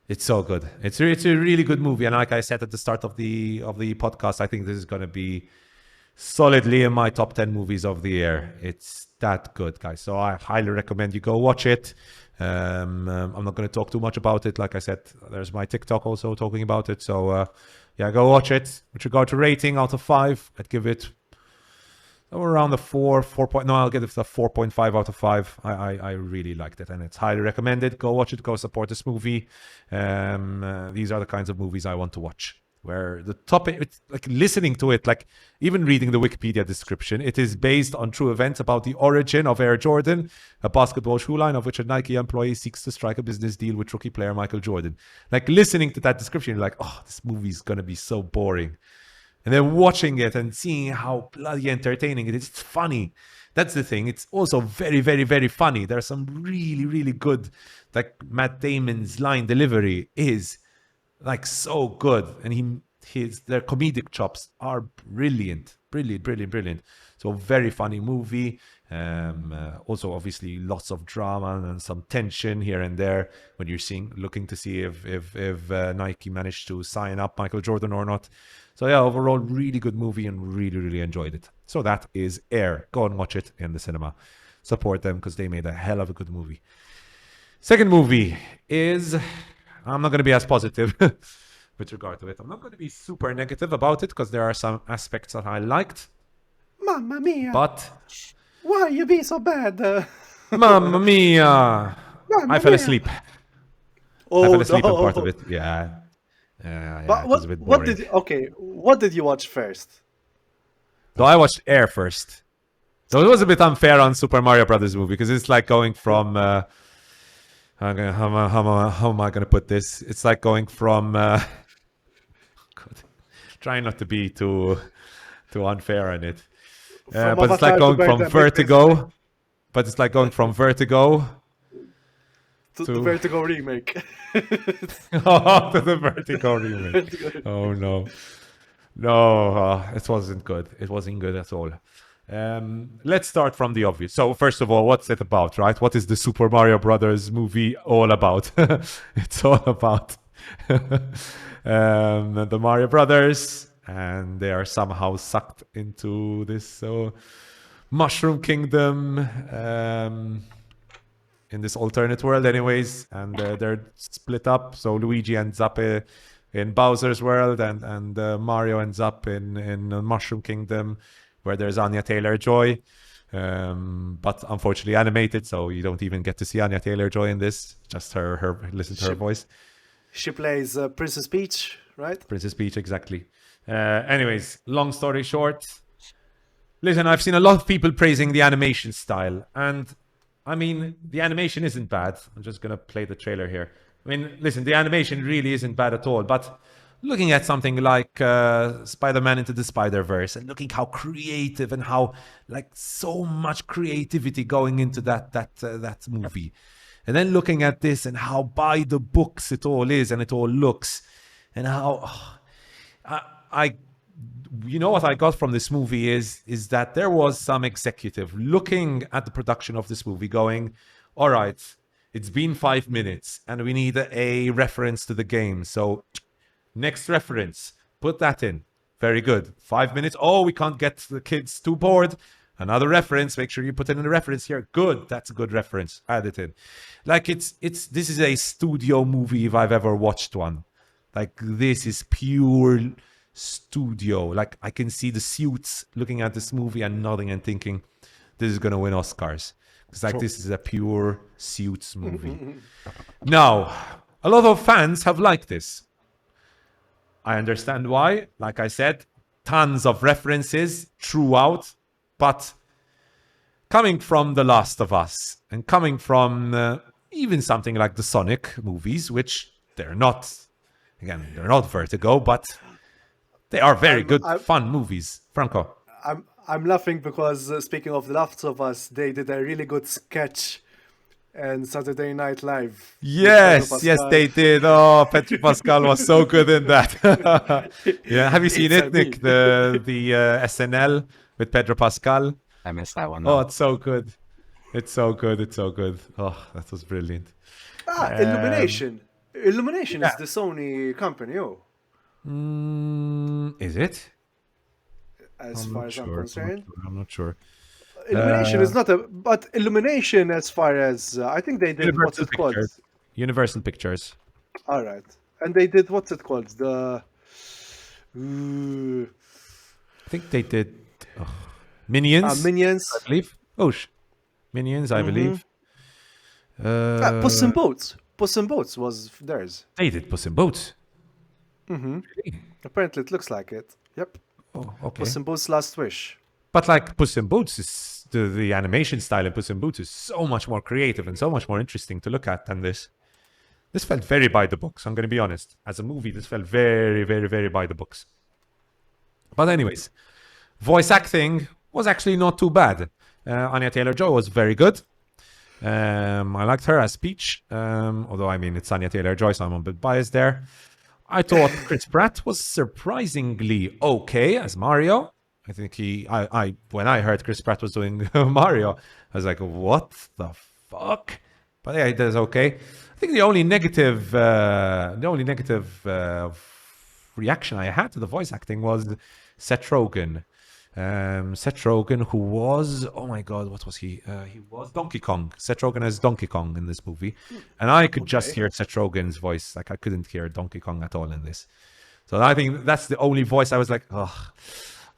it's so good. It's a really good movie. And like I said at the start of the podcast, I think this is going to be solidly in my top 10 movies of the year. It's that good, guys. So I highly recommend you go watch it. I'm not going to talk too much about it. Like I said, there's my TikTok also talking about it. So yeah, go watch it. With regard to rating out of 5, I'd give it around the 4. No, I'll give it a 4.5 out of 5. I really liked it, and it's highly recommended. Go watch it. Go support this movie. These are the kinds of movies I want to watch, where the topic, it's like listening to it, like even reading the Wikipedia description, it is based on true events about the origin of Air Jordan, a basketball shoe line of which a Nike employee seeks to strike a business deal with rookie player Michael Jordan. Like listening to that description, you're like, oh, this movie's going to be so boring. And then watching it and seeing how bloody entertaining it is, it's funny. That's the thing. It's also very, very, very funny. There's some really, really good, like Matt Damon's line delivery is like so good, and their comedic chops are brilliant. So very funny movie. Also obviously lots of drama and some tension here and there when you're looking to see if Nike managed to sign up Michael Jordan or not. So yeah, overall really good movie, and really enjoyed it. So that is Air. Go and watch it in the cinema. Support them because they made a hell of a good movie. Second movie is, I'm not going to be as positive with regard to it. I'm not going to be super negative about it because there are some aspects that I liked. Mamma mia! But why you be so bad? Mamma mia! I fell asleep. Oh, I fell asleep no. in part of it. Yeah. But it was a bit boring. What did you watch first? So I watched Air first. So it was a bit unfair on Super Mario Brothers movie because it's like going from how am I going to put this? It's like going from trying not to be too unfair on it. But it's like going from Vertigo. But it's like going from Vertigo to the Vertigo remake. To the Vertigo remake. Oh no. It wasn't good. It wasn't good at all. Let's start from the obvious. So first of all, what's it about, right? What is the Super Mario Brothers movie all about? It's all about the Mario Brothers, and they are somehow sucked into this mushroom kingdom. in this alternate world anyways, and they're split up. So Luigi ends up in Bowser's world, and Mario ends up in Mushroom Kingdom, where there's Anya Taylor-Joy, but unfortunately animated, so you don't even get to see Anya Taylor-Joy in this. Just her listen to her voice. She plays Princess Peach, right? Princess Peach, exactly. Anyways, long story short, listen, I've seen a lot of people praising the animation style, and I mean, the animation isn't bad. I'm just going to play the trailer here. I mean, listen, the animation really isn't bad at all, but looking at something like Spider-Man Into the Spider-Verse, and looking how creative and how, like, so much creativity going into that movie. And then looking at this and how by the books it all is and it all looks, and how you know what I got from this movie is that there was some executive looking at the production of this movie going, all right, it's been 5 minutes and we need a reference to the game. So next reference, put that in. Very good. 5 minutes. Oh, we can't get the kids too bored. Another reference. Make sure you put it in the reference here. Good. That's a good reference. Add it in. Like this is a studio movie if I've ever watched one. Like, this is pure studio. Like, I can see the suits looking at this movie and nodding and thinking, this is going to win Oscars. It's like, this is a pure suits movie. Now, a lot of fans have liked this. I understand why. Like I said, tons of references throughout. But coming from The Last of Us and coming from even something like the Sonic movies, which they're not Vertigo, but they are very good, fun movies. Franco. I'm laughing because speaking of The Last of Us, they did a really good sketch and Saturday Night Live. Yes, they did. Oh, Pedro Pascal was so good in that. Yeah, have you seen it, Nick? The SNL with Pedro Pascal. I missed that one. Oh, it's so good. It's so good. Oh, that was brilliant. Illumination. Illumination is the Sony company. Is it? As far as I'm concerned, I'm not sure. Illumination is not but Illumination, as far as I think they did what's it called? Universal Pictures. All right, and they did what's it called? I think they did Minions. Minions, I believe. Minions, I believe. Puss in Boots. Puss in Boots was theirs. They did Puss in Boots. Mm-hmm. Really? Apparently, it looks like it. Yep. Oh, okay. Puss in Boots: Last Wish. But like Puss in Boots is the animation style in Puss in Boots is so much more creative and so much more interesting to look at than this. This felt very by the books. I'm going to be honest. As a movie, this felt very, very, very by the books. But anyways, voice acting was actually not too bad. Anya Taylor-Joy was very good. I liked her as Peach, although I mean it's Anya Taylor-Joy, so I'm a bit biased there. I thought Chris Pratt was surprisingly okay as Mario. I think when I heard Chris Pratt was doing Mario, I was like, what the fuck? But yeah, he does okay. I think the only negative reaction I had to the voice acting was Seth Rogen. Seth Rogen, who was, oh my god, what was he? He was Donkey Kong. Seth Rogen as Donkey Kong in this movie. And I could just hear Seth Rogen's voice. Like, I couldn't hear Donkey Kong at all in this. So I think that's the only voice I was like, oh,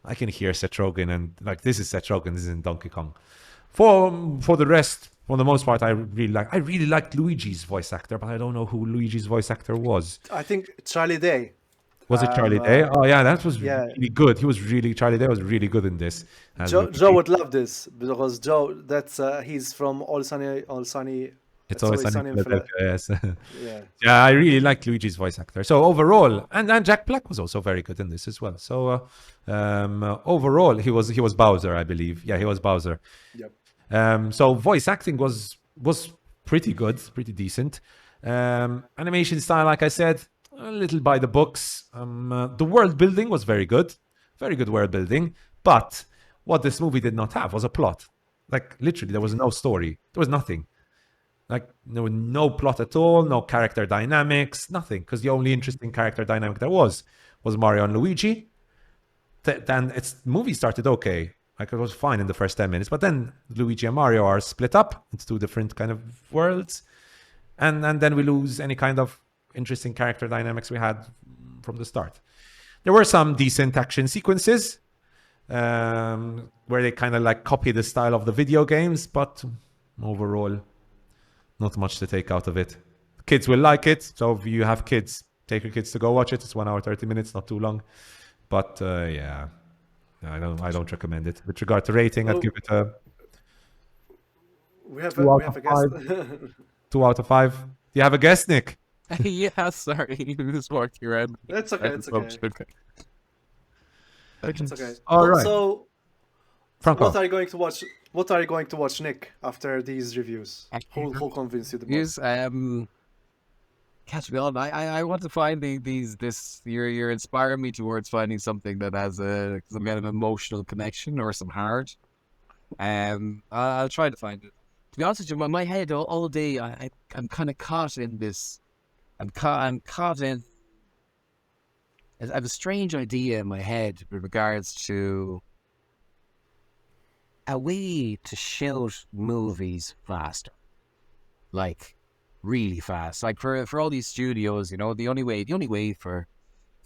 I can hear Seth Rogen, and like, this is Seth Rogen, this isn't Donkey Kong. For the rest, for the most part, I really liked Luigi's voice actor, but I don't know who Luigi's voice actor was. I think Charlie Day. Was it Charlie Day? Oh yeah, that was really good. Charlie Day was really good in this. Joe would love this because Joe, he's from All Sunny. It's always sunny in Philadelphia. Yes. Yeah, I really like Luigi's voice actor. So overall, and Jack Black was also very good in this as well. So overall, he was Bowser, I believe. Yeah, he was Bowser. Yep. So voice acting was pretty good, pretty decent. Animation style, like I said, a little by the books. The world building was very good world building. But what this movie did not have was a plot. Like, literally, there was no story. There was nothing. Like, there was no plot at all, no character dynamics, nothing. Because the only interesting character dynamic there was Mario and Luigi. Then its movie started okay. Like, it was fine in the first 10 minutes, but then Luigi and Mario are split up into two different kind of worlds, and then we lose any kind of interesting character dynamics we had from the start. There were some decent action sequences where they kind of like copy the style of the video games, but overall, not much to take out of it. Kids will like it, so if you have kids, take your kids to go watch it. It's 1 hour 30 minutes, not too long, but yeah. I don't recommend it. With regard to rating, I'd give it a we have two out a of guest. 2 out of 5. Do you have a guess, Nick? Yeah, sorry, this walked around. It's okay. It's okay. It's okay. All right. So, Franco. what are you going to watch? What are you going to watch, Nick? After these reviews, who convinced you the most? Catch me on. I want to find this. You're inspiring me towards finding something that has some kind of emotional connection or some heart. I'll try to find it. To be honest with you, my head all day, I'm kind of caught in this. I'm caught in. I have a strange idea in my head with regards to a way to shoot movies faster, like really fast. Like for all these studios, you know, the only way for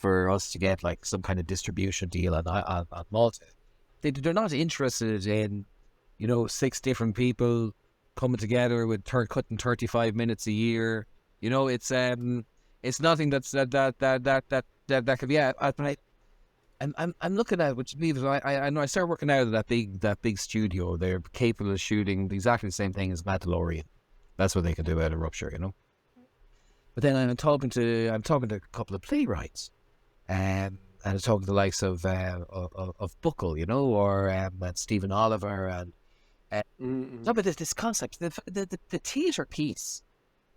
us to get like some kind of distribution deal on Malta, they're not interested in, you know, 6 different people coming together with cutting 35 minutes a year. You know, it's nothing that could be. But I'm looking at it, which means I know I started working out of that big studio. They're capable of shooting exactly the same thing as Mandalorian. That's what they can do out of Rupture, you know. But then I'm talking to a couple of playwrights, and I'm talking to the likes of Buckle, you know, or Stephen Oliver, and no, but this concept, the theatre piece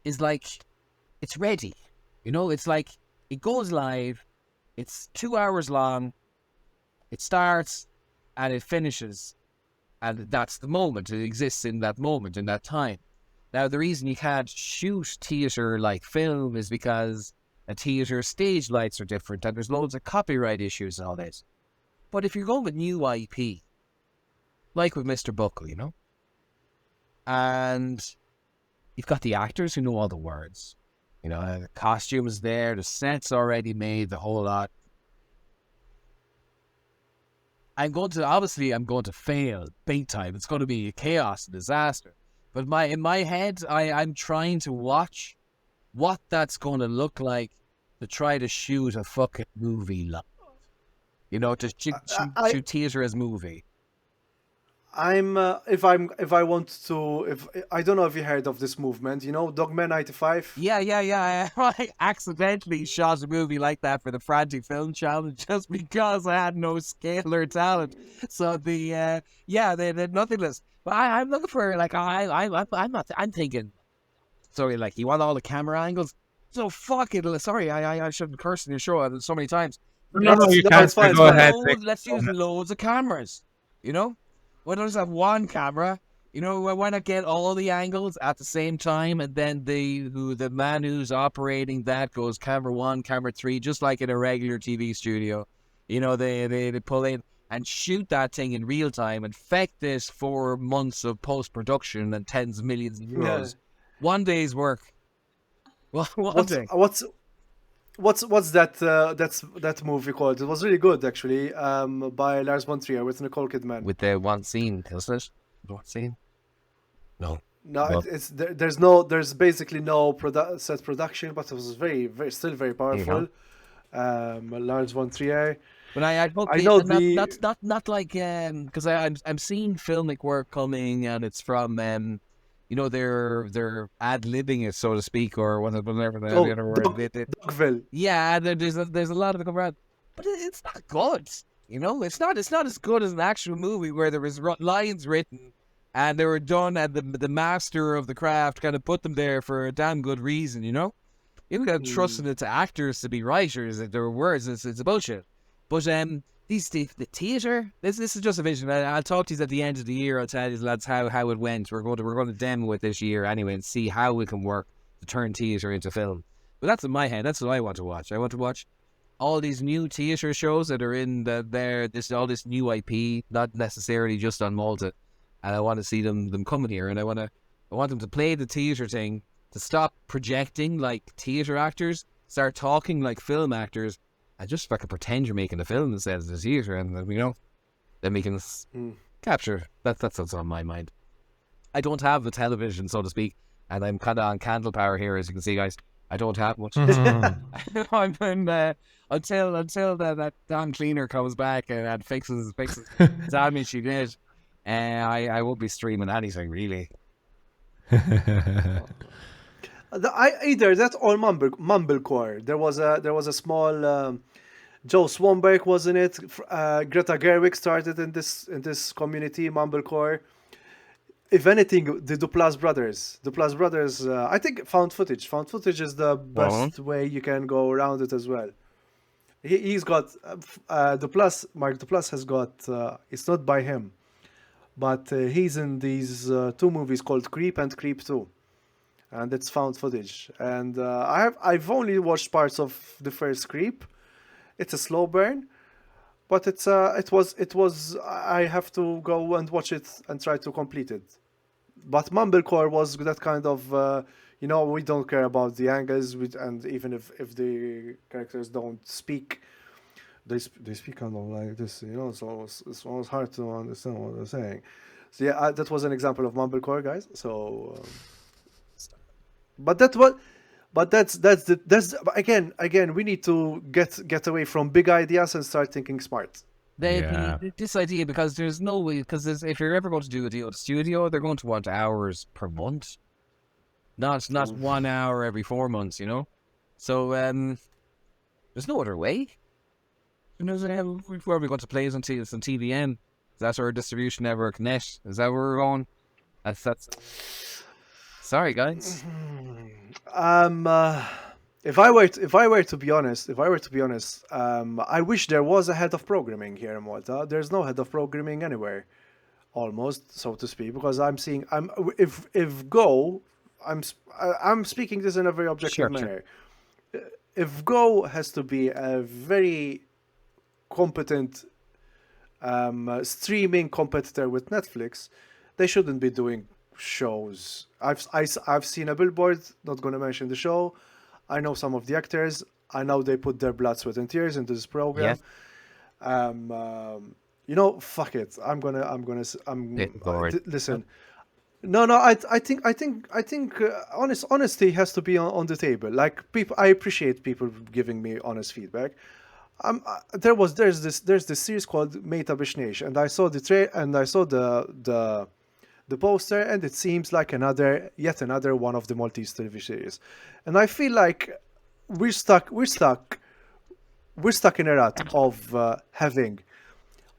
is like, it's ready, you know. It's like it goes live, it's 2 hours long, it starts and it finishes, and that's the moment. It exists in that moment, in that time. Now, the reason you can't shoot theatre like film is because a theatre stage lights are different and there's loads of copyright issues and all this. But if you're going with new IP, like with Mr. Buckle, you know, and you've got the actors who know all the words, you know, the costumes there, the set's already made, the whole lot. I'm going to fail big time. It's going to be a chaos, a disaster. But in my head, I'm trying to watch what that's going to look like to try to shoot a fucking movie live. You know, to shoot theatre as movie. If I want to, if I don't know if you heard of this movement, you know, Dogman 95. Yeah. I accidentally shot a movie like that for the Frantic Film Challenge just because I had no skill or talent. So they're nothingness. But I'm looking for, like, I'm thinking, sorry, like, you want all the camera angles? So fuck it. Sorry, I shouldn't curse in your show so many times. No, you can't. It's fine, Go ahead. Let's use loads of cameras, you know? Why don't just have one camera? You know, why not get all the angles at the same time, and then the man who's operating that goes camera 1, camera 3, just like in a regular TV studio. You know, they pull in and shoot that thing in real time and affect this 4 months of post-production and tens of millions of euros. Yeah. One day's work. Well, What's that movie called? It was really good, actually, by Lars von Trier with Nicole Kidman. With the one scene, isn't it? One scene? No. No, it's there's basically no set production, but it was still very powerful. Lars von Trier. But I know not like because I'm seeing filmic work coming, and it's from you know, they're ad-libbing it, so to speak, or whatever the other word. Dogville. Yeah, there's a lot of it coming around, but it's not good. You know, it's not as good as an actual movie where there was lines written and they were done, and the master of the craft kind of put them there for a damn good reason. You know, you got trusting it to actors to be writers. If there were words, it's a bullshit. But the theatre, this is just a vision. I'll talk to you at the end of the year. I'll tell you, lads, how it went. We're going to demo it this year anyway and see how we can work to turn theatre into film. But that's in my head. That's what I want to watch. I want to watch all these new theatre shows that are in all this new IP, not necessarily just on Malta, and I want to see them coming here, and I want them to play the theatre thing, to stop projecting like theatre actors, start talking like film actors, and just fucking pretend you're making a film instead of the theatre, and then we can capture that's what's on my mind. I don't have a television, so to speak, and I'm kind of on candle power here, as you can see, guys. I don't have much. I'm in, until that damn cleaner comes back and fixes damage she did. I won't be streaming anything really. Either that or Mumblecore. There was a small. Joe Swanberg was in it. Greta Gerwig started in this community, Mumblecore. If anything, the Duplass brothers. I think found footage. Found footage is the best way you can go around it as well. He's got Duplass. Mark Duplass has got. It's not by him, but he's in these two movies called Creep and Creep 2, and it's found footage. And I've only watched parts of the first Creep. It's a slow burn. But it was. I have to go and watch it and try to complete it. But Mumblecore was that kind of, we don't care about the angles, and even if the characters don't speak, they speak kind of like this, So it's almost hard to understand what they're saying. So yeah, that was an example of Mumblecore, guys. So, but that's what. But that's again we need to get away from big ideas and start thinking smart. This idea, because there's no way, because if you're ever going to do a deal with the studio, they're going to want hours per month, not 1 hour every 4 months, So there's no other way. Where are we going to play it on TVN? Is that our distribution network net? Is that where we're going? That's. Sorry, guys. If I were to be honest, I wish there was a head of programming here in Malta. There's no head of programming anywhere, almost, so to speak, because I'm speaking this in a very objective manner. If Go has to be a very competent streaming competitor with Netflix, they shouldn't be doing shows. I've seen a billboard, not going to mention the show. I know some of the actors. I know they put their blood, sweat, and tears into this program. Fuck it. Listen. No. I think honesty has to be on the table. Like, people, I appreciate people giving me honest feedback. There's this series called Meta Bishnesh, and I saw the poster, and it seems like yet another one of the Maltese television series. And I feel like we're stuck in a rut of having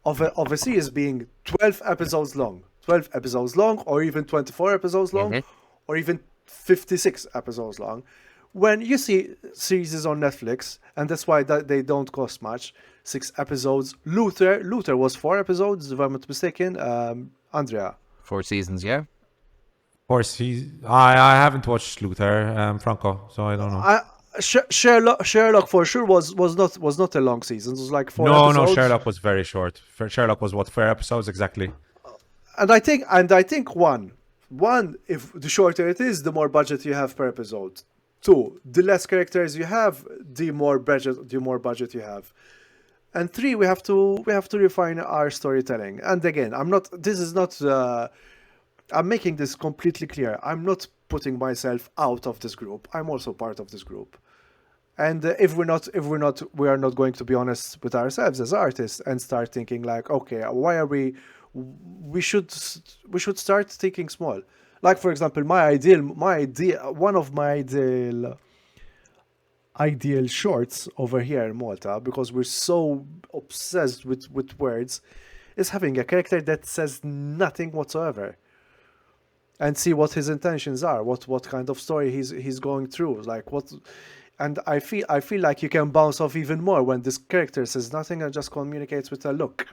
a series being 12 episodes long, or even 24 episodes long, or even 56 episodes long. When you see series on Netflix, and that's why they don't cost much, 6 episodes. Luther was 4 episodes, if I'm not mistaken. Andrea. 4 seasons, yeah. 4 seasons. I haven't watched Luther, Franco, so I don't know. Sherlock for sure was not a long season. It was like 4 episodes. No, Sherlock was very short. Sherlock was 4 episodes exactly. And I think one, if the shorter it is, the more budget you have per episode. 2, the less characters you have, the more budget you have. And 3, we have to refine our storytelling. And again, I'm making this completely clear. I'm not putting myself out of this group. I'm also part of this group. And if we are not going to be honest with ourselves as artists and start thinking like, okay, why are we should start thinking small. Like, for example, one of my ideal shorts over here in Malta, because we're so obsessed with words, is having a character that says nothing whatsoever, and see what his intentions are, what kind of story he's going through, like what. And I feel like you can bounce off even more when this character says nothing and just communicates with a look.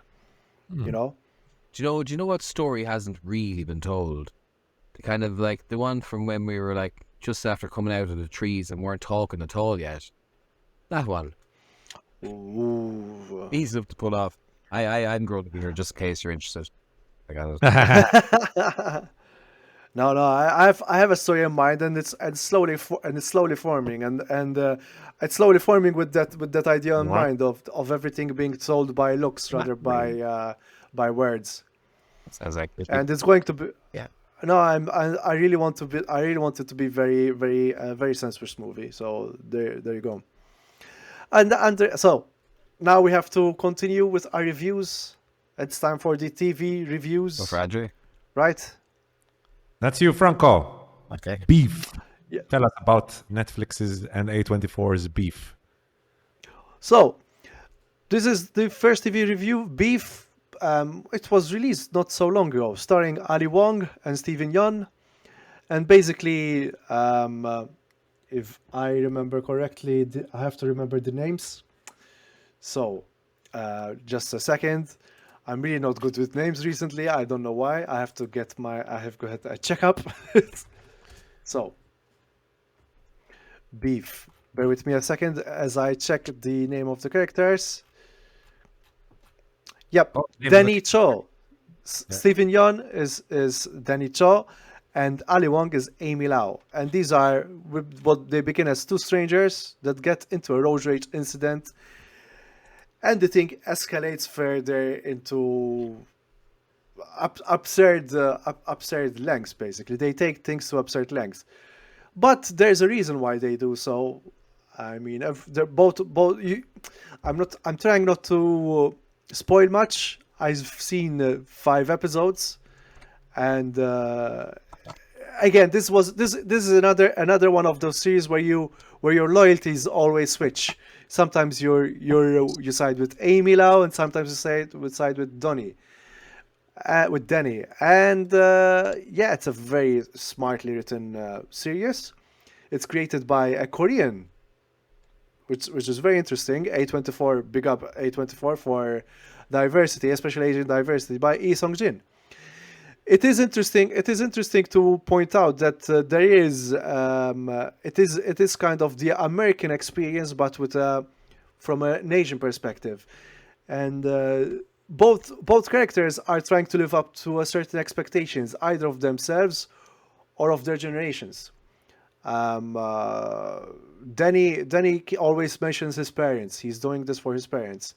Do you know what story hasn't really been told? The kind of like the one from when we were like just after coming out of the trees and weren't talking at all yet. That one. Ooh. Easy to pull off. I'm going to be here just in case you're interested. I got it. No, I have a story in mind, and it's slowly forming, and it's slowly forming with that idea in What? mind of everything being told by looks rather by words, Sounds like it. and it's going to be. Yeah. No, I really want to be. I really want it to be very, very, very sensuous movie. So there you go. So now we have to continue with our reviews. It's time for the TV reviews, Go for Andrew. right? That's you, Franco. Okay. Beef. Yeah. Tell us about Netflix's and A24's beef. So this is the first TV review, Beef. It was released not so long ago, starring Ali Wong and Steven Yeun, and basically, if I remember correctly, I have to remember the names. So, just a second. I'm really not good with names recently. I don't know why. I have to get a checkup. So, Beef. Bear with me a second as I check the name of the characters. Yep, Oh, name Danny Cho. Yeah. Steven Yeun is Danny Cho, and Ali Wong is Amy Lau. And these are what they begin as two strangers that get into a road rage incident, and the thing escalates further into absurd lengths. Basically, they take things to absurd lengths. But there's a reason why they do so. I mean, they're both. I'm trying not to spoil much. I've seen 5 episodes, and again, this is another one of those series where your loyalties always switch. Sometimes you side with Amy Lau, and sometimes you side with Donnie. With Danny, and yeah, it's a very smartly written series. It's created by a Korean, which is very interesting. A24, big up A24 for diversity, especially Asian diversity, by Lee Sung Jin. It is interesting. It is interesting to point out that there is it is kind of the American experience, but with from an Asian perspective, and both characters are trying to live up to a certain expectations, either of themselves or of their generations. Danny always mentions his parents. He's doing this for his parents.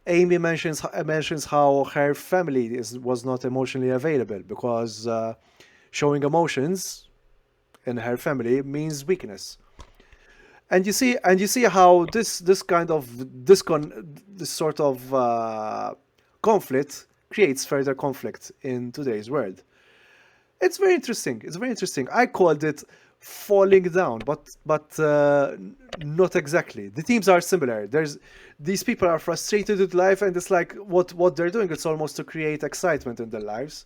Amy mentions how her family was not emotionally available because showing emotions in her family means weakness. And you see how this sort of conflict creates further conflict in today's world. It's very interesting. It's very interesting. I called it falling down, but not exactly. The themes are similar. These people are frustrated with life, and it's like what they're doing. It's almost to create excitement in their lives,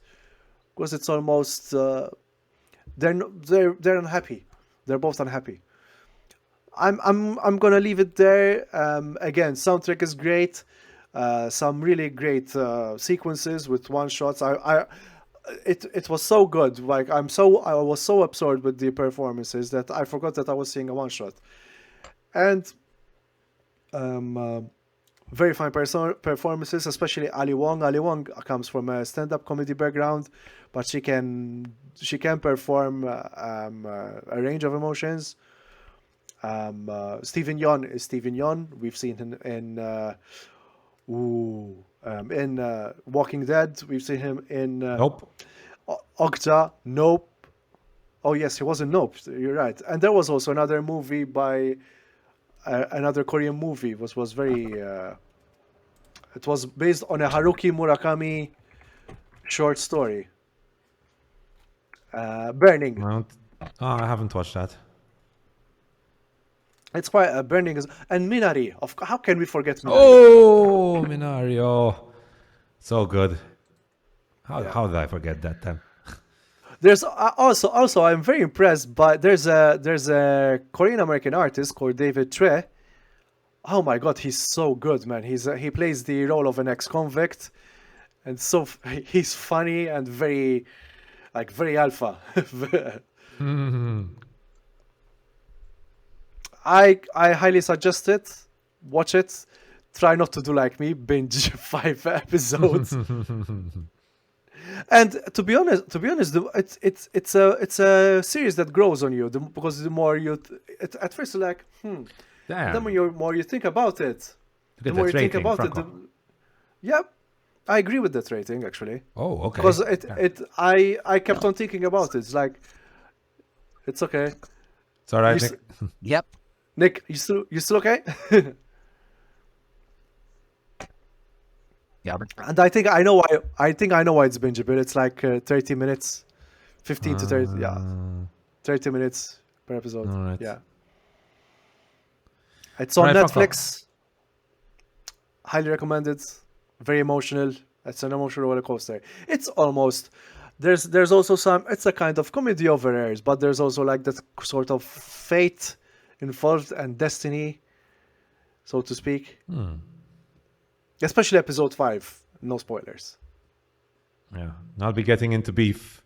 because it's almost they're unhappy. They're both unhappy. I'm gonna leave it there. Again, soundtrack is great. Some really great sequences with one shots. It was so good. Like I was so absorbed with the performances that I forgot that I was seeing a one shot. And very fine performances, especially Ali Wong. Ali Wong comes from a stand-up comedy background, but she can perform a range of emotions. Steven Yeun is Steven Yeun. We've seen him in Walking Dead. We've seen him in Nope. Okja. Nope. Oh yes, he was in Nope. You're right. And there was also another movie by another Korean movie. Was very. It was based on a Haruki Murakami short story. Burning. No. Oh, I haven't watched that. It's quite Burning and Minari. How can we forget Minari? Oh, Minario. So good. How did I forget that then? There's also I'm very impressed by there's a Korean American artist called David Tre. Oh my God, he's so good, man. He plays the role of an ex-convict, and he's funny and very alpha. I highly suggest it. Watch it. try not to do like me, binge 5 episodes. And to be honest, it's a series that grows on you because the more at first you're like, Damn. the more you think about it, Look the at more that you think rating, about it. Franco. Yeah, I agree with that rating actually Oh, okay. because Yeah. I kept on thinking about it. It's like, it's okay. It's all right, You Nick. Yep. Nick, you still okay? Yeah. And I think I know why. I think I know why it's bingeable. It's like 30 minutes, 15 to 30. Yeah, 30 minutes per episode. All right. Yeah. It's on All right, Franco. Netflix. Highly recommended. Very emotional. It's an emotional roller coaster. It's almost there's also some. It's a kind of comedy over airs, but there's also like that sort of fate involved and destiny, so to speak. Especially episode 5. No spoilers. Yeah. And I'll be getting into beef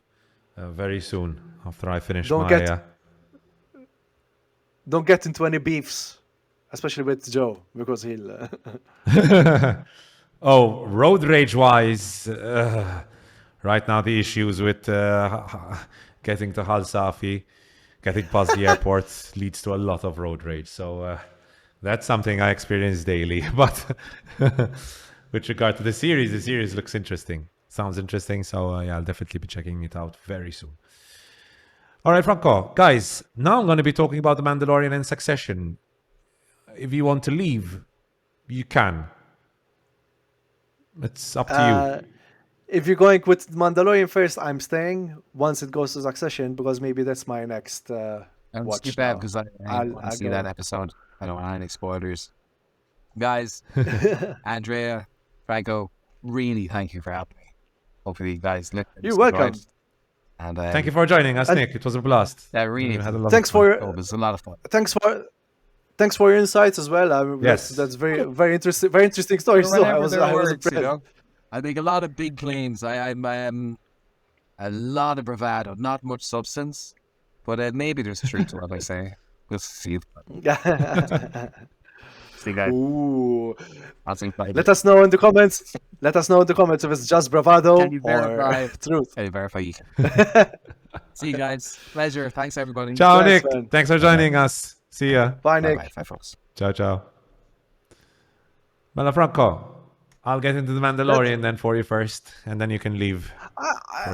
very soon after I finish Don't my... get- Don't get into any beefs, especially with Joe, because he'll. Oh, road rage-wise, right now the issues with getting to Hull Safi, getting past the airport leads to a lot of road rage. So that's something I experience daily. But with regard to the series looks interesting. Sounds interesting. So yeah, I'll definitely be checking it out very soon. All right, Franco. Guys, now I'm going to be talking about The Mandalorian and Succession. If you want to leave, you can. It's up to you. If you're going with Mandalorian first, I'm staying once it goes to Succession because maybe that's my next And watch. skip now. out because I want to I'll see go. that episode. I don't want any spoilers. Guys, Andrea, Franco, really thank you for having me. Hopefully you guys You're enjoyed. welcome. And Thank you for joining us, And- Nick. It was a blast. Yeah, really. We had a lot of Thanks fun. for It was a lot of fun. thanks for your insights as well. Yes. That's very interesting. Very interesting stories. So I Whenever was there I are was words, you impressed. know? I make a lot of big claims. I'm a lot of bravado, not much substance, but maybe there's truth to what I say. We'll see. See guys. Ooh. I'll see you. Let us know in the comments. Let us know in the comments if it's just bravado Can you or verify? truth. Hey, verify you. See you guys. Pleasure. Thanks everybody. Ciao, Thanks, Nick. man. Thanks for joining us. See ya. Bye, Nick. Bye, folks. Ciao, ciao. Bella Franco, I'll get into The Mandalorian then for you first, and then you can leave.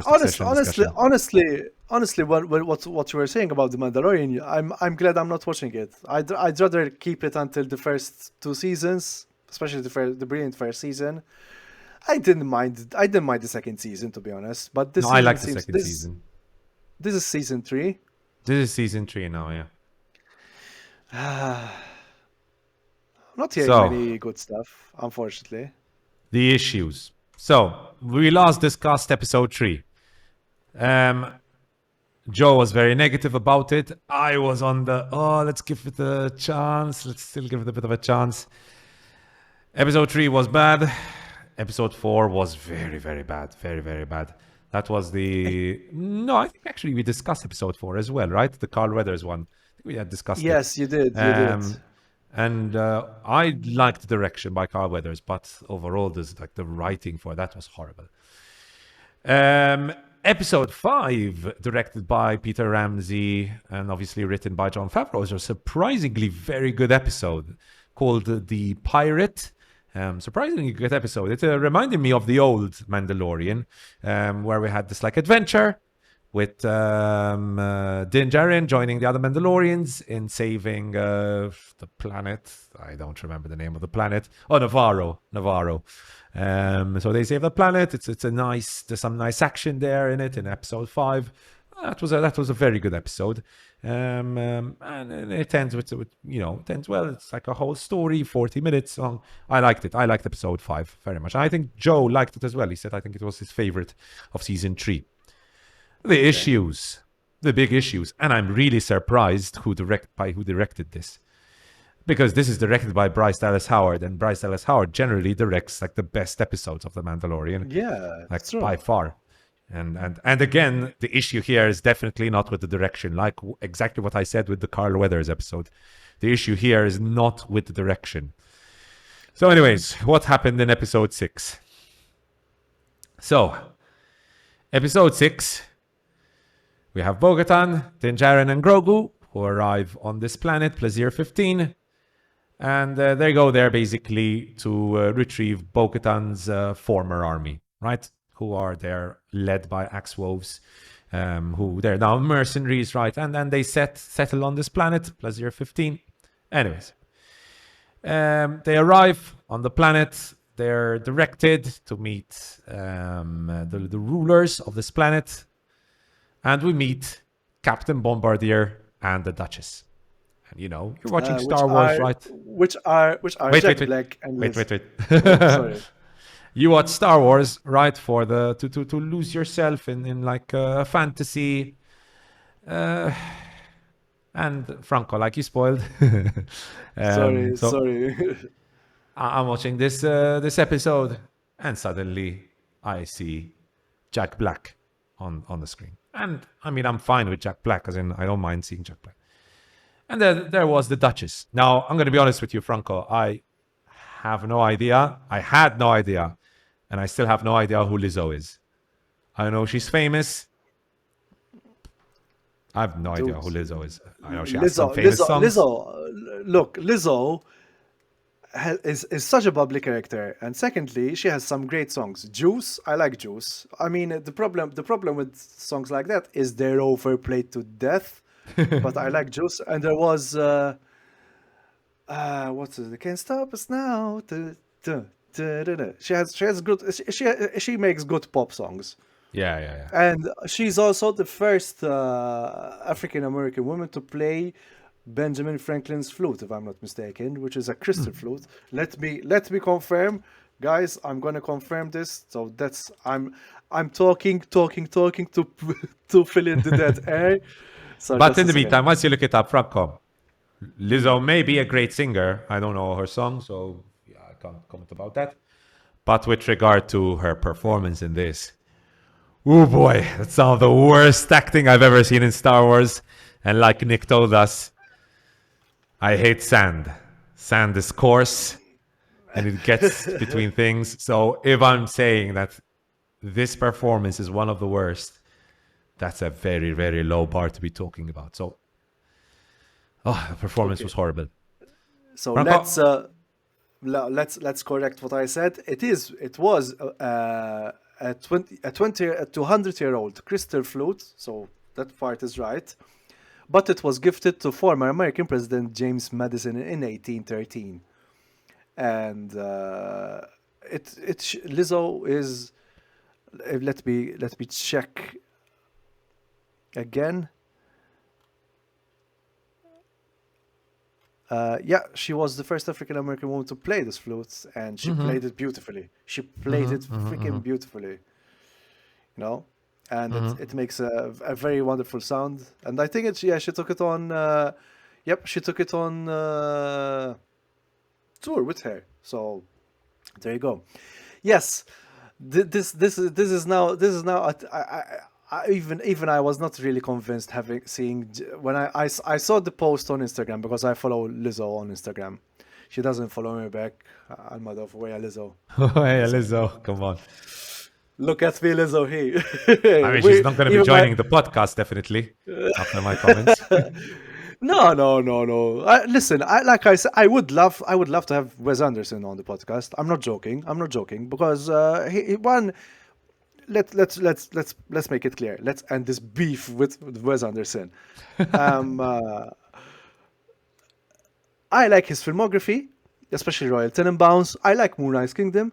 for Succession discussion. Honestly, what you were saying about the Mandalorian, I'm glad I'm not watching it. I'd rather keep it until the first 2 seasons, especially the brilliant first season. I didn't mind the second season, to be honest. But this No, season I like the seems, second this, season. This is season 3. This is season 3 now, yeah. I'm not hearing So- any good stuff, unfortunately. The issues. So, we last discussed episode 3. Joe was very negative about it. I was on the, let's give it a chance. Let's still give it a bit of a chance. Episode 3 was bad. Episode 4 was very, very bad. Very, very bad. That was the... No, I think actually we discussed episode 4 as well, right? The Carl Weathers one. I think we had discussed it. Yes, you did. You did. And I liked the direction by Carl Weathers, but overall, the writing for that was horrible. Episode 5, directed by Peter Ramsey and obviously written by Jon Favreau, was a surprisingly very good episode called The Pirate. Surprisingly good episode. It reminded me of the old Mandalorian, where we had this adventure with Din Djarin joining the other Mandalorians in saving the planet. I don't remember the name of the planet. Oh, Navarro. So they save the planet. It's a nice. There's some nice action there in it in episode 5. That was a very good episode. And it ends with it ends well. It's like a whole story, 40 minutes long. I liked it. I liked episode 5 very much. I think Joe liked it as well. He said I think it was his favorite of season 3. The issues, the big issues, and I'm really surprised who directed this, because this is directed by Bryce Dallas Howard, and Bryce Dallas Howard generally directs the best episodes of The Mandalorian, Yeah, that's true. by far. And again, the issue here is definitely not with the direction, exactly what I said with the Carl Weathers episode. The issue here is not with the direction. So, anyways, what happened in episode 6? So, episode 6, we have Bo-Katan, Din Djarin, and Grogu, who arrive on this planet, Plazir 15. And they go there basically to retrieve Bo-Katan's former army, right? Who are there led by Axe Woves, who they're now mercenaries, right? And then they settle on this planet, Plazir 15. Anyways, they arrive on the planet. They're directed to meet the rulers of this planet. And we meet Captain Bombardier and the Duchess. And you're watching Star Wars, right? Which are Jack Black and Liz. Wait. Sorry. You watch Star Wars, right? For to lose yourself in like a fantasy. And Franco, like you spoiled. Sorry. I'm watching this episode, and suddenly I see Jack Black on the screen. And I mean, I'm fine with Jack Black, as in I don't mind seeing Jack Black. And then there was the Duchess. Now, I'm going to be honest with you, Franco. I have no idea. I had no idea. And I still have no idea who Lizzo is. I know she's famous. I have no idea who Lizzo is. I know she has some famous songs. Lizzo is such a bubbly character, and secondly, she has some great songs. Juice, I like Juice. I mean, the problem with songs like that is they're overplayed to death. But I like Juice, and there was what's it? Can't stop us now. She has good. She makes good pop songs. Yeah. And she's also the first African American woman to play Benjamin Franklin's flute, if I'm not mistaken, which is a crystal flute. Let me confirm, guys. I'm gonna confirm this. So that's I'm talking to fill in the dead air. So but in the meantime, once you look it up, Franco, Lizzo may be a great singer. I don't know her song, so yeah, I can't comment about that. But with regard to her performance in this, oh boy, that's some of the worst acting I've ever seen in Star Wars. And like Nick told us, I hate sand. Sand is coarse, and it gets between things. So if I'm saying that this performance is one of the worst, that's a very, very low bar to be talking about. So, the performance was horrible. So Franco? let's correct what I said. It was a 200-year-old crystal flute. So that part is right. But it was gifted to former American President James Madison in 1813. And Lizzo is. Let me check again. She was the first African American woman to play this flute, and she played it beautifully. She played it freaking beautifully. And it makes a very wonderful sound. And I think she took it on. She took it on tour with her. So there you go. Yes, this is now. Even I was not really convinced seeing when I saw the post on Instagram, because I follow Lizzo on Instagram. She doesn't follow me back. I'm mad of where Lizzo. Hey, Lizzo, come on. Look at me, Lizzo. Hey. I mean, she's not going to be joining the podcast, definitely, after my comments. No. Listen, like I said, I would love to have Wes Anderson on the podcast. I'm not joking, because let's make it clear. Let's end this beef with Wes Anderson. I like his filmography, especially Royal Tenenbaums. I like Moonrise Kingdom.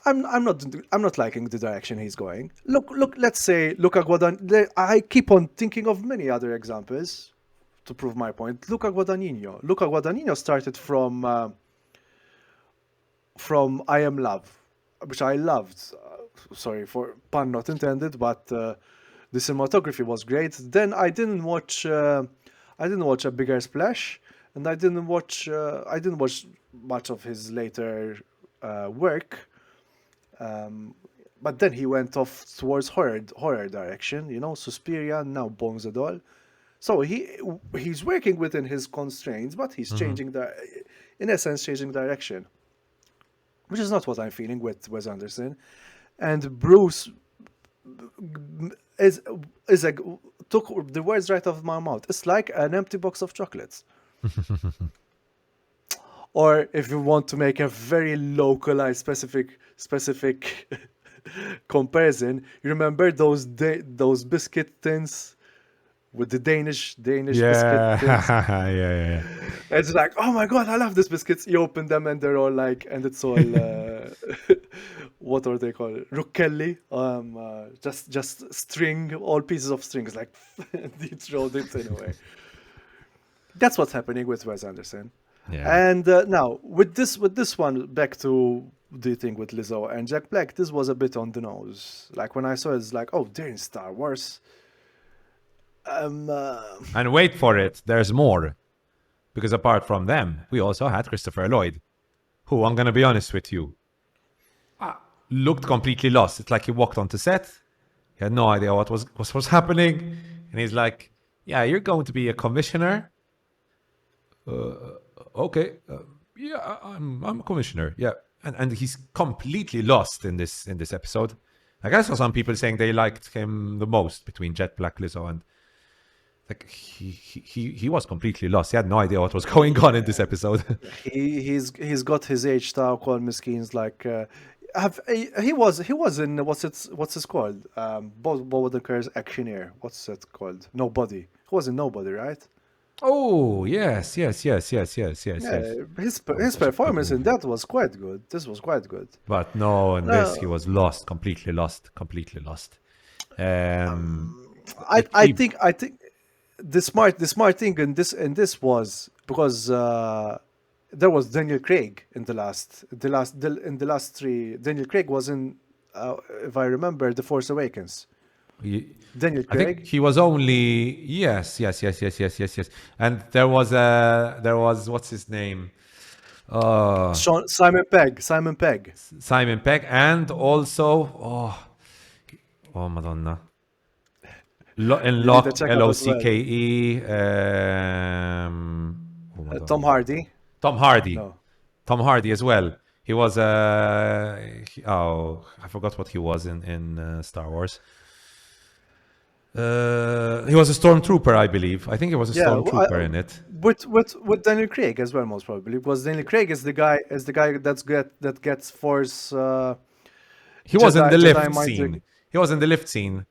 I'm not liking the direction he's going. Look. Let's say Luca Guadagnino. I keep on thinking of many other examples to prove my point. Luca Guadagnino started from I Am Love, which I loved. Sorry for pun not intended, but the cinematography was great. Then I didn't watch A Bigger Splash, and I didn't watch much of his later work. But then he went off towards horror direction, Suspiria, now Bones the Doll. So he's working within his constraints, but he's changing in essence, changing direction. which is not what I'm feeling with Wes Anderson. And Bruce is a took the words right out of my mouth. It's like an empty box of chocolates. Or if you want to make a very localized, specific comparison, you remember those biscuit tins with the Danish biscuit tins? Yeah. It's like, oh my god, I love these biscuits. You open them and they're all like, and it's all what are they called? Rukkelli. Just string, all pieces of strings, like you throw it in a way. That's what's happening with Wes Anderson. Yeah. And now with this one, back to the thing with Lizzo and Jack Black, this was a bit on the nose. Like when I saw it, it's like, oh, they're in Star Wars. And wait for it, there's more. Because apart from them, we also had Christopher Lloyd, who, I'm going to be honest with you, looked completely lost. It's like he walked onto set, he had no idea what was happening, and he's like, yeah, you're going to be a commissioner? Okay, yeah, I'm a commissioner, yeah. And he's completely lost in this episode. Like, I saw some people saying they liked him the most between Jet Black, Lizzo, and like he was completely lost. He had no idea what was going on in this episode. He's got his age style called Miskeen's like he was in what's it called? Bob Odenkirk's Actioneer. What's it called? Nobody. He was in Nobody, right? Oh yes. Yeah, his performance in that was quite good. This was quite good. But no, in this he was lost, completely lost. I think the smart thing in this was because there was Daniel Craig in the last three. Daniel Craig was in, if I remember, The Force Awakens. Daniel Craig. I think he was only yes. And there was what's his name? Simon Pegg. Simon Pegg, and also oh Madonna. Locked, L-O-C-K-E. Tom Hardy. No. Tom Hardy as well. He was I forgot what he was in Star Wars. He was a stormtrooper, I believe. I think he was a stormtrooper in it. With Daniel Craig as well, most probably, because Daniel Craig is the guy that gets Force. He was in the lift scene. He was in the lift scene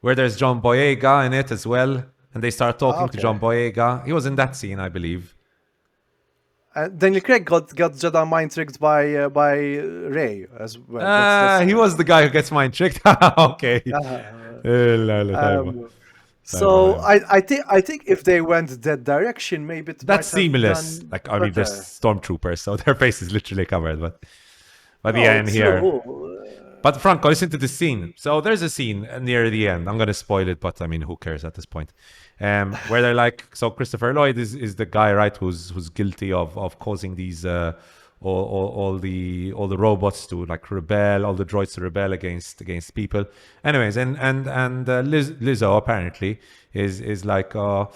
where there's John Boyega in it as well, and they start talking to John Boyega. He was in that scene, I believe. Daniel Craig got Jedi mind tricked by Rey as well. He was the guy who gets mind tricked. Okay. So I think if they went that direction, maybe that's seamless. Like, I mean, they're stormtroopers, so their face is literally covered. But by the end here. But Franco, listen to the scene. So there's a scene near the end. I'm going to spoil it, but I mean, who cares at this point? Where they're like, so Christopher Lloyd is the guy, right, who's guilty of causing these all the robots to like rebel, all the droids to rebel against people. Anyways, and Lizzo apparently is like, I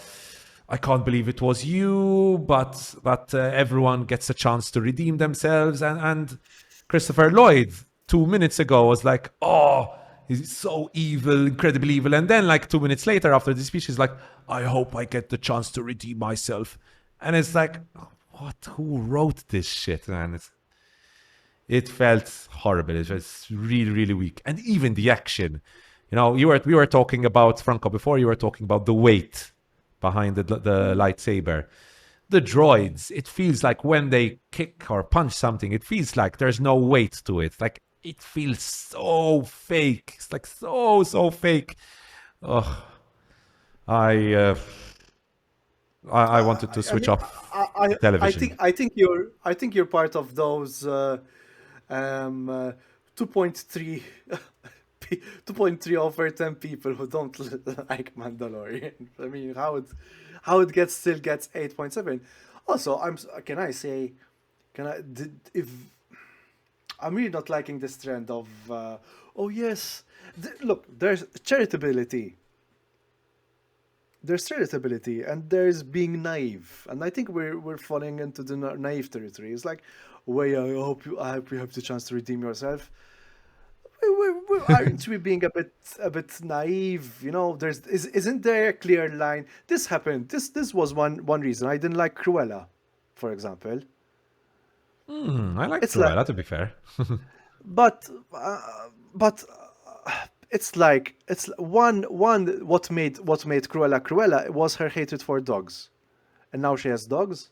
can't believe it was you, but everyone gets a chance to redeem themselves, and Christopher Lloyd 2 minutes ago was like, oh, he's so evil, incredibly evil. And then like 2 minutes later after the speech, he's like, I hope I get the chance to redeem myself. And it's like, what? Who wrote this shit, man? It felt horrible. It was really, really weak. And even the action, you know, we were talking about, Franco, before you were talking about the weight behind the lightsaber. The droids, it feels like when they kick or punch something, it feels like there's no weight to it. Like, it feels so fake. It's like so fake. Oh, I wanted to switch off television. I think you're part of those 2.3 over 10 people who don't like Mandalorian. I mean, how it still gets 8.7. Also, I'm really not liking this trend of look, there's charitability. There's charitability and there's being naive, and I think we're falling into the naive territory. It's like, way. I hope you have the chance to redeem yourself. Aren't we being a bit naive? You know, isn't there a clear line? This happened. This was one reason I didn't like Cruella, for example. I like It's like, Cruella, to be fair. but it's like it's one what made Cruella Cruella was her hatred for dogs, and now she has dogs.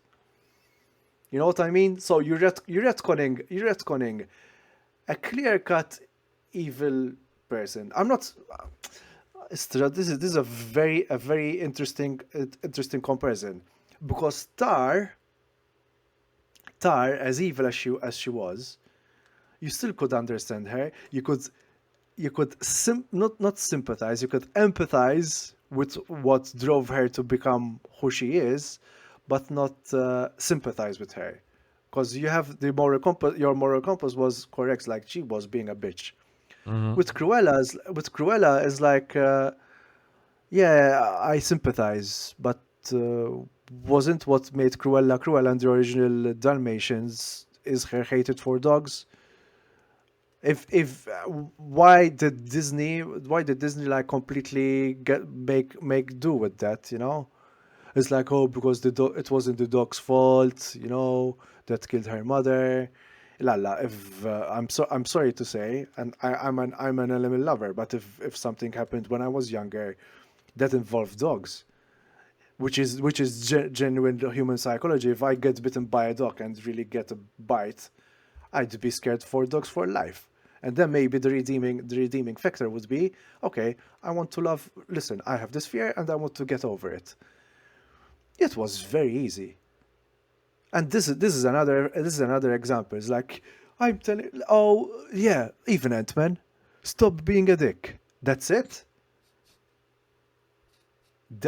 You know what I mean? So you're retconning a clear-cut evil person. I'm not. This is a very interesting comparison, because Tar, as evil as she was, you still could understand her. You could not sympathize. You could empathize with what drove her to become who she is, but not sympathize with her, because you have the moral compass. Your moral compass was correct. Like, she was being a bitch. With Cruella is like, yeah, I sympathize, but wasn't what made Cruella and the original Dalmatians is her hatred for dogs. If why did Disney like completely make do with that, you know? It's like, oh, because it wasn't the dog's fault, you know, that killed her mother. If I'm sorry to say, and I'm an animal lover, but if something happened when I was younger that involved dogs, which is genuine human psychology, if I get bitten by a dog and really get a bite, I'd be scared for dogs for life. And then maybe the redeeming factor would be, okay, I want to love. Listen, I have this fear and I want to get over it. It was very easy. And this is another example. It's like, I'm telling, oh yeah, even Ant-Man, stop being a dick. That's it.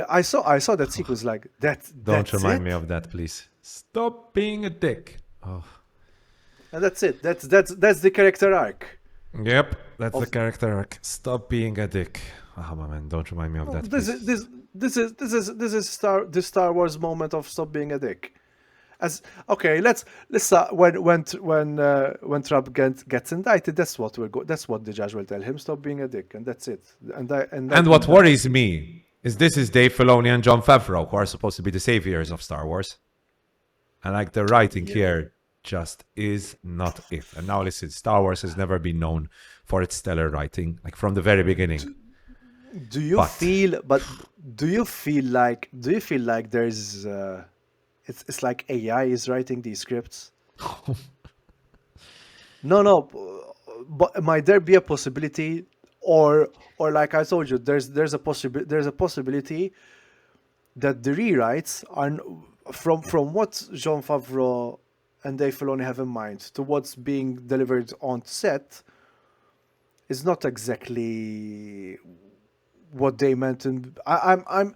I saw that sequence like that. Don't remind me of that, please. Stop being a dick. Oh. And that's it. That's the character arc. Yep, that's the character arc. Stop being a dick. Oh my man, don't remind me of that. This is the Star Wars moment of stop being a dick. As okay, let's start when Trump gets indicted. That's what the judge will tell him. Stop being a dick, and that's it. And what worries me is this is Dave Filoni and Jon Favreau, who are supposed to be the saviors of Star Wars, and like the writing here just is not it. And now listen, Star Wars has never been known for its stellar writing, like from the very beginning. Do you feel like there's it's like AI is writing these scripts? No, but might there be a possibility, or like I told you, there's a possibility that the rewrites are from what Jon Favreau and Dave Filoni have in mind to what's being delivered on set is not exactly what they meant. And I'm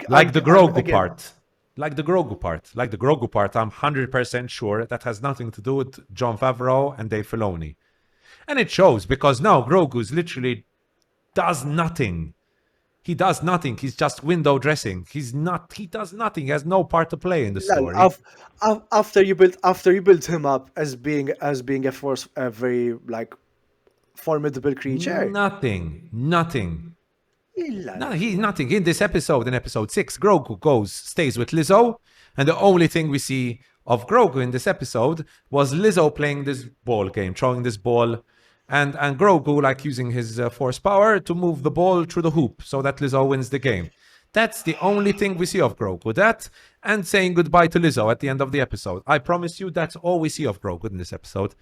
like the Grogu part. Like the Grogu part, I'm 100% sure that has nothing to do with Jon Favreau and Dave Filoni. And it shows, because now Grogu's literally does nothing. He does nothing. He's just window dressing. He does nothing. He has no part to play in the story. After you build him up as being a very like formidable creature. Nothing. No, he's nothing. In this episode, in episode 6, Grogu stays with Lizzo, and the only thing we see of Grogu in this episode was Lizzo playing this ball game, throwing this ball, and Grogu like using his force power to move the ball through the hoop so that Lizzo wins the game. That's the only thing we see of Grogu. That and saying goodbye to Lizzo at the end of the episode. I promise you, that's all we see of Grogu in this episode.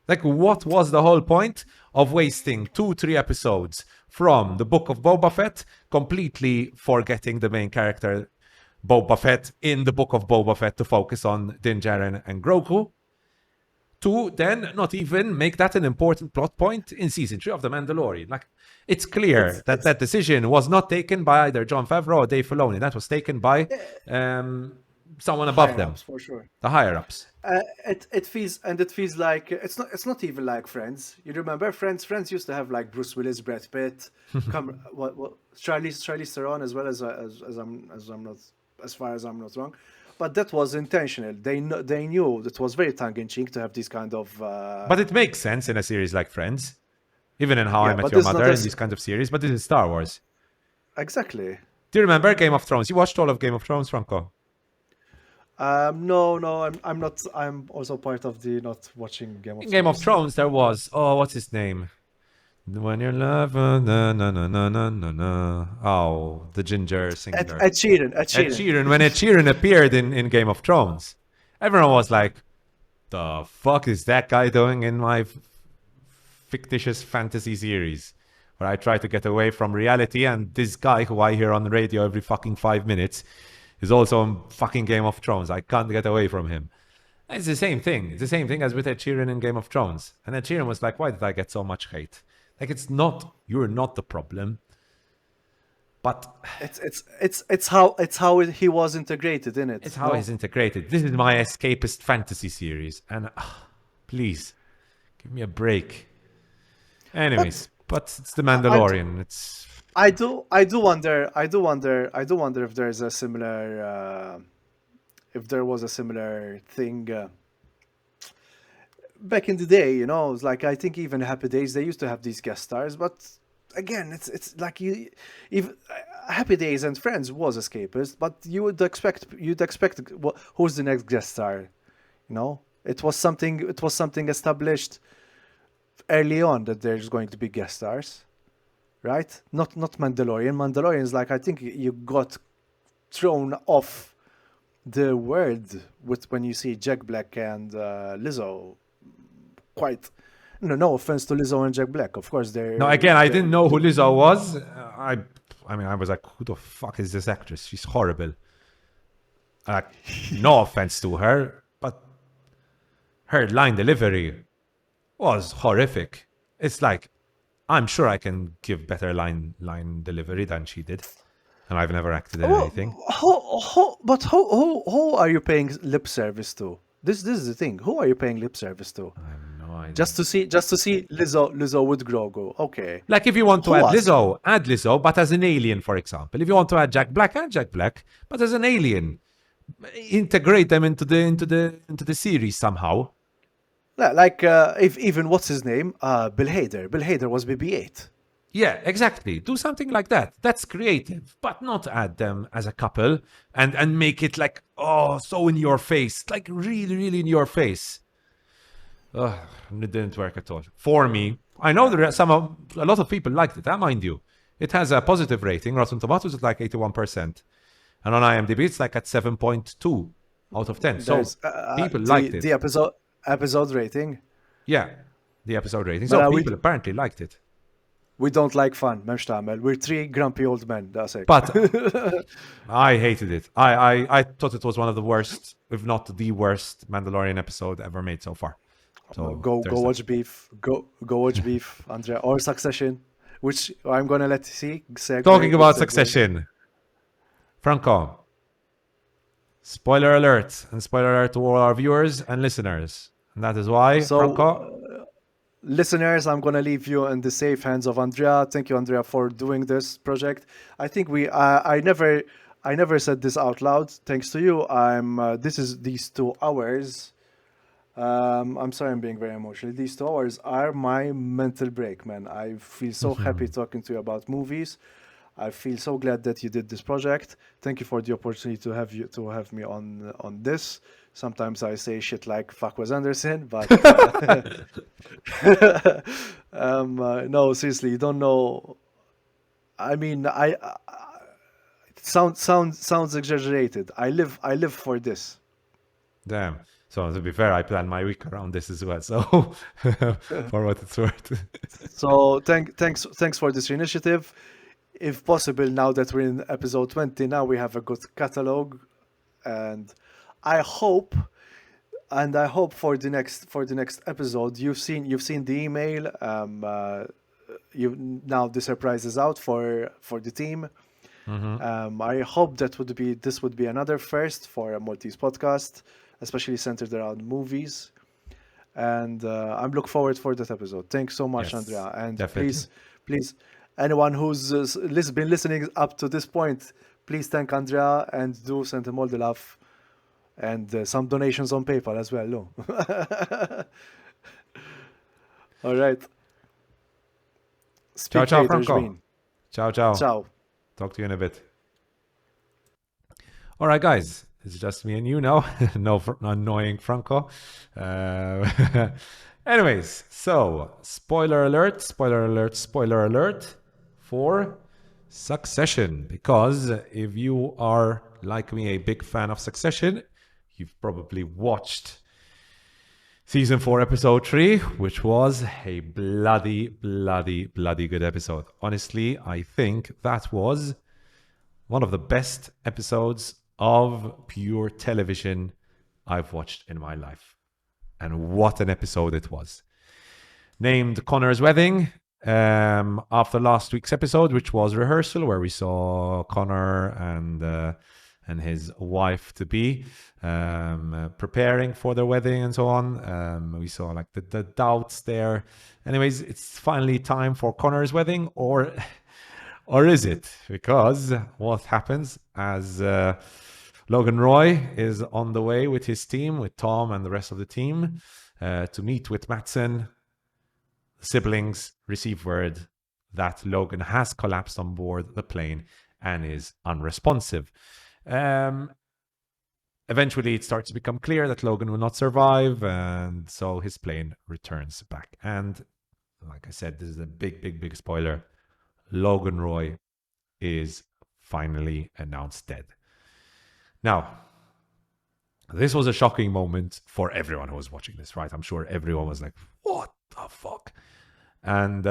Like, what was the whole point of wasting 2-3 episodes from the Book of Boba Fett, completely forgetting the main character, Boba Fett, in the Book of Boba Fett to focus on Din Djarin and Grogu, to then not even make that an important plot point in Season 3 of The Mandalorian? Like, it's clear that decision was not taken by either Jon Favreau or Dave Filoni. That was taken by someone above them, for sure. The higher ups. It feels like it's not even like Friends. You remember Friends? Friends used to have like Bruce Willis, Brad Pitt, Charlize Theron, as far as I'm not wrong. but that was intentional. They knew it was very tongue in cheek to have these kind of. But it makes sense in a series like Friends, even in How I Yeah, Met but Your this is not Mother, a in these kinds of series. But this is Star Wars. exactly. Do you remember Game of Thrones? You watched all of Game of Thrones, Franco? No, I'm not. I'm also part of the not watching Game of In Game of Thrones. Thrones, there was what's his name? When your love, na na na na na na na. Oh, the ginger singer. Ed Sheeran. Ed Sheeran. When Ed Sheeran appeared in Game of Thrones, everyone was like, "The fuck is that guy doing in my fictitious fantasy series?" Where I try to get away from reality, and this guy who I hear on the radio every fucking 5 minutes is also in fucking Game of Thrones. I can't get away from him. It's the same thing. It's the same thing as with Ed Sheeran in Game of Thrones. And Ed Sheeran was like, "Why did I get so much hate?" Like, you're not the problem. But It's how he was integrated in it. it's how he's integrated. This is my escapist fantasy series. And please, give me a break. Anyways, but it's the Mandalorian. I do wonder if there's a similar if there was a similar thing back in the day, you know. It's like I think even Happy Days they used to have these guest stars, but again, it's like even Happy Days and Friends was escapist, but you'd expect who's the next guest star, you know? It was something established early on that there's going to be guest stars, right? Not Mandalorian. Mandalorian is like I think you got thrown off the world with when you see Jack Black and Lizzo. Quite, no offense to Lizzo and Jack Black. Of course, they're No, again, I didn't know who Lizzo was. I mean, I was like, who the fuck is this actress? She's horrible. No offense to her, but her line delivery was horrific. It's like, I'm sure I can give better line delivery than she did, and I've never acted in anything. Who are you paying lip service to? This is the thing. Who are you paying lip service to? I have no idea. Just to see Lizzo with Grogu. Okay. Like if you want to Who add was? Lizzo, but as an alien, for example. If you want to add Jack Black, but as an alien. Integrate them into the series somehow. Yeah, like if even what's his name? Bill Hader. Bill Hader was BB-8. Yeah, exactly. Do something like that. That's creative, but not add them as a couple and make it like, oh, so in your face, like really, really in your face. Ugh, it didn't work at all for me. I know there are a lot of people liked it. Mind you, it has a positive rating. Rotten Tomatoes is like 81%, and on IMDb it's like at 7.2 out of 10. So There's, people liked it. The episode rating. Yeah, the episode rating. But, So people apparently liked it. We don't like fun, memx tagħmel. We're three grumpy old men, that's it. But I hated it. I thought it was one of the worst, if not the worst, Mandalorian episode ever made so far. So go watch Beef. Go watch Beef, Andrea, or Succession, which I'm gonna let you see. Talking about Succession, Franco. Spoiler alert, and spoiler alert to all our viewers and listeners. And that is why, Franco. Listeners, I'm gonna leave you in the safe hands of Andrea. Thank you, Andrea, for doing this project. I think I never said this out loud. Thanks to you. These 2 hours. I'm sorry, I'm being very emotional. These 2 hours are my mental break, man. I feel so happy talking to you about movies. I feel so glad that you did this project. Thank you for the opportunity to have me on this. Sometimes I say shit like "fuck Wes Anderson," but no, seriously, you don't know. I mean, sounds exaggerated. I live for this. Damn. So to be fair, I plan my week around this as well. So for what it's worth. So thanks for this initiative. If possible, now that we're in episode 20, now we have a good catalog, and I hope for the next episode you've seen the email. Now the surprise is out for the team. I hope this would be another first for a Maltese podcast, especially centered around movies. And I'm looking forward for that episode. Thanks so much, Yes, Andrea. And definitely. please, anyone who's been listening up to this point, please thank Andrea and do send him all the love And some donations on PayPal as well, no? All right. Ciao, Speak ciao, later, Franco. Jmin. Ciao, ciao. Ciao. Talk to you in a bit. All right, guys. It's just me and you now. No annoying Franco. Anyways, so spoiler alert, spoiler alert, spoiler alert for Succession. Because if you are, like me, a big fan of Succession, you've probably watched Season 4, Episode 3, which was a bloody good episode. Honestly, I think that was one of the best episodes of pure television I've watched in my life. And what an episode it was. Named Connor's Wedding, after last week's episode, which was rehearsal, where we saw Connor and his wife to be preparing for their wedding and so on. We saw like the doubts there. Anyways, it's finally time for Connor's wedding, or is it? Because what happens as Logan Roy is on the way with his team, with Tom and the rest of the team, to meet with Mattson. The siblings receive word that Logan has collapsed on board the plane and is unresponsive. Eventually, it starts to become clear that Logan will not survive, and so his plane returns back. And like I said, this is a big spoiler. Logan Roy is finally announced dead. Now, this was a shocking moment for everyone who was watching this, right? I'm sure everyone was like, what the fuck? And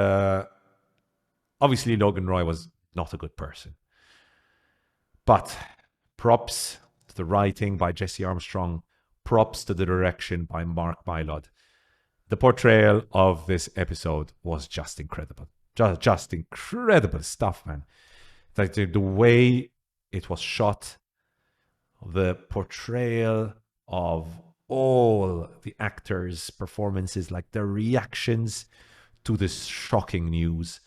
obviously, Logan Roy was not a good person. But props to the writing by Jesse Armstrong, props to the direction by Mark Mylod. The portrayal of this episode was just incredible. Just incredible stuff, man. Like the way it was shot, the portrayal of all the actors' performances, like their reactions to this shocking news,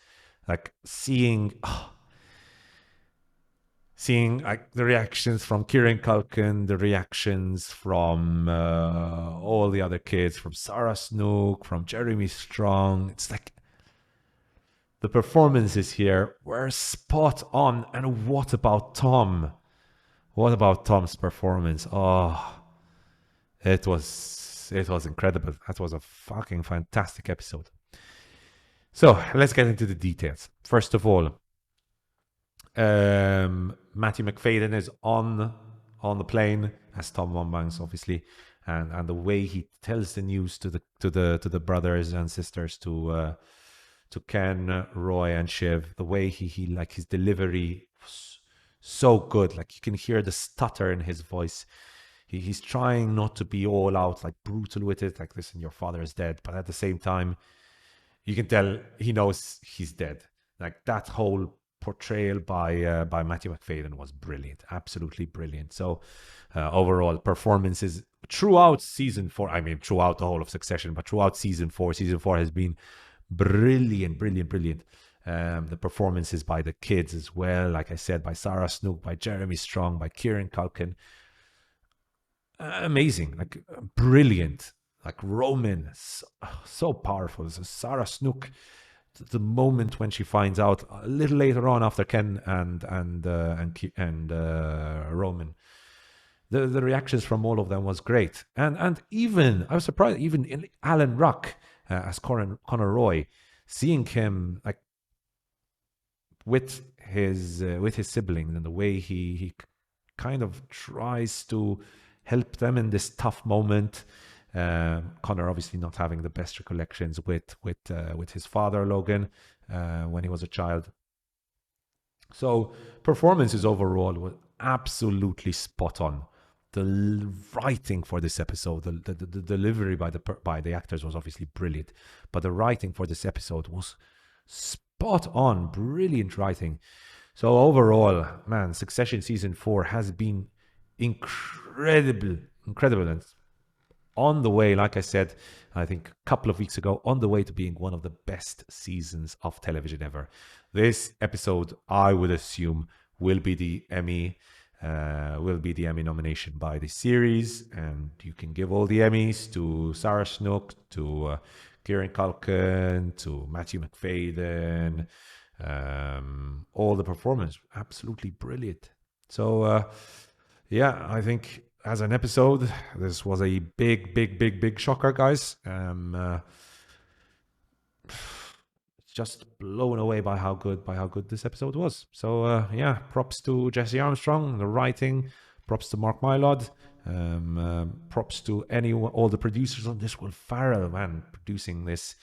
like seeing like the reactions from Kieran Culkin, the reactions from all the other kids, from Sarah Snook, from Jeremy Strong. It's like the performances here were spot on. And what about Tom? What about Tom's performance? Oh, it was incredible. That was a fucking fantastic episode. So let's get into the details. First of all, Matthew McFadden is on the plane as Tom Wombanks, obviously, and the way he tells the news to the brothers and sisters, to Ken, Roy, and Shiv, the way he like his delivery was so good. Like you can hear the stutter in his voice. He's trying not to be all out, like brutal with it, like, listen, your father is dead, but at the same time, you can tell he knows he's dead. Like that whole portrayal by Matthew McFadden was brilliant, absolutely brilliant. So overall performances throughout season 4, I mean throughout the whole of Succession, but throughout season 4 has been brilliant. The performances by the kids as well, like I said, by Sarah Snook, by Jeremy Strong, by Kieran Culkin, amazing, like brilliant. Like Roman, so powerful. So Sarah Snook, the moment when she finds out a little later on after Ken and Roman, the reactions from all of them was great. And even I was surprised, even in Alan Ruck as Connor Roy, seeing him like with his siblings and the way he kind of tries to help them in this tough moment. Connor obviously not having the best recollections with his father Logan when he was a child. So performances overall were absolutely spot on. The writing for this episode, the delivery by the actors was obviously brilliant, but the writing for this episode was spot on, brilliant writing. So overall, man, Succession season 4 has been incredible, and on the way, like I said, I think a couple of weeks ago, on the way to being one of the best seasons of television ever. This episode, I would assume, will be the Emmy will be the Emmy nomination by the series, and you can give all the Emmys to Sarah Snook, to Kieran Culkin, to Matthew McFadden. All the performance, absolutely brilliant. So, yeah, I think as an episode, this was a big shocker, guys. Just blown away by how good this episode was. So yeah, props to Jesse Armstrong, the writing. Props to Mark Mylod. Props to all the producers on this. Will Farrell, man, producing this.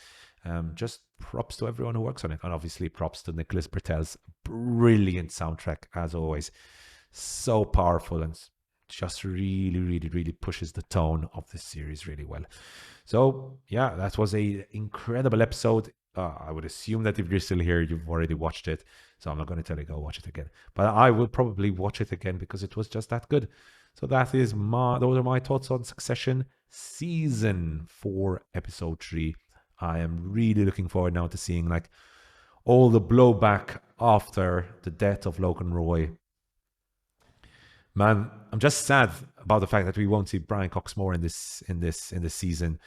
Just props to everyone who works on it, and obviously props to Nicholas Britell's brilliant soundtrack as always. So powerful and just really pushes the tone of this series really well. So yeah, that was a incredible episode. I would assume that if you're still here, you've already watched it. So I'm not going to tell you go watch it again. But I will probably watch it again because it was just that good. So those are my thoughts on Succession Season 4, Episode 3. I am really looking forward now to seeing like all the blowback after the death of Logan Roy. Man, I'm just sad about the fact that we won't see Brian Cox more in this season.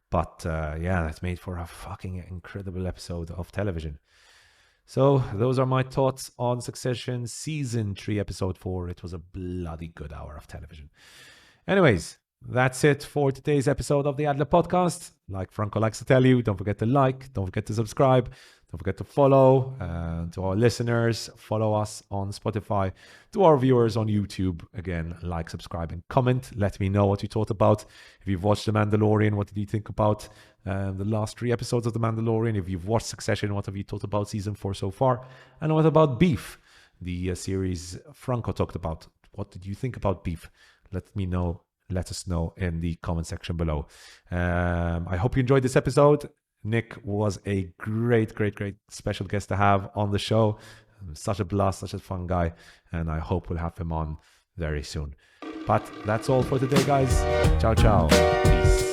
But yeah, that's made for a fucking incredible episode of television. So those are my thoughts on Succession Season 3, Episode 4. It was a bloody good hour of television. Anyways, that's it for today's episode of the Ad Lib Podcast. Like Franco likes to tell you, don't forget to like, don't forget to subscribe, don't forget to follow. To our listeners, follow us on Spotify. To our viewers on YouTube, again, like, subscribe, and comment. Let me know what you thought about. If you've watched The Mandalorian, what did you think about the last 3 episodes of The Mandalorian? If you've watched Succession, what have you thought about Season 4 so far? And what about Beef, the series Franco talked about? What did you think about Beef? Let me know. Let us know in the comment section below. I hope you enjoyed this episode. Nick was a great special guest to have on the show. Such a blast, such a fun guy. And I hope we'll have him on very soon. But that's all for today, guys. Ciao. Peace.